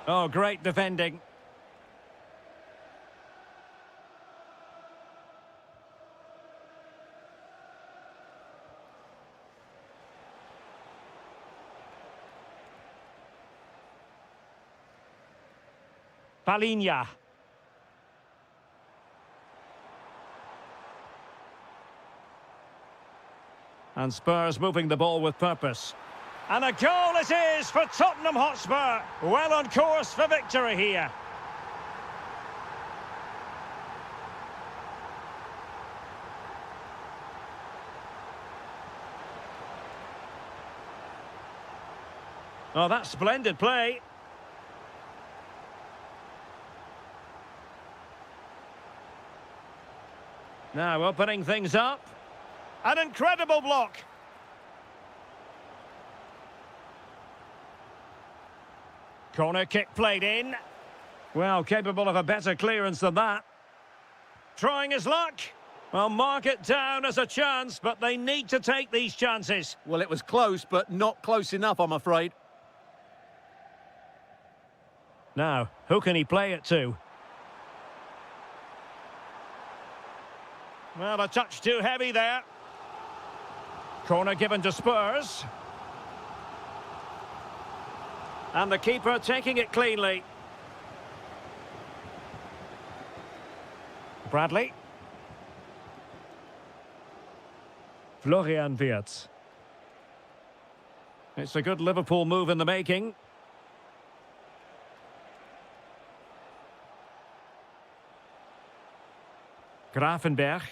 Oh, great defending. Palinha. And Spurs moving the ball with purpose. And a goal it is for Tottenham Hotspur. Well on course for victory here. Oh, that's splendid play. Now opening things up. An incredible block. Corner kick played in. Well, capable of a better clearance than that. Trying his luck. Well, mark it down as a chance, but they need to take these chances. Well, it was close, but not close enough, I'm afraid. Now, who can he play it to? Well, a touch too heavy there. Corner given to Spurs. And the keeper taking it cleanly. Bradley. Florian Wirtz. It's a good Liverpool move in the making. Grafenberg.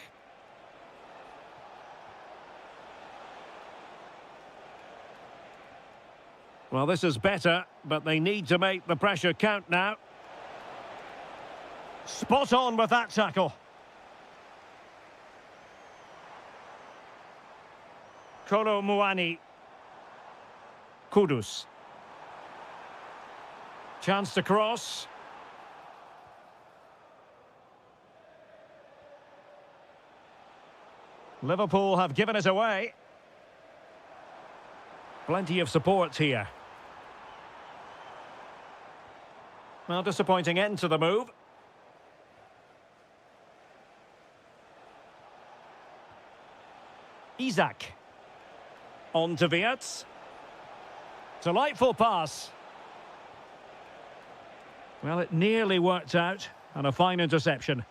Well, this is better, but they need to make the pressure count now. Spot on with that tackle. Kolo Muani. Kudus. Chance to cross. Liverpool have given it away. Plenty of support here. Well, disappointing end to the move. Isak. On to Wirtz. Delightful pass. Well, it nearly worked out, and a fine interception.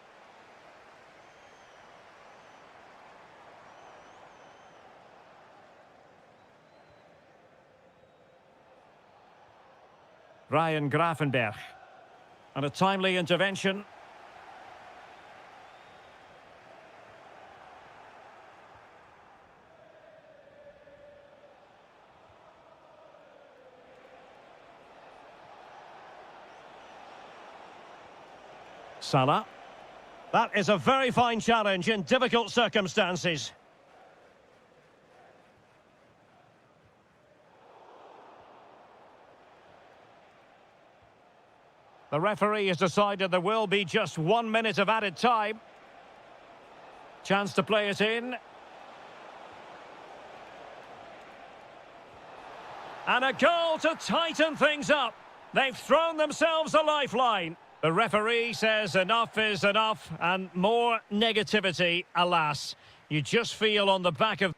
Ryan Grafenberg. And a timely intervention. Salah. That is a very fine challenge in difficult circumstances. The referee has decided there will be just 1 minute of added time. Chance to play it in. And a goal to tighten things up. They've thrown themselves a lifeline. The referee says enough is enough, and more negativity, alas. You just feel on the back of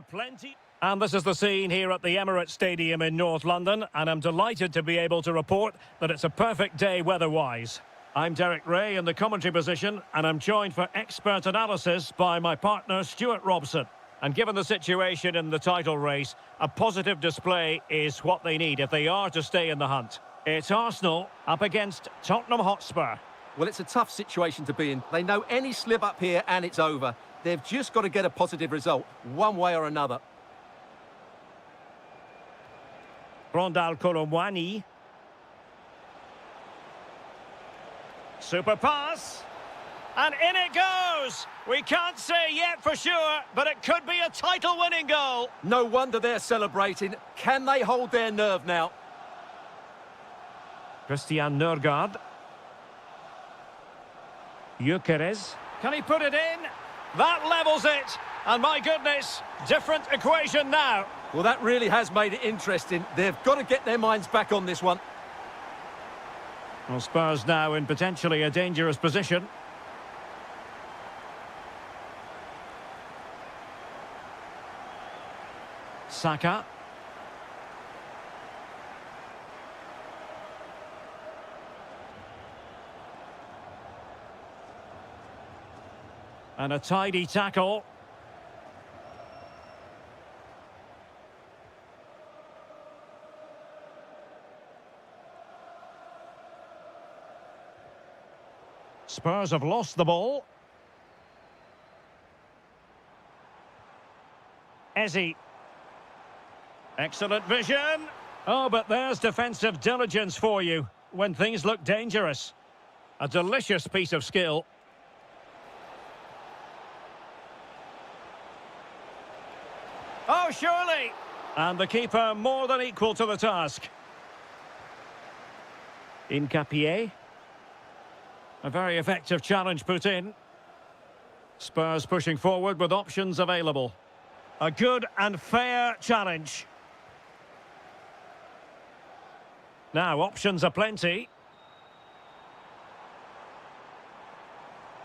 Plenty. And this is the scene here at the Emirates Stadium in North London, and I'm delighted to be able to report that it's a perfect day weather-wise. I'm Derek Ray in the commentary position, and I'm joined for expert analysis by my partner Stuart Robson. And given the situation in the title race, a positive display is what they need if they are to stay in the hunt. It's Arsenal up against Tottenham Hotspur. Well, it's a tough situation to be in. They know any slip up here and it's over. They've just got to get a positive result, one way or another. Rondal Colomwani. Super pass. And in it goes. We can't say yet for sure, but it could be a title-winning goal. No wonder they're celebrating. Can they hold their nerve now? Christian Nørgaard. Gyökeres. Can he put it in? That levels it. And my goodness, different equation now. Well, that really has made it interesting. They've got to get their minds back on this one. Well, Spurs now in potentially a dangerous position. Saka. And a tidy tackle. Spurs have lost the ball. Eze. Excellent vision. Oh, but there's defensive diligence for you when things look dangerous. A delicious piece of skill. Oh, surely! And the keeper more than equal to the task. Encompassing. A very effective challenge put in. Spurs pushing forward with options available. A good and fair challenge. Now, options are plenty.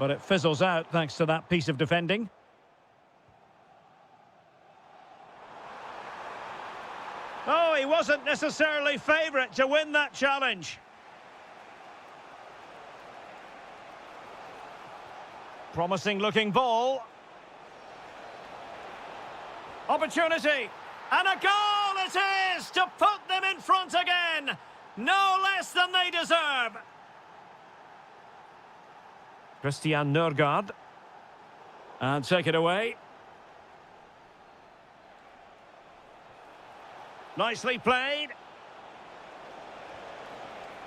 But it fizzles out thanks to that piece of defending. Oh, he wasn't necessarily favourite to win that challenge. Promising looking ball. Opportunity. And a goal it is to put them in front again. No less than they deserve. Christian Nørgaard. And take it away. Nicely played.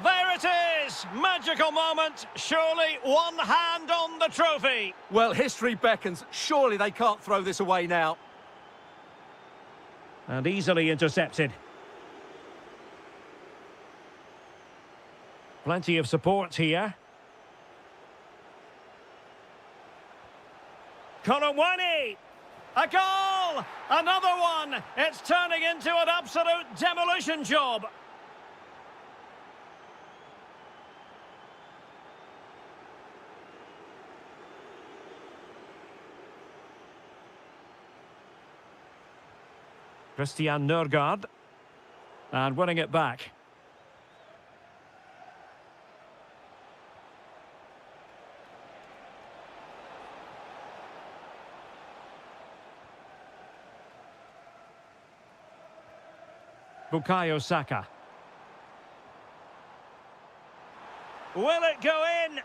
There it is! Magical moment. Surely one hand on the trophy. Well, history beckons. Surely they can't throw this away now. And easily intercepted. Plenty of support here. Colomwani! A goal! Another one! It's turning into an absolute demolition job. Christian Nørgaard. And winning it back. Bukayo Saka. Will it go in?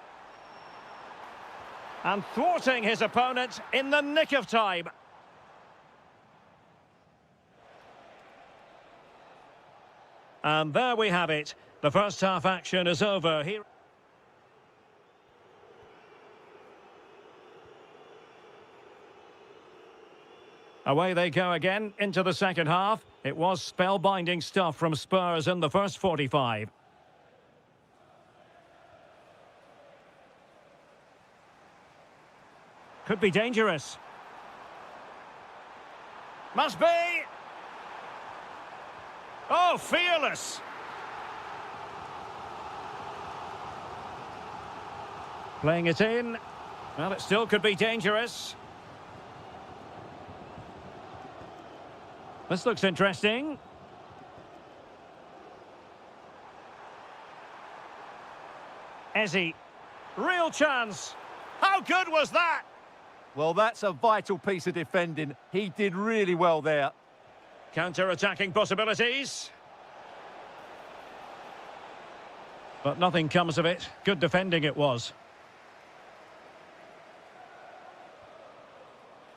And thwarting his opponent in the nick of time. And there we have it. The first half action is over here. Away they go again into the second half. It was spellbinding stuff from Spurs in the first 45. Could be dangerous. Must be. Oh, fearless. Playing it in. Well, it still could be dangerous. This looks interesting. Ezzy. Real chance. How good was that? Well, that's a vital piece of defending. He did really well there. Counter-attacking possibilities. But nothing comes of it. Good defending it was.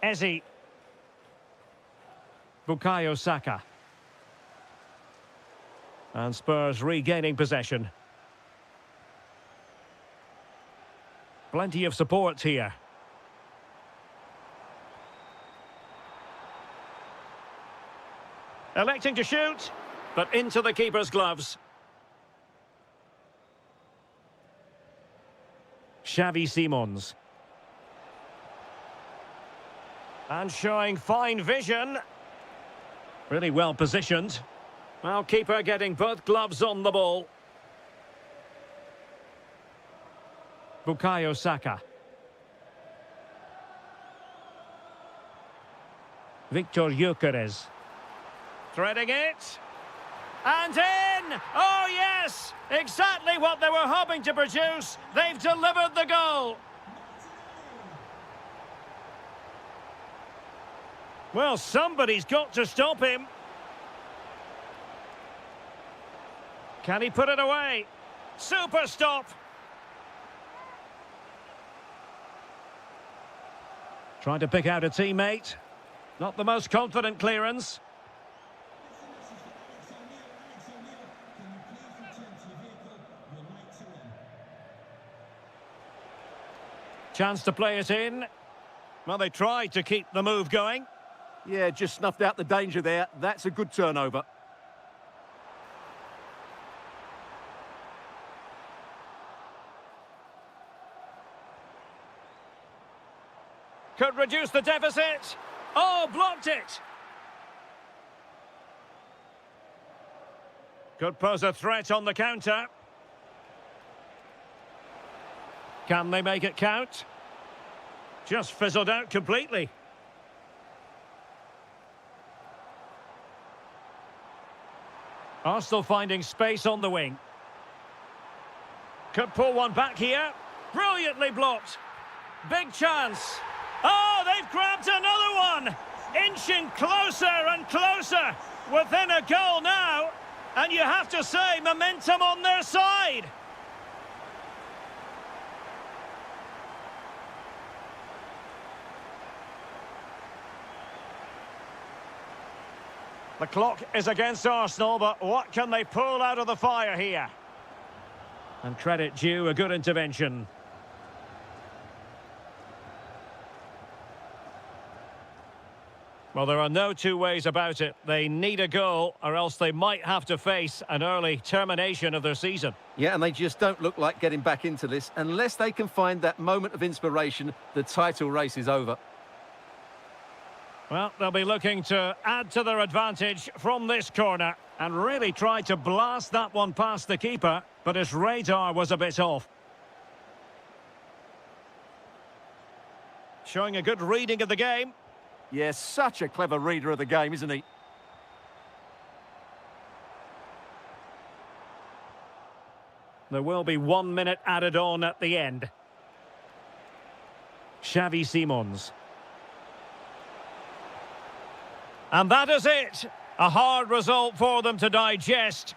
Ezzy. Bukayo Saka. And Spurs regaining possession. Plenty of support here. Electing to shoot, but into the keeper's gloves. Xavi Simons. And showing fine vision. Really well positioned. Well, keeper getting both gloves on the ball. Bukayo Saka. Victor Gyökeres. Threading it. And in! Oh, yes! Exactly what they were hoping to produce. They've delivered the goal. Well, somebody's got to stop him. Can he put it away? Super stop. Trying to pick out a teammate. Not the most confident clearance. Chance to play it in. Well, they tried to keep the move going. Yeah, just snuffed out the danger there. That's a good turnover. Could reduce the deficit. Oh, blocked it. Could pose a threat on the counter. Can they make it count? Just fizzled out completely. Arsenal finding space on the wing. Could pull one back here. Brilliantly blocked. Big chance. Oh, they've grabbed another one. Inching closer and closer. Within a goal now. And you have to say, momentum on their side. The clock is against Arsenal, but what can they pull out of the fire here? And credit due, a good intervention. Well, there are no two ways about it. They need a goal, or else they might have to face an early termination of their season. Yeah, and they just don't look like getting back into this. Unless they can find that moment of inspiration, the title race is over. Well, they'll be looking to add to their advantage from this corner and really try to blast that one past the keeper, but his radar was a bit off. Showing a good reading of the game. Yes, such a clever reader of the game, isn't he? There will be 1 minute added on at the end. Xavi Simons. And that is it. A hard result for them to digest.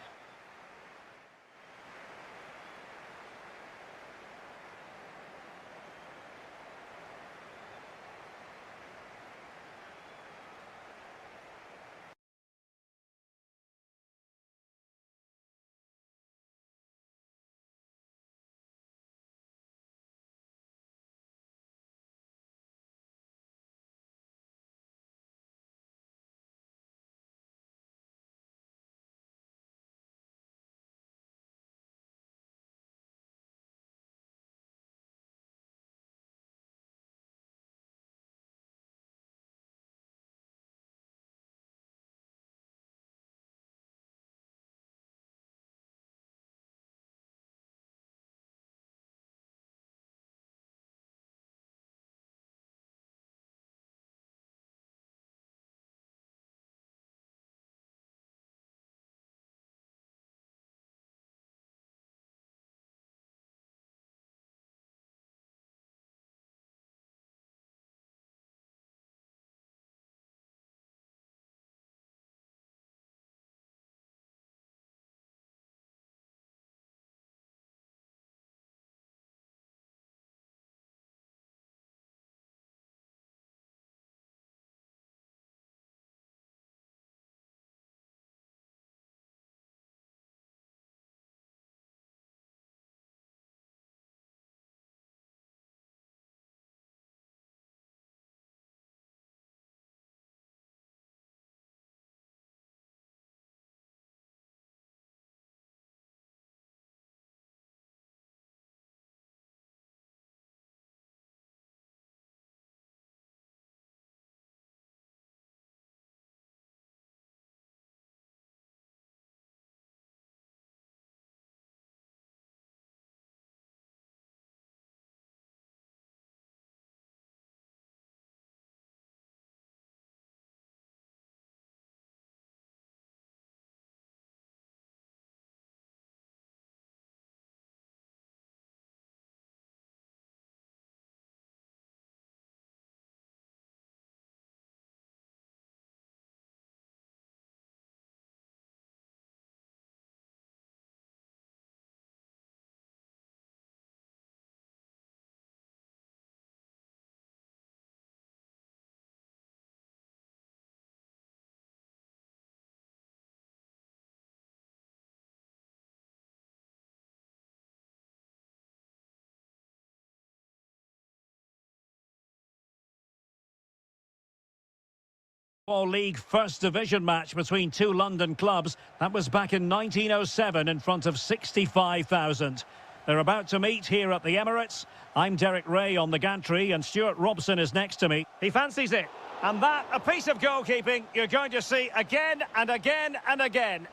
All League First Division match between two London clubs. That was back in 1907 in front of 65,000. They're about to meet here at the Emirates. I'm Derek Ray on the gantry and Stuart Robson is next to me. He fancies it. And that, a piece of goalkeeping you're going to see again and again and again.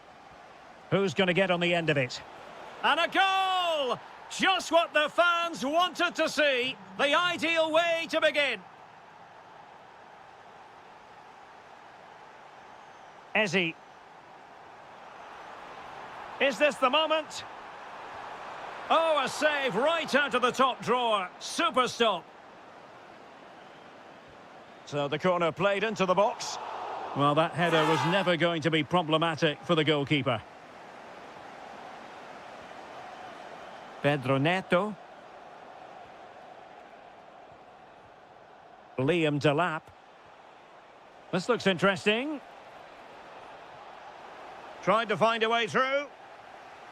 Who's going to get on the end of it? And a goal! Just what the fans wanted to see. The ideal way to begin. Ezzy. Is this the moment? Oh, a save right out of the top drawer. Super stop. So the corner played into the box. Well, that header was never going to be problematic for the goalkeeper. Pedro Neto. Liam Delap. This looks interesting. Tried to find a way through.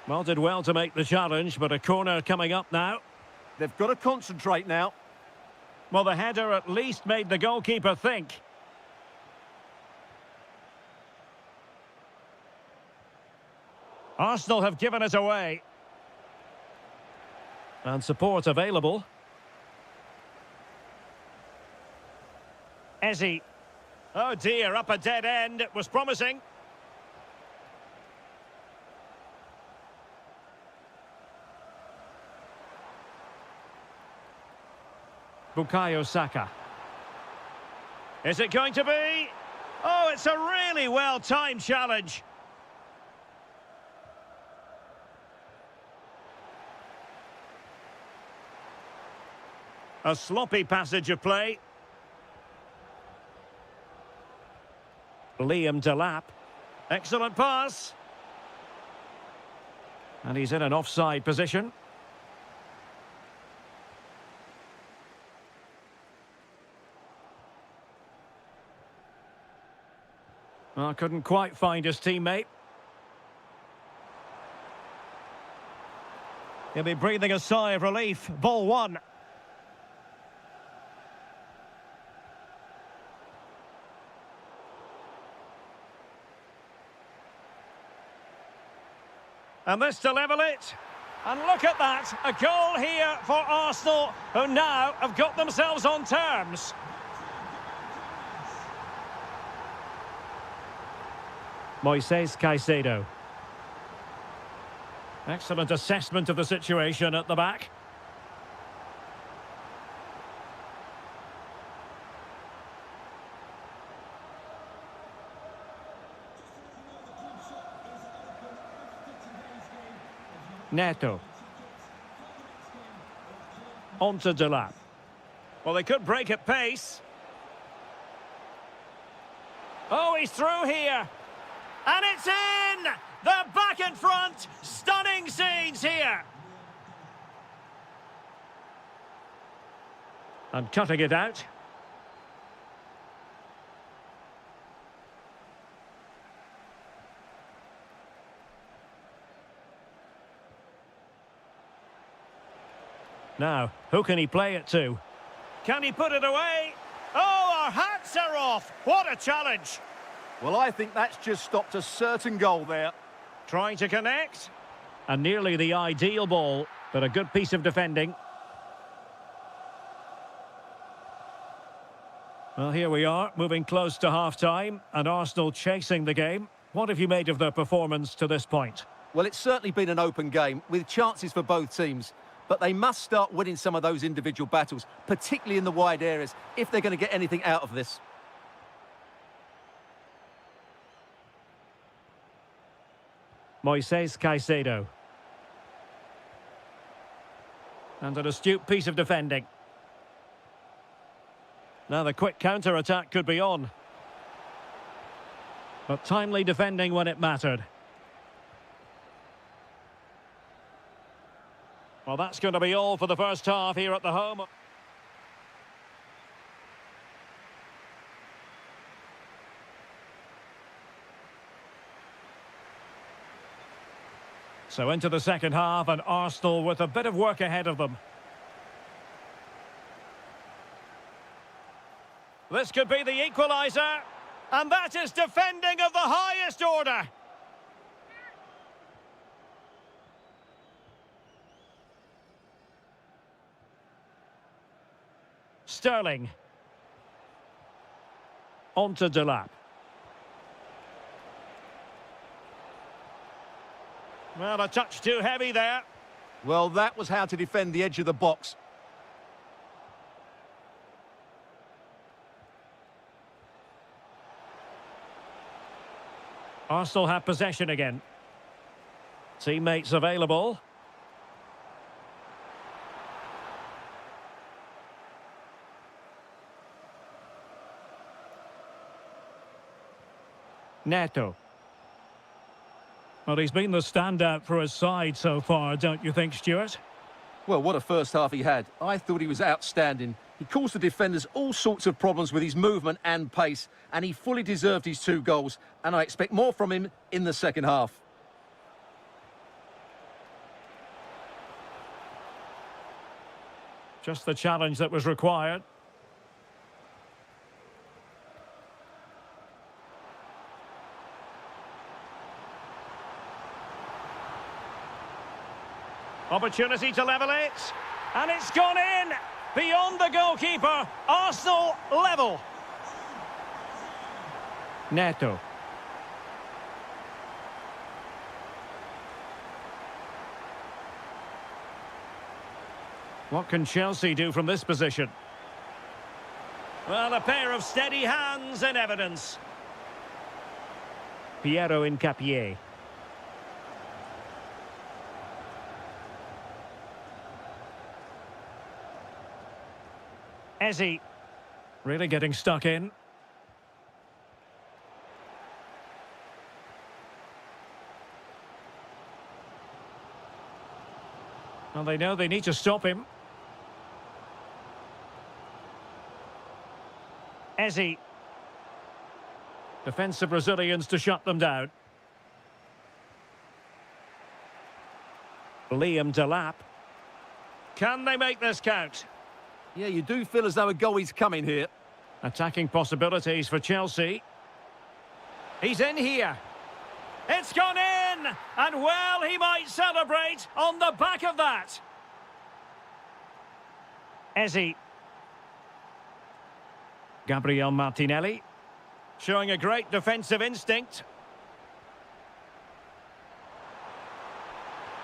Well, did well to make the challenge, but a corner coming up now. They've got to concentrate now. Well, the header at least made the goalkeeper think. Arsenal have given it away. And support available. Ezzy. Oh dear, up a dead end. It was promising. Bukayo Saka. Is it going to be? Oh, it's a really well-timed challenge. A sloppy passage of play. Liam Delap. Excellent pass. And he's in an offside position. Well, couldn't quite find his teammate. He'll be breathing a sigh of relief. Ball one. And this to level it. And look at that. A goal here for Arsenal, who now have got themselves on terms. Moises Caicedo. Excellent assessment of the situation at the back. Neto. On to Delap. Well, they could break at pace. Oh, he's through here. And it's in! They're back in front! Stunning scenes here! And cutting it out. Now, who can he play it to? Can he put it away? Oh, our hats are off! What a challenge! Well, I think that's just stopped a certain goal there. Trying to connect. And nearly the ideal ball, but a good piece of defending. Well, here we are, moving close to half-time, and Arsenal chasing the game. What have you made of their performance to this point? Well, it's certainly been an open game, with chances for both teams. But they must start winning some of those individual battles, particularly in the wide areas, if they're going to get anything out of this. Moises Caicedo. And an astute piece of defending. Now the quick counter-attack could be on. But timely defending when it mattered. Well, that's going to be all for the first half here at the home. So into the second half, and Arsenal with a bit of work ahead of them. This could be the equaliser. And that is defending of the highest order. Sterling. On to Delap. Well, a touch too heavy there. Well, that was how to defend the edge of the box. Arsenal have possession again. Teammates available. Neto. Well, he's been the standout for his side so far, don't you think, Stuart? Well, what a first half he had. I thought he was outstanding. He caused the defenders all sorts of problems with his movement and pace, and he fully deserved his 2 goals, and I expect more from him in the second half. Just the challenge that was required. Opportunity to level it. And it's gone in. Beyond the goalkeeper. Arsenal level. Neto. What can Chelsea do from this position? Well, a pair of steady hands in evidence. Piero Incapié. Ezzy. Really getting stuck in. Well, they know they need to stop him. Ezzy. Defensive Brazilians to shut them down. Liam Delap. Can they make this count? Yeah, you do feel as though a goal is coming here. Attacking possibilities for Chelsea. He's in here. It's gone in! And well, he might celebrate on the back of that. Ezzy. Gabriel Martinelli. Showing a great defensive instinct.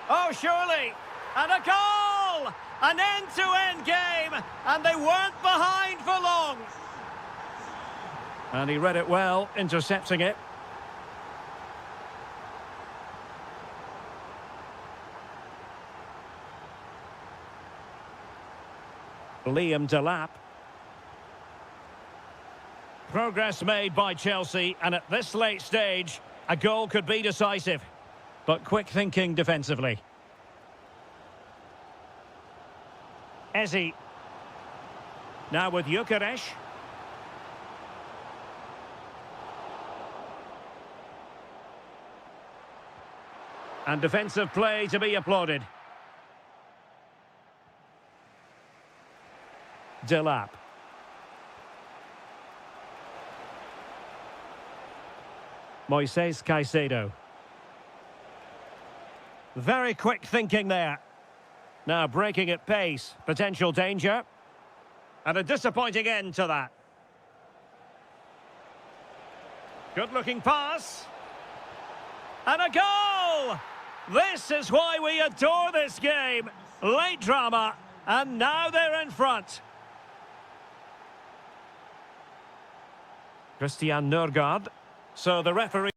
Oh, surely! And a goal! An end-to-end game, and they weren't behind for long. And he read it well, intercepting it. Liam Delap. Progress made by Chelsea, and at this late stage, a goal could be decisive. But quick thinking defensively. Ezzy. Now with Gyökeres. And defensive play to be applauded. Delap. Moises Caicedo. Very quick thinking there. Now breaking at pace, potential danger. And a disappointing end to that. Good looking pass. And a goal! This is why we adore this game. Late drama, and now they're in front. Christian Nørgaard. So the referee...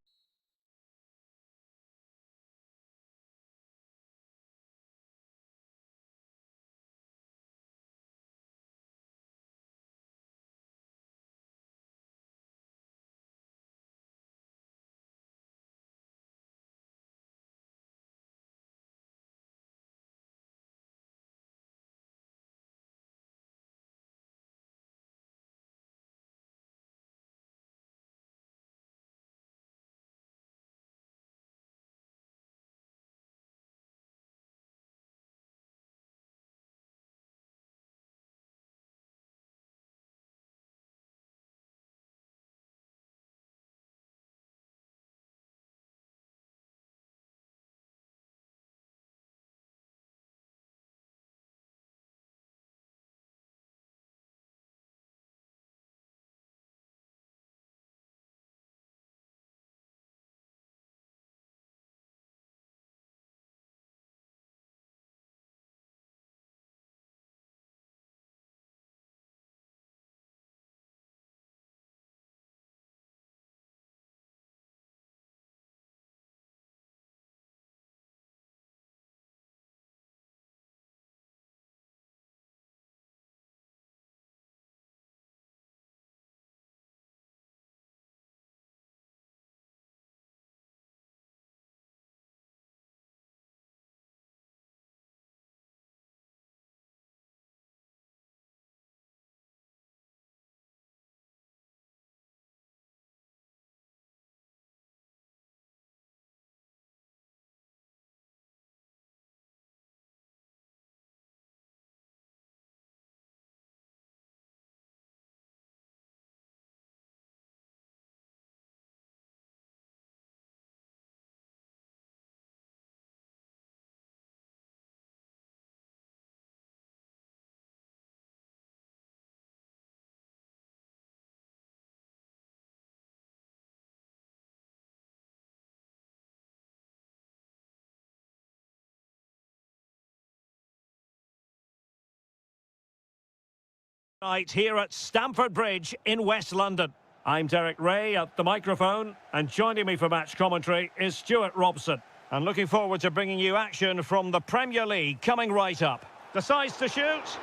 Night here at Stamford Bridge in West London. I'm Derek Ray at the microphone, and joining me for match commentary is Stuart Robson. And looking forward to bringing you action from the Premier League coming right up. Decides to shoot,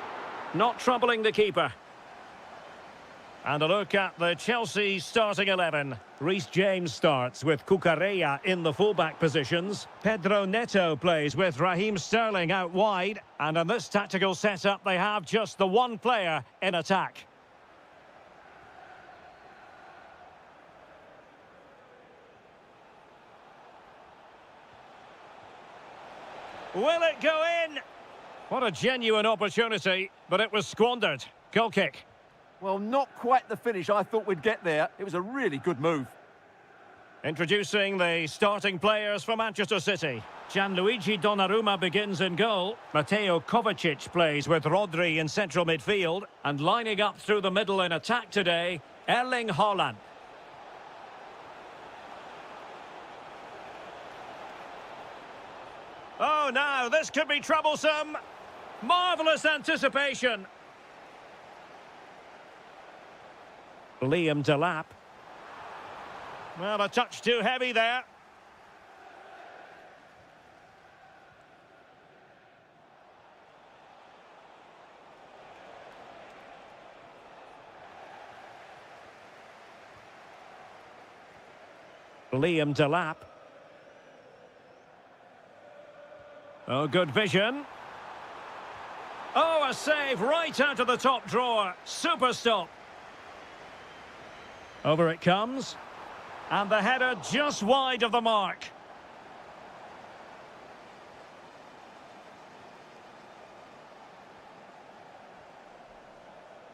not troubling the keeper. And a look at the Chelsea starting 11. Reece James starts with Cucurella in the fullback positions. Pedro Neto plays with Raheem Sterling out wide. And in this tactical setup, they have just the one player in attack. Will it go in? What a genuine opportunity, but it was squandered. Goal kick. Well, not quite the finish I thought we'd get there. It was a really good move. Introducing the starting players for Manchester City. Gianluigi Donnarumma begins in goal. Mateo Kovacic plays with Rodri in central midfield. And lining up through the middle in attack today, Erling Haaland. Oh, now this could be troublesome. Marvellous anticipation. Liam Delap. Well, a touch too heavy there. Liam Delap. Oh, good vision. Oh, a save right out of the top drawer. Super stop. Over it comes. And the header just wide of the mark.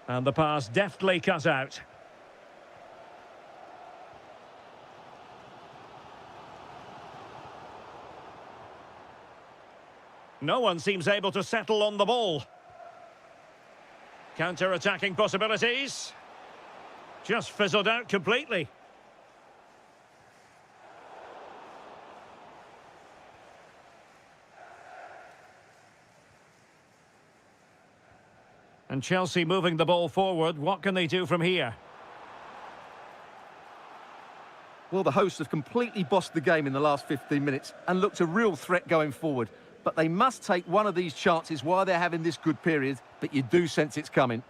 And the pass deftly cut out. No one seems able to settle on the ball. Counter-attacking possibilities. Just fizzled out completely. And Chelsea moving the ball forward. What can they do from here? Well, the hosts have completely bossed the game in the last 15 minutes and looked a real threat going forward. But they must take one of these chances while they're having this good period, but you do sense it's coming.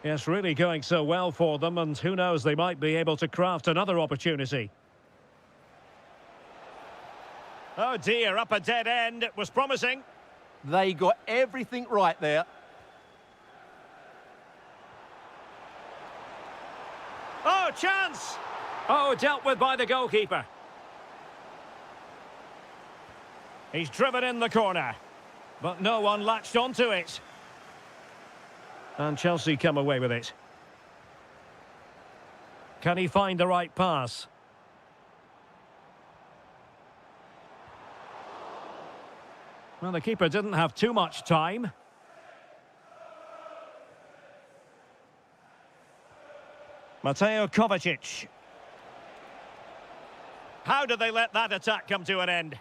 Yes, really going so well for them, and who knows, they might be able to craft another opportunity. Oh dear, up a dead end. It was promising. They got everything right there. Oh, chance! Oh, dealt with by the goalkeeper. He's driven in the corner, but no one latched onto it. And Chelsea come away with it. Can he find the right pass? Well, the keeper didn't have too much time. Mateo Kovacic. How did they let that attack come to an end?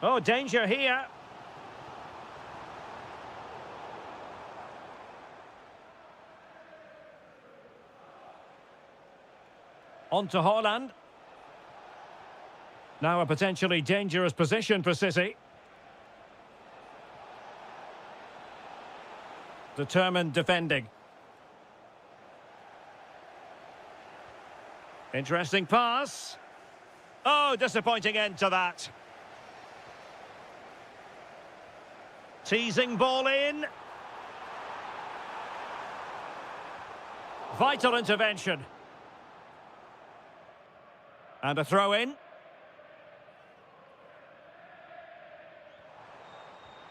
Oh, danger here. On to Haaland. Now a potentially dangerous position for City. Determined defending. Interesting pass. Oh, disappointing end to that. Teasing ball in. Vital intervention. And a throw in.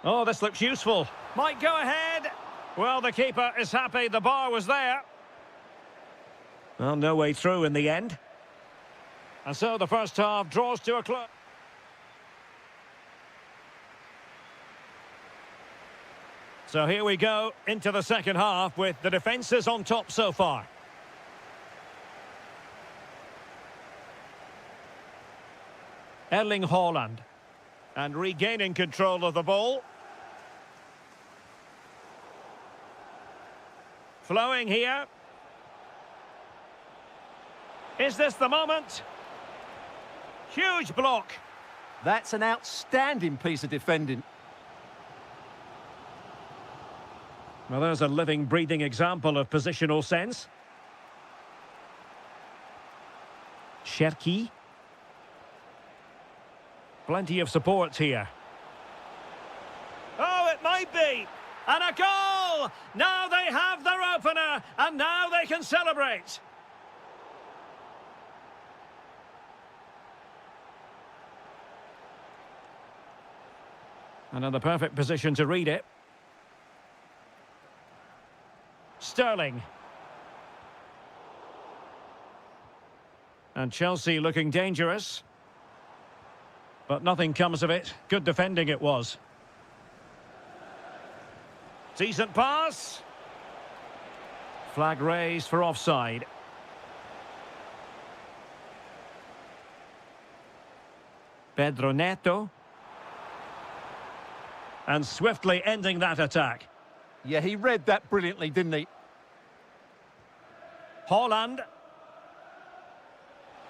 Oh, this looks useful. Might go ahead. Well, the keeper is happy the bar was there. Well, no way through in the end. And so the first half draws to a close. So here we go into the second half with the defences on top so far. Erling Haaland. And regaining control of the ball. flowing here. Is this the moment? Huge block. That's an outstanding piece of defending. Well, there's a living, breathing example of positional sense. Cherki. Plenty of support here. Oh, it might be. And a goal! Now they have their opener, and now they can celebrate. And in the perfect position to read it. Sterling. And Chelsea looking dangerous. But nothing comes of it. Good defending it was. Decent pass. Flag raised for offside. Pedro Neto. And swiftly ending that attack. Yeah, he read that brilliantly, didn't he? Haaland.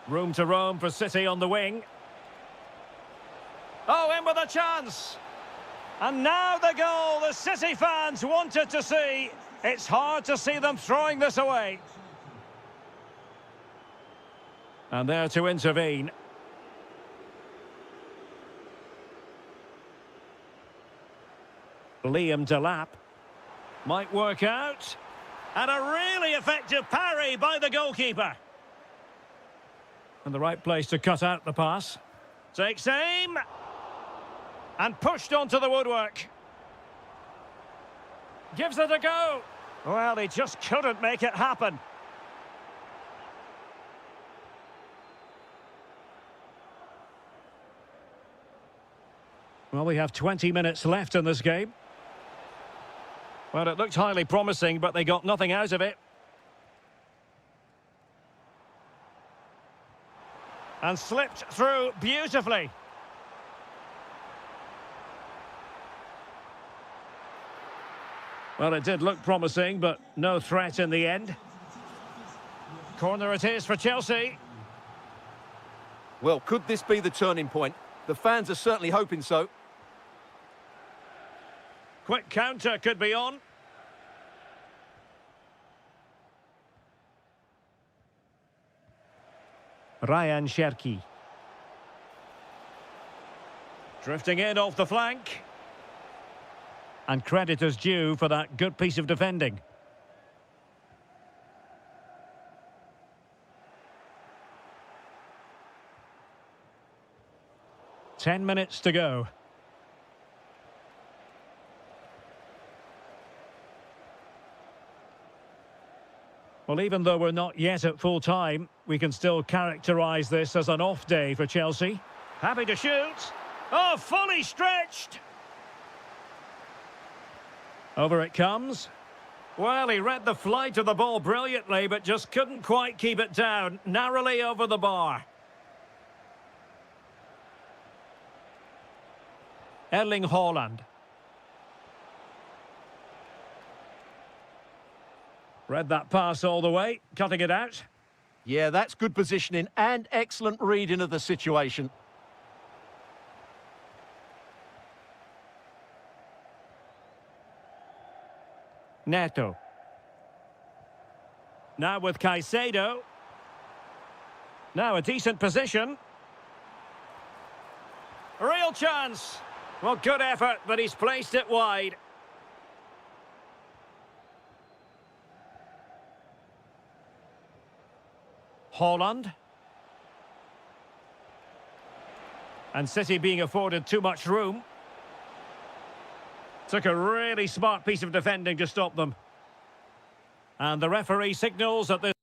Room to roam for City on the wing. Oh, in with a chance. And now the goal the City fans wanted to see. It's hard to see them throwing this away. And there to intervene. Liam Delap. Might work out. And a really effective parry by the goalkeeper. And the right place to cut out the pass. Takes aim. And pushed onto the woodwork. Gives it a go. Well, he just couldn't make it happen. Well, we have 20 minutes left in this game. Well, it looked highly promising, but they got nothing out of it. And slipped through beautifully. Well, it did look promising, but no threat in the end. Corner it is for Chelsea. Well, could this be the turning point? The fans are certainly hoping so. Quick counter could be on. Ryan Cherki. Drifting in off the flank. And credit is due for that good piece of defending. Ten minutes to go. Well, even though we're not yet at full time, we can still characterise this as an off day for Chelsea. Happy to shoot. Oh, fully stretched. Over it comes. Well, he read the flight of the ball brilliantly, but just couldn't quite keep it down. Narrowly over the bar. Erling Haaland. Read that pass all the way, cutting it out. Yeah, that's good positioning and excellent reading of the situation. Neto. Now with Caicedo. Now a decent position. Real chance. Well, good effort, but he's placed it wide. Haaland. And City being afforded too much room. Took a really smart piece of defending to stop them. And the referee signals that this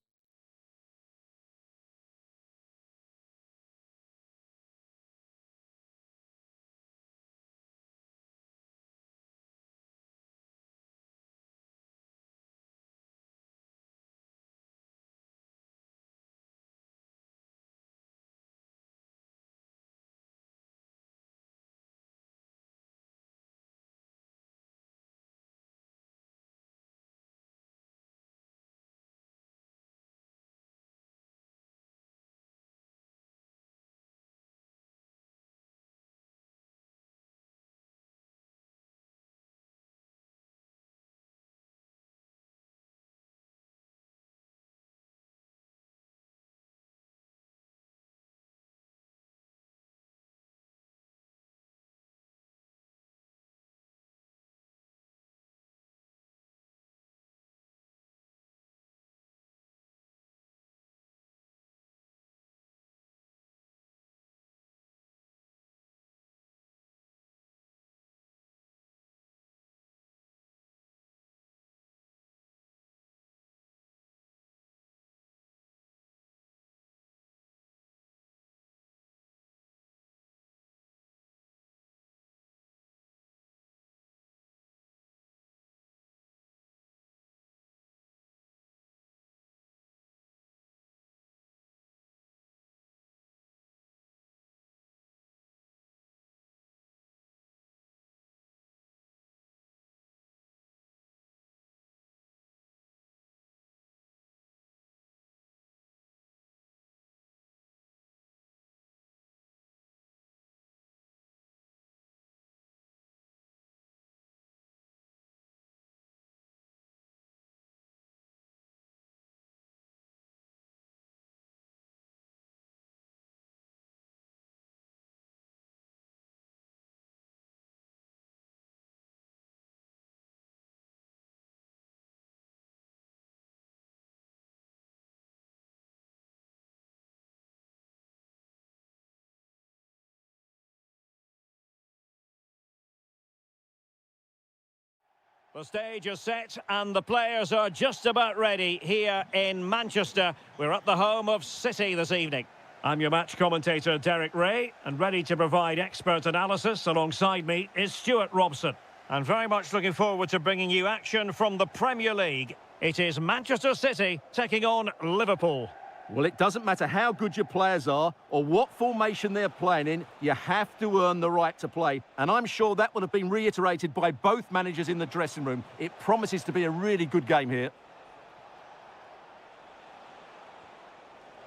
The stage is set and the players are just about ready here in Manchester. We're at the home of City this evening. I'm your match commentator, Derek Ray, and ready to provide expert analysis alongside me is Stuart Robson. And very much looking forward to bringing you action from the Premier League. It is Manchester City taking on Liverpool. Well, it doesn't matter how good your players are or what formation they're playing in, you have to earn the right to play. And I'm sure that would have been reiterated by both managers in the dressing room. It promises to be a really good game here.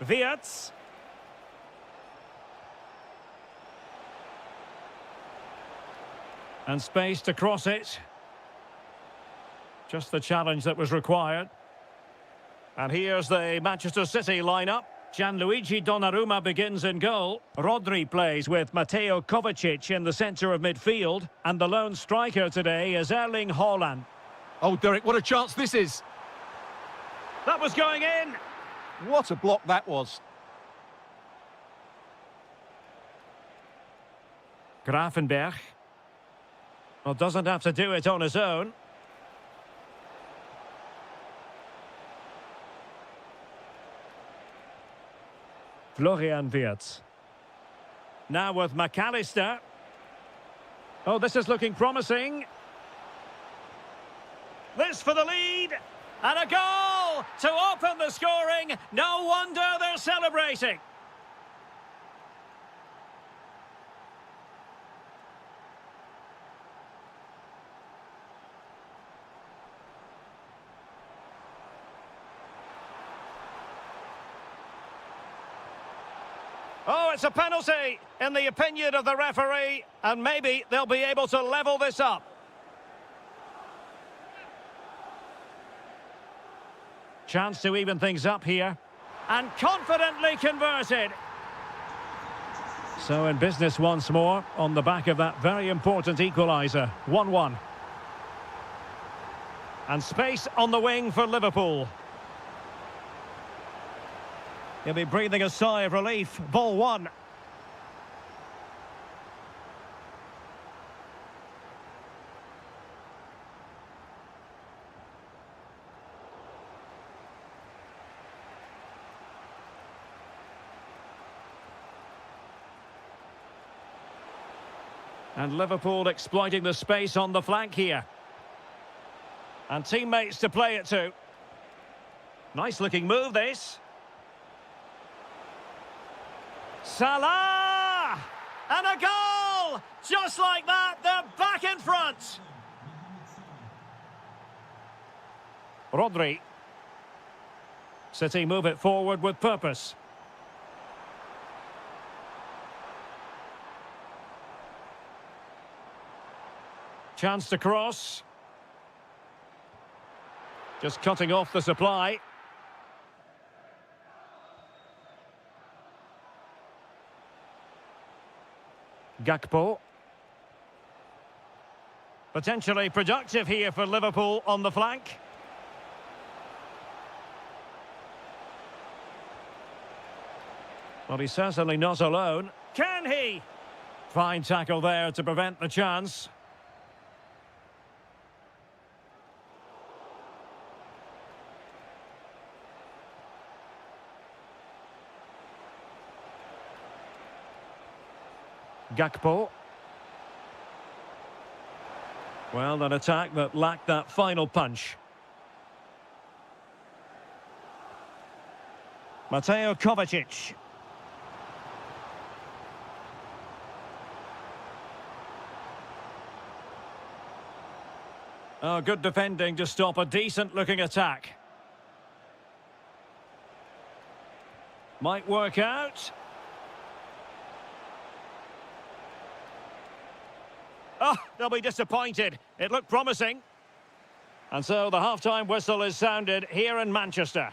Wirtz. And space to cross it. Just the challenge that was required. And here's the Manchester City lineup. Gianluigi Donnarumma begins in goal. Rodri plays with Mateo Kovacic in the centre of midfield. And the lone striker today is Erling Haaland. Oh, Derek, what a chance this is. That was going in. What a block that was. Grafenberg. Well, doesn't have to do it on his own. Florian Wirtz. Now with McAllister. Oh, this is looking promising. This for the lead. And a goal to open the scoring. No wonder they're celebrating. Oh, it's a penalty, in the opinion of the referee, and maybe they'll be able to level this up. Chance to even things up here, and confidently converted. So in business once more, on the back of that very important equaliser, 1-1. And space on the wing for Liverpool. He'll be breathing a sigh of relief. Ball one. And Liverpool exploiting the space on the flank here. And teammates to play it to. Nice looking move, this. Salah! And a goal! Just like that, they're back in front. Rodri. City move it forward with purpose. Chance to cross. Just cutting off the supply. Gakpo. Potentially productive here for Liverpool on the flank. Well, he's certainly not alone. Can he? Fine tackle there to prevent the chance. Gakpo. Well, an attack that lacked that final punch. Mateo Kovacic. Oh, good defending to stop a decent-looking attack. Might work out. Oh, they'll be disappointed. It looked promising. And so the half-time whistle is sounded here in Manchester.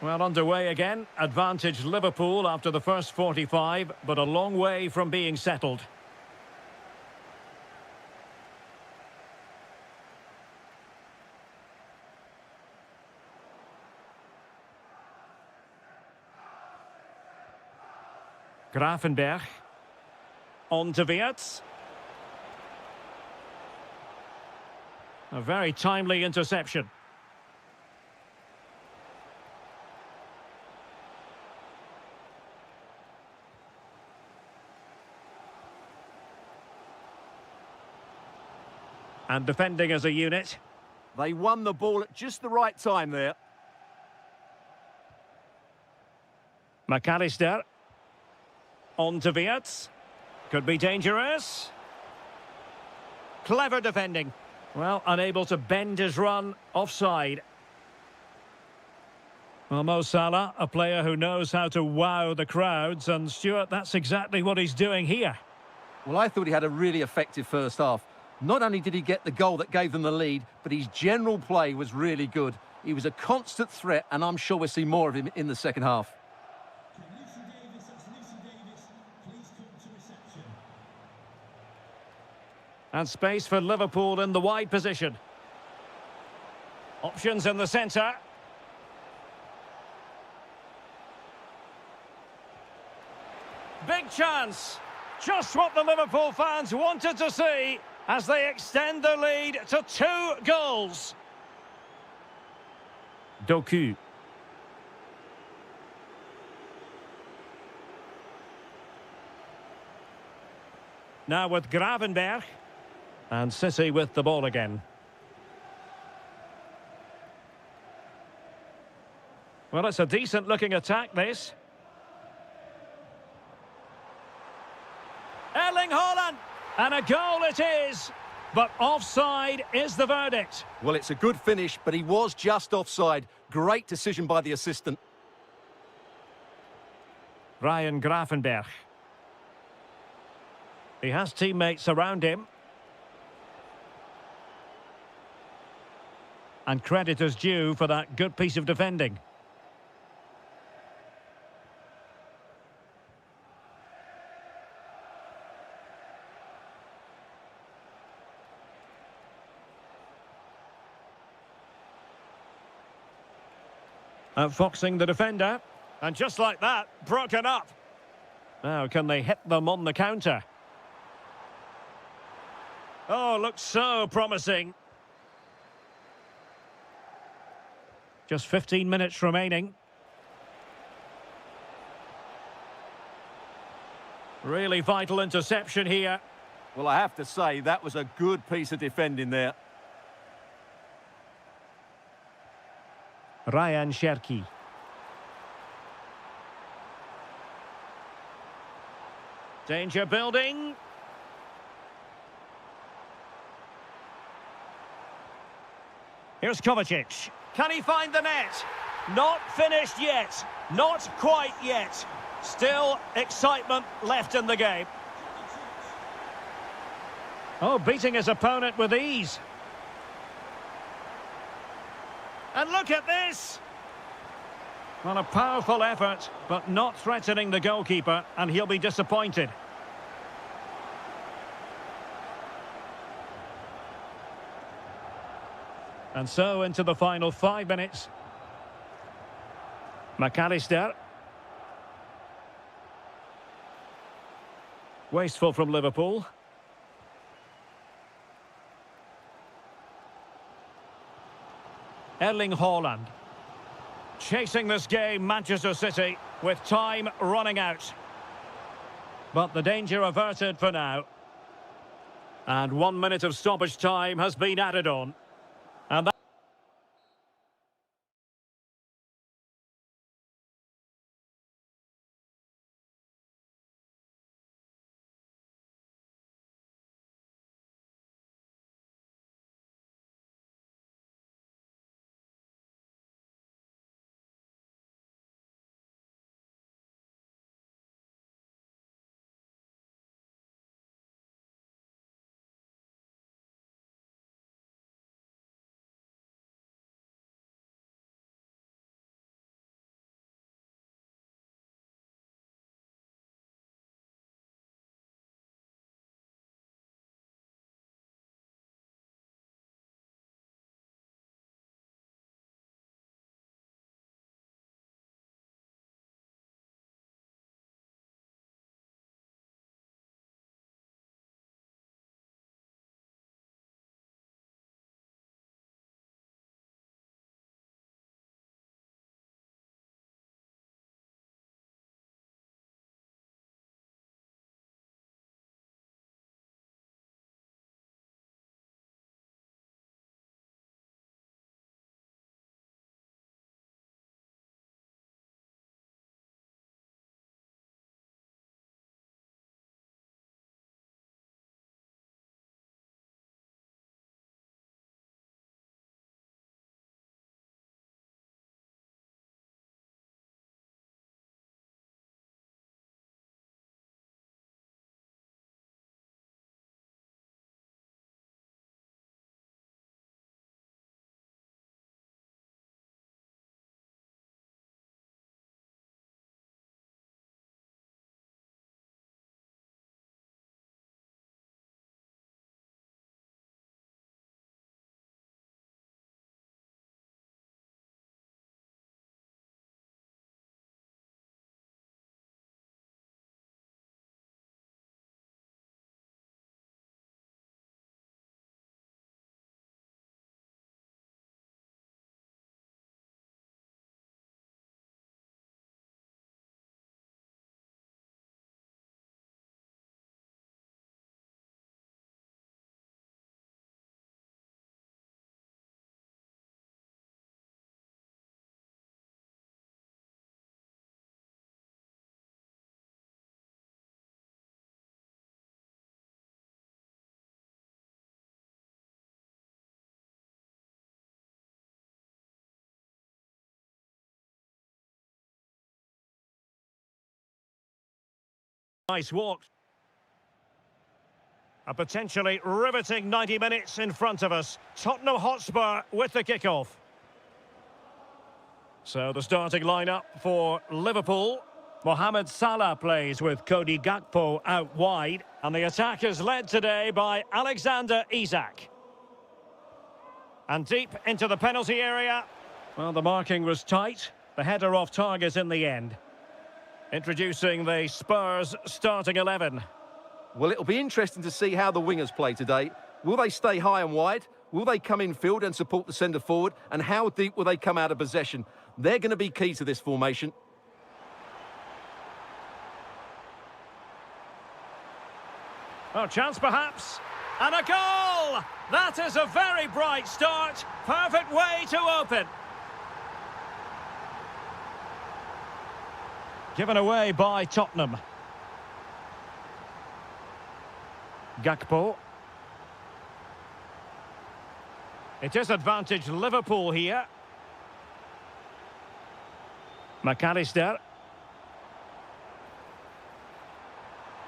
Well, underway again. Advantage Liverpool after the first 45, but a long way from being settled. Grafenberg. On to Wirtz. A very timely interception. And defending as a unit. They won the ball at just the right time there. McAllister. On to Wirtz. Could be dangerous. Clever defending. Well, unable to bend his run. Offside. Well, Mo Salah, a player who knows how to wow the crowds. And Stuart, that's exactly what he's doing here. Well, I thought he had a really effective first half. Not only did he get the goal that gave them the lead, but his general play was really good. He was a constant threat, and I'm sure we'll see more of him in the second half. And space for Liverpool in the wide position. Options in the centre. Big chance. Just what the Liverpool fans wanted to see as they extend the lead to 2 goals. Doku. Now with Gravenberg. And City with the ball again. Well, it's a decent-looking attack, this. Erling Haaland! And a goal it is! But offside is the verdict. Well, it's a good finish, but he was just offside. Great decision by the assistant. Ryan Gravenberg. He has teammates around him. And credit is due for that good piece of defending. Outfoxing the defender. And just like that, broken up. Now, can they hit them on the counter? Oh, looks so promising. Just 15 minutes remaining. Really vital interception here. Well, I have to say, that was a good piece of defending there. Ryan Cherki. Danger building. Here's Kovacic. Can he find the net? Not finished yet. Not quite yet. Still excitement left in the game. Oh, beating his opponent with ease. And look at this! Well, a powerful effort, but not threatening the goalkeeper, and he'll be disappointed. And so into the final 5 minutes. McAllister. Wasteful from Liverpool. Erling Haaland. Chasing this game, Manchester City, with time running out. But the danger averted for now. And 1 minute of stoppage time has been added on. And that Nice walk. A potentially riveting 90 minutes in front of us. Tottenham Hotspur with the kickoff. So the starting lineup for Liverpool. Mohamed Salah plays with Cody Gakpo out wide. And the attack is led today by Alexander Isak. And deep into the penalty area. Well, the marking was tight. The header off target in the end. Introducing the Spurs starting 11. Well, it'll be interesting to see how the wingers play today. Will they stay high and wide? Will they come in field and support the centre forward? And how deep will they come out of possession? They're going to be key to this formation. Oh, chance perhaps. And a goal! That is a very bright start. Perfect way to open. Given away by Tottenham. Gakpo. It is advantage Liverpool here. McAllister.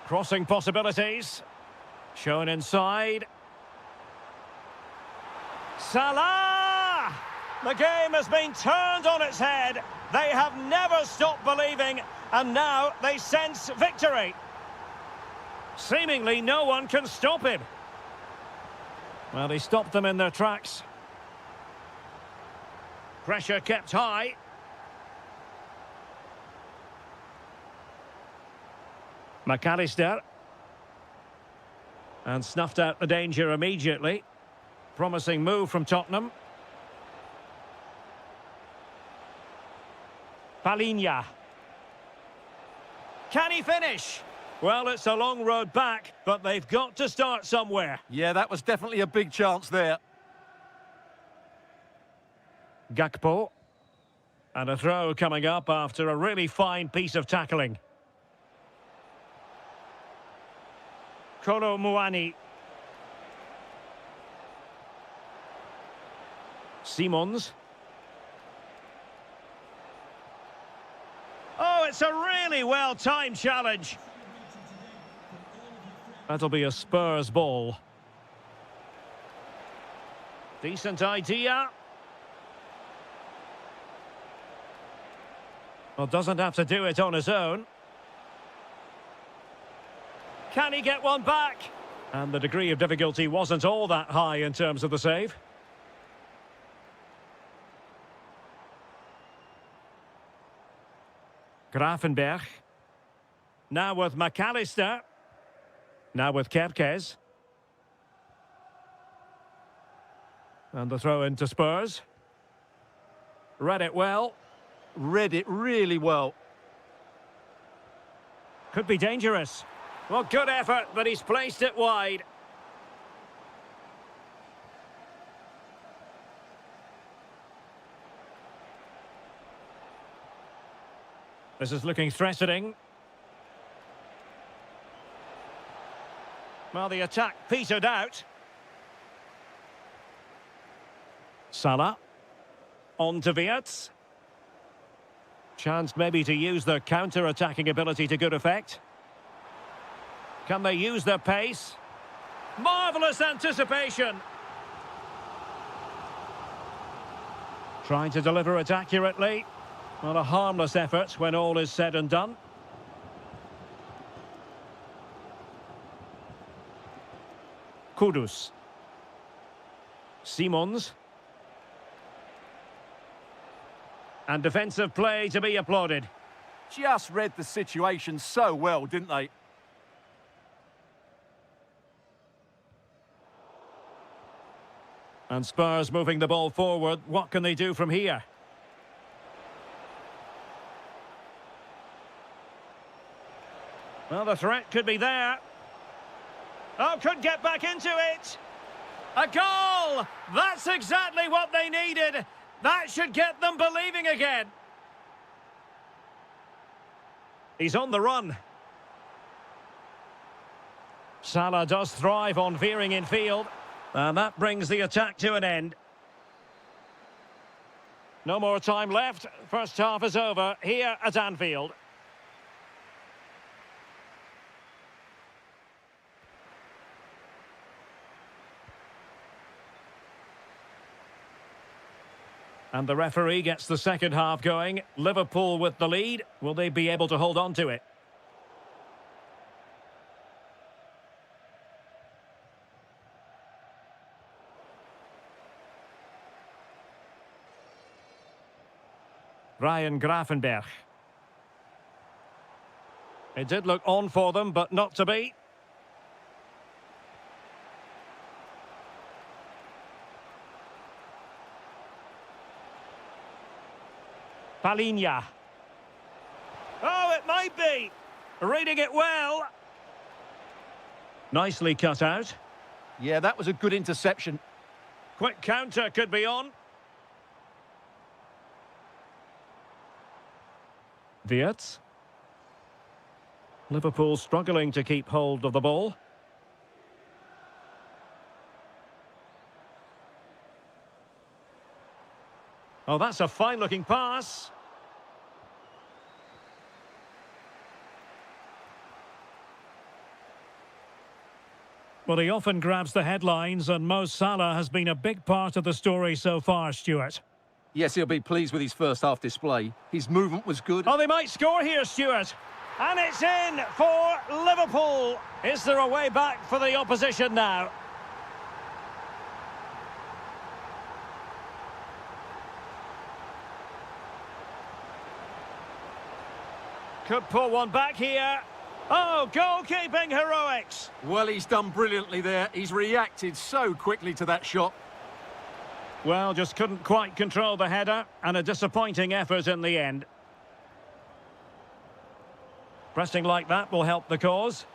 Crossing possibilities. Shown inside. Salah! The game has been turned on its head. They have never stopped believing, and now they sense victory. Seemingly no one can stop him. Well, he stopped them in their tracks. Pressure kept high. McAllister. And snuffed out the danger immediately. Promising move from Tottenham. Palinha. Can he finish? Well, it's a long road back, but they've got to start somewhere. Yeah, that was definitely a big chance there. Gakpo. And a throw coming up after a really fine piece of tackling. Kolo Muani. Simons. Oh, it's a really well-timed challenge. That'll be a Spurs ball. Decent idea. Well, doesn't have to do it on his own. Can he get one back? And the degree of difficulty wasn't all that high in terms of the save. Grafenberg. Now with McAllister. Now with Kerkez. And the throw into Spurs. Read it well. Read it really well. Could be dangerous. Well, good effort, but he's placed it wide. This is looking threatening. Well, the attack petered out. Salah. On to Wirtz. Chance maybe to use their counter-attacking ability to good effect. Can they use their pace? Marvellous anticipation. Trying to deliver it accurately. Well, a harmless effort when all is said and done. Kudus. Simons. And defensive play to be applauded. Just read the situation so well, didn't they? And Spurs moving the ball forward. What can they do from here? Well, the threat could be there. Oh, could get back into it. A goal! That's exactly what they needed. That should get them believing again. He's on the run. Salah does thrive on veering in field. And that brings the attack to an end. No more time left. First half is over here at Anfield. And the referee gets the second half going. Liverpool with the lead. Will they be able to hold on to it? Ryan Grafenberg. It did look on for them, but not to be. Palinha. Oh, it might be. Reading it well. Nicely cut out. Yeah, that was a good interception. Quick counter could be on. Wirtz. Liverpool struggling to keep hold of the ball. Oh, that's a fine-looking pass. Well, he often grabs the headlines, and Mo Salah has been a big part of the story so far, Stuart. Yes, he'll be pleased with his first half display. His movement was good. Oh, they might score here, Stuart. And it's in for Liverpool. Is there a way back for the opposition now? Could pull one back here. Oh, goalkeeping heroics. Well, he's done brilliantly there. He's reacted so quickly to that shot. Well, just couldn't quite control the header, and a disappointing effort in the end. Pressing like that will help the cause.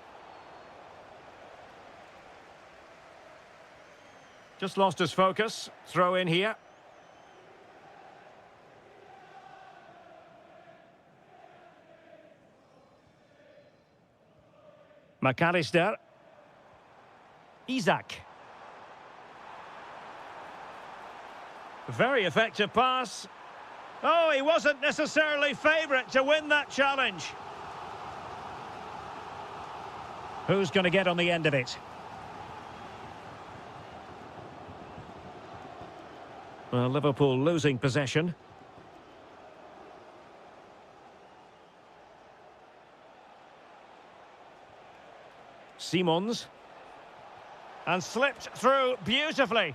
Just lost his focus. Throw in here. McAllister. Isak. Very effective pass. Oh, he wasn't necessarily favourite to win that challenge. Who's going to get on the end of it? Well, Liverpool losing possession. Simons. And slipped through beautifully.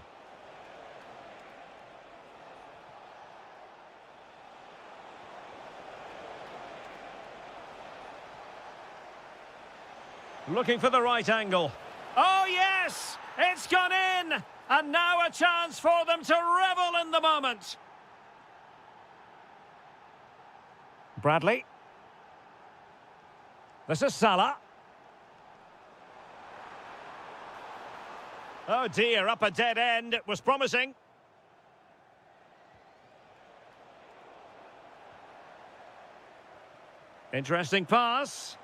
Looking for the right angle. Oh, yes! It's gone in! And now a chance for them to revel in the moment. Bradley. This is Salah. Oh dear, up a dead end. It was promising. Interesting pass.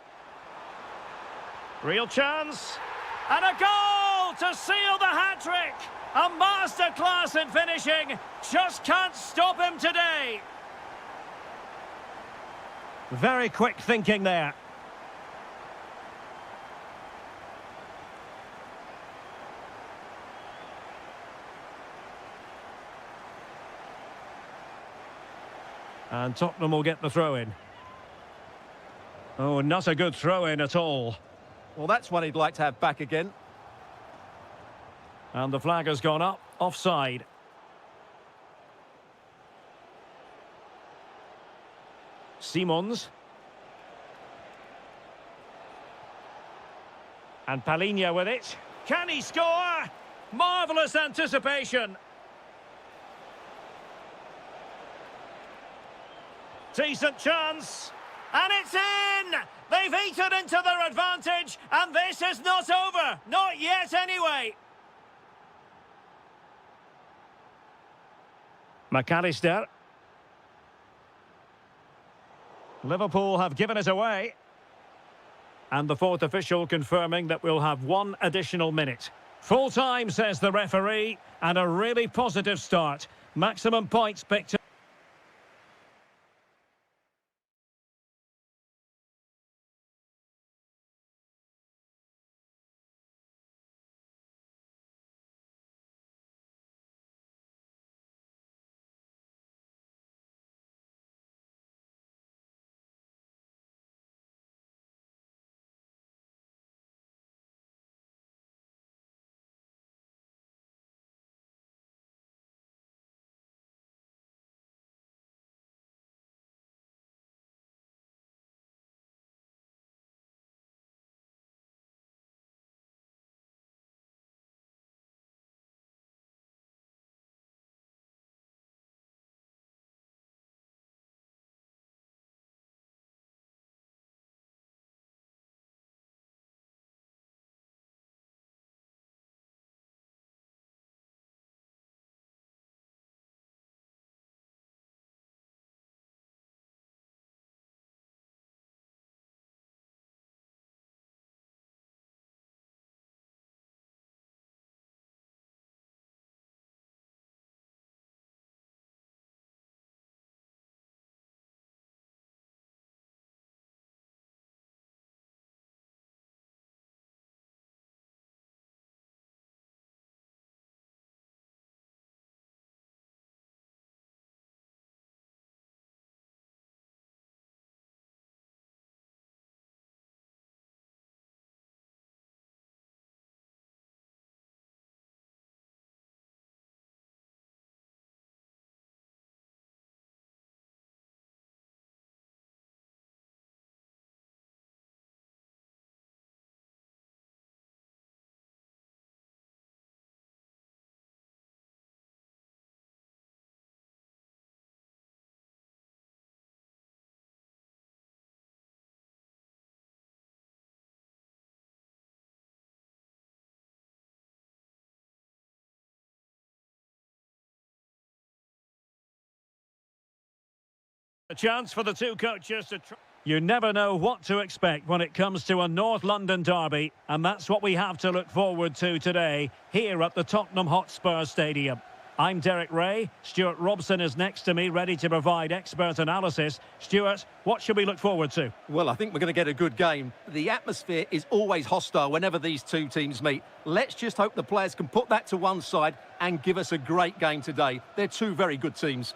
Real chance. And a goal to seal the hat-trick. A masterclass in finishing. Just can't stop him today. Very quick thinking there. And Tottenham will get the throw-in. Oh, not a good throw-in at all. Well, that's one he'd like to have back again. And the flag has gone up, offside. Simons. And Palinha with it. Can he score? Marvellous anticipation. Decent chance. And it's in! They've eaten into their advantage, and this is not over. Not yet, anyway. McAllister. Liverpool have given it away. And the fourth official confirming that we'll have one additional minute. Full time, says the referee, and a really positive start. Maximum points picked up. A chance for the two coaches to try. You never know what to expect when it comes to a North London derby, and that's what we have to look forward to today here at the Tottenham Hotspur Stadium. I'm Derek Ray. Stuart Robson is next to me, ready to provide expert analysis. Stuart, what should we look forward to? Well, I think we're going to get a good game. The atmosphere is always hostile whenever these two teams meet. Let's just hope the players can put that to one side and give us a great game today. They're two very good teams.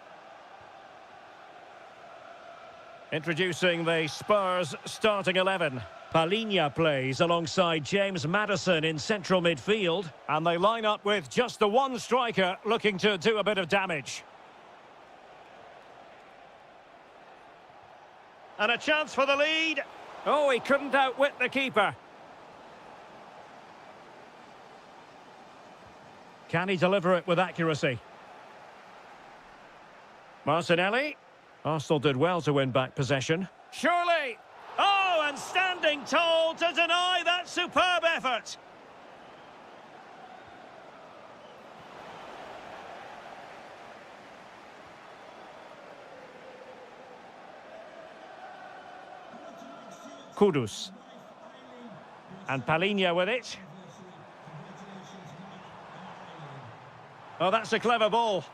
Introducing the Spurs starting 11. Palhinha plays alongside James Maddison in central midfield. And they line up with just the one striker looking to do a bit of damage. And a chance for the lead. Oh, he couldn't outwit the keeper. Can he deliver it with accuracy? Martinelli. Arsenal did well to win back possession. Surely! Oh, and standing tall to deny that superb effort. Kudus. And Palhinha with it. Oh, that's a clever ball.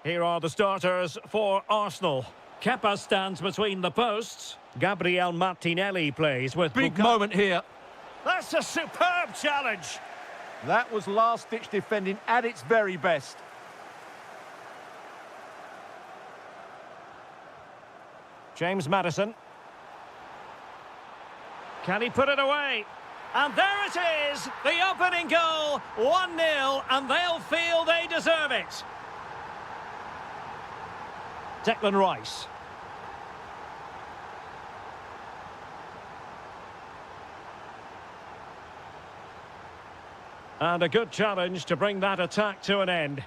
Here are the starters for Arsenal. Kepa stands between the posts. Gabriel Martinelli plays with... Big moment here. That's a superb challenge. That was last-ditch defending at its very best. James Maddison. Can he put it away? And there it is, the opening goal, 1-0, and they'll feel they deserve it. Declan Rice. And a good challenge to bring that attack to an end.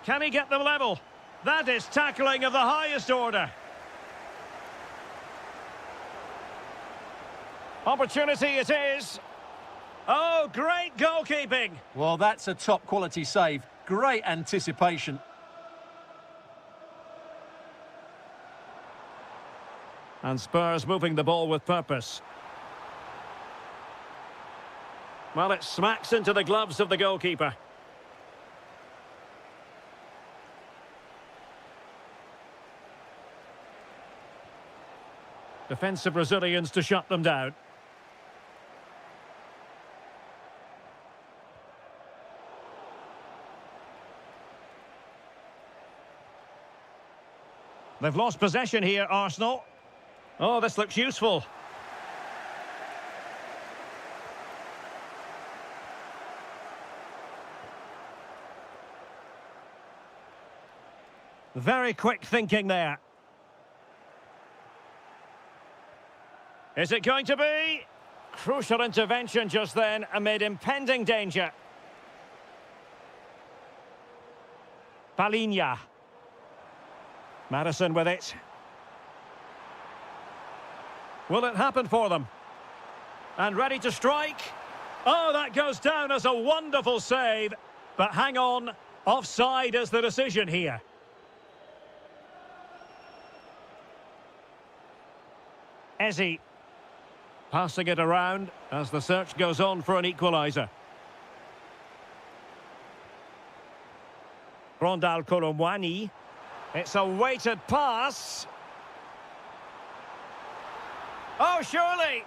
Can he get them level? That is tackling of the highest order. Opportunity it is. Oh, great goalkeeping. Well, that's a top-quality save. Great anticipation. And Spurs moving the ball with purpose. Well, it smacks into the gloves of the goalkeeper. Defensive Brazilians to shut them down. They've lost possession here, Arsenal. Oh, this looks useful. Very quick thinking there. Is it going to be? Crucial intervention just then amid impending danger. Palhinha. Maddison with it. Will it happen for them? And ready to strike. Oh, that goes down as a wonderful save. But hang on, offside is the decision here. Eze. Passing it around as the search goes on for an equaliser. Rondal Colomwani. It's a weighted pass. Oh, surely.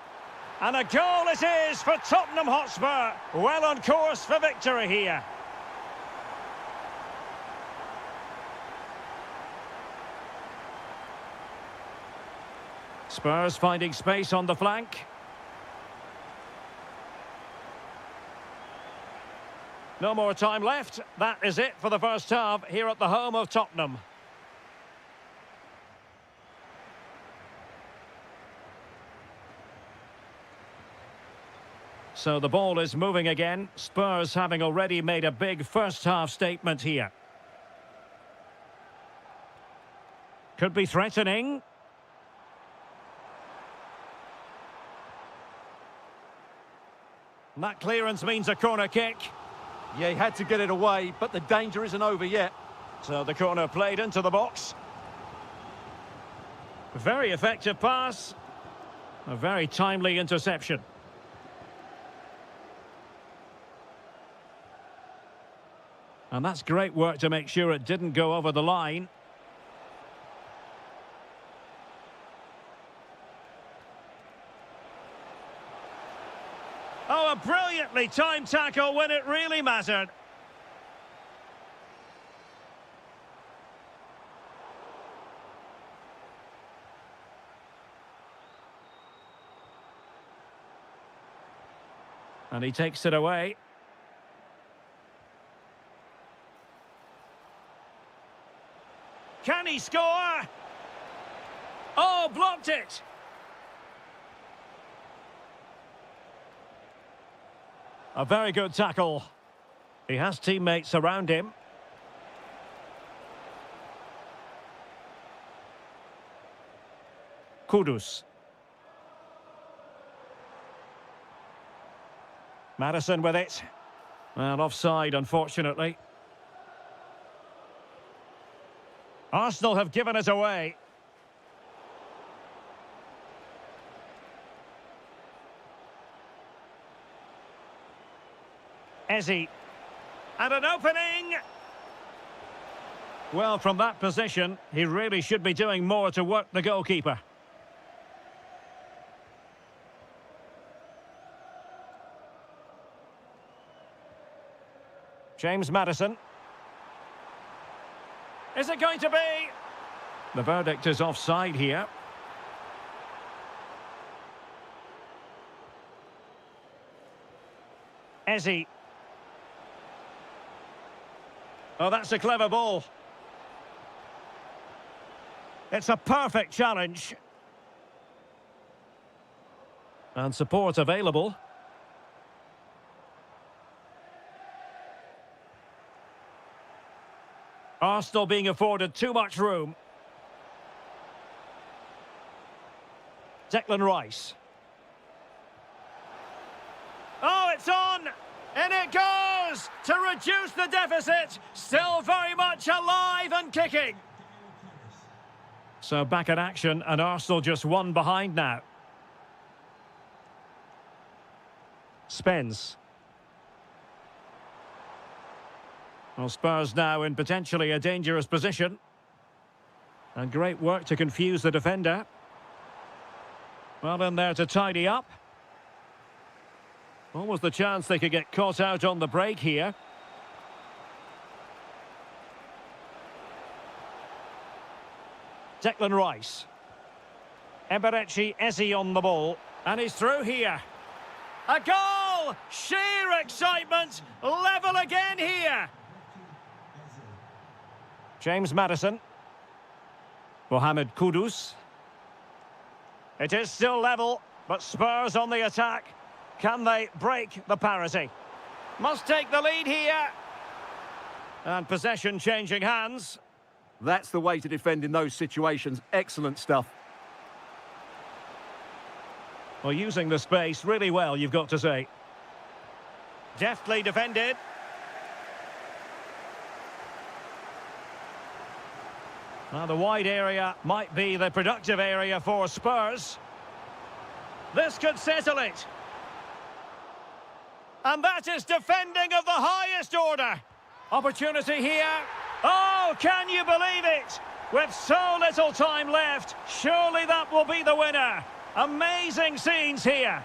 And a goal it is for Tottenham Hotspur. Well on course for victory here. Spurs finding space on the flank. No more time left. That is it for the first half here at the home of Tottenham. So the ball is moving again. Spurs having already made a big first half statement here. Could be threatening. That clearance means a corner kick. Yeah, he had to get it away, but the danger isn't over yet. So the corner played into the box. Very effective pass. A very timely interception. And that's great work to make sure it didn't go over the line. Oh, a brilliantly timed tackle when it really mattered. And he takes it away. Can he score? Oh, blocked it. A very good tackle. He has teammates around him. Kudus. Madison with it. Well, offside, unfortunately. Arsenal have given it away. Eze. And an opening! Well, from that position, he really should be doing more to work the goalkeeper. James Madison. Is it going to be? The verdict is offside here. Eze. Oh, that's a clever ball. It's a perfect challenge. And support available. Arsenal being afforded too much room. Declan Rice. Oh, it's on! And it goes! To reduce the deficit! Still very much alive and kicking! So back in action, and Arsenal just one behind now. Spence. Well, Spurs now in potentially a dangerous position. And great work to confuse the defender. Well in there to tidy up. What was the chance they could get caught out on the break here? Declan Rice. Eberechi Eze on the ball. And he's through here. A goal! Sheer excitement! Level again here! James Madison. Mohamed Kudus. It is still level, but Spurs on the attack. Can they break the parity? Must take the lead here. And possession changing hands. That's the way to defend in those situations. Excellent stuff. Well, using the space really well, you've got to say. Deftly defended. Now the wide area might be the productive area for Spurs. This could settle it. And that is defending of the highest order. Opportunity here. Oh, can you believe it? With so little time left, surely that will be the winner. Amazing scenes here.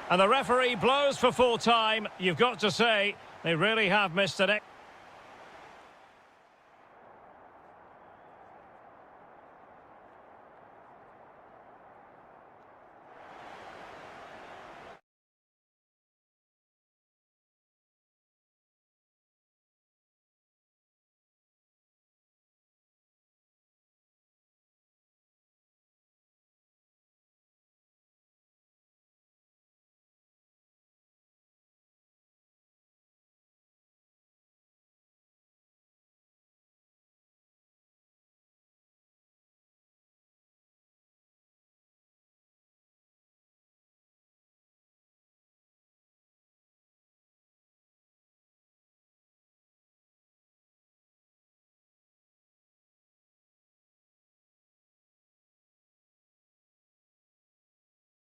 And the referee blows for full time. You've got to say, they really have missed it.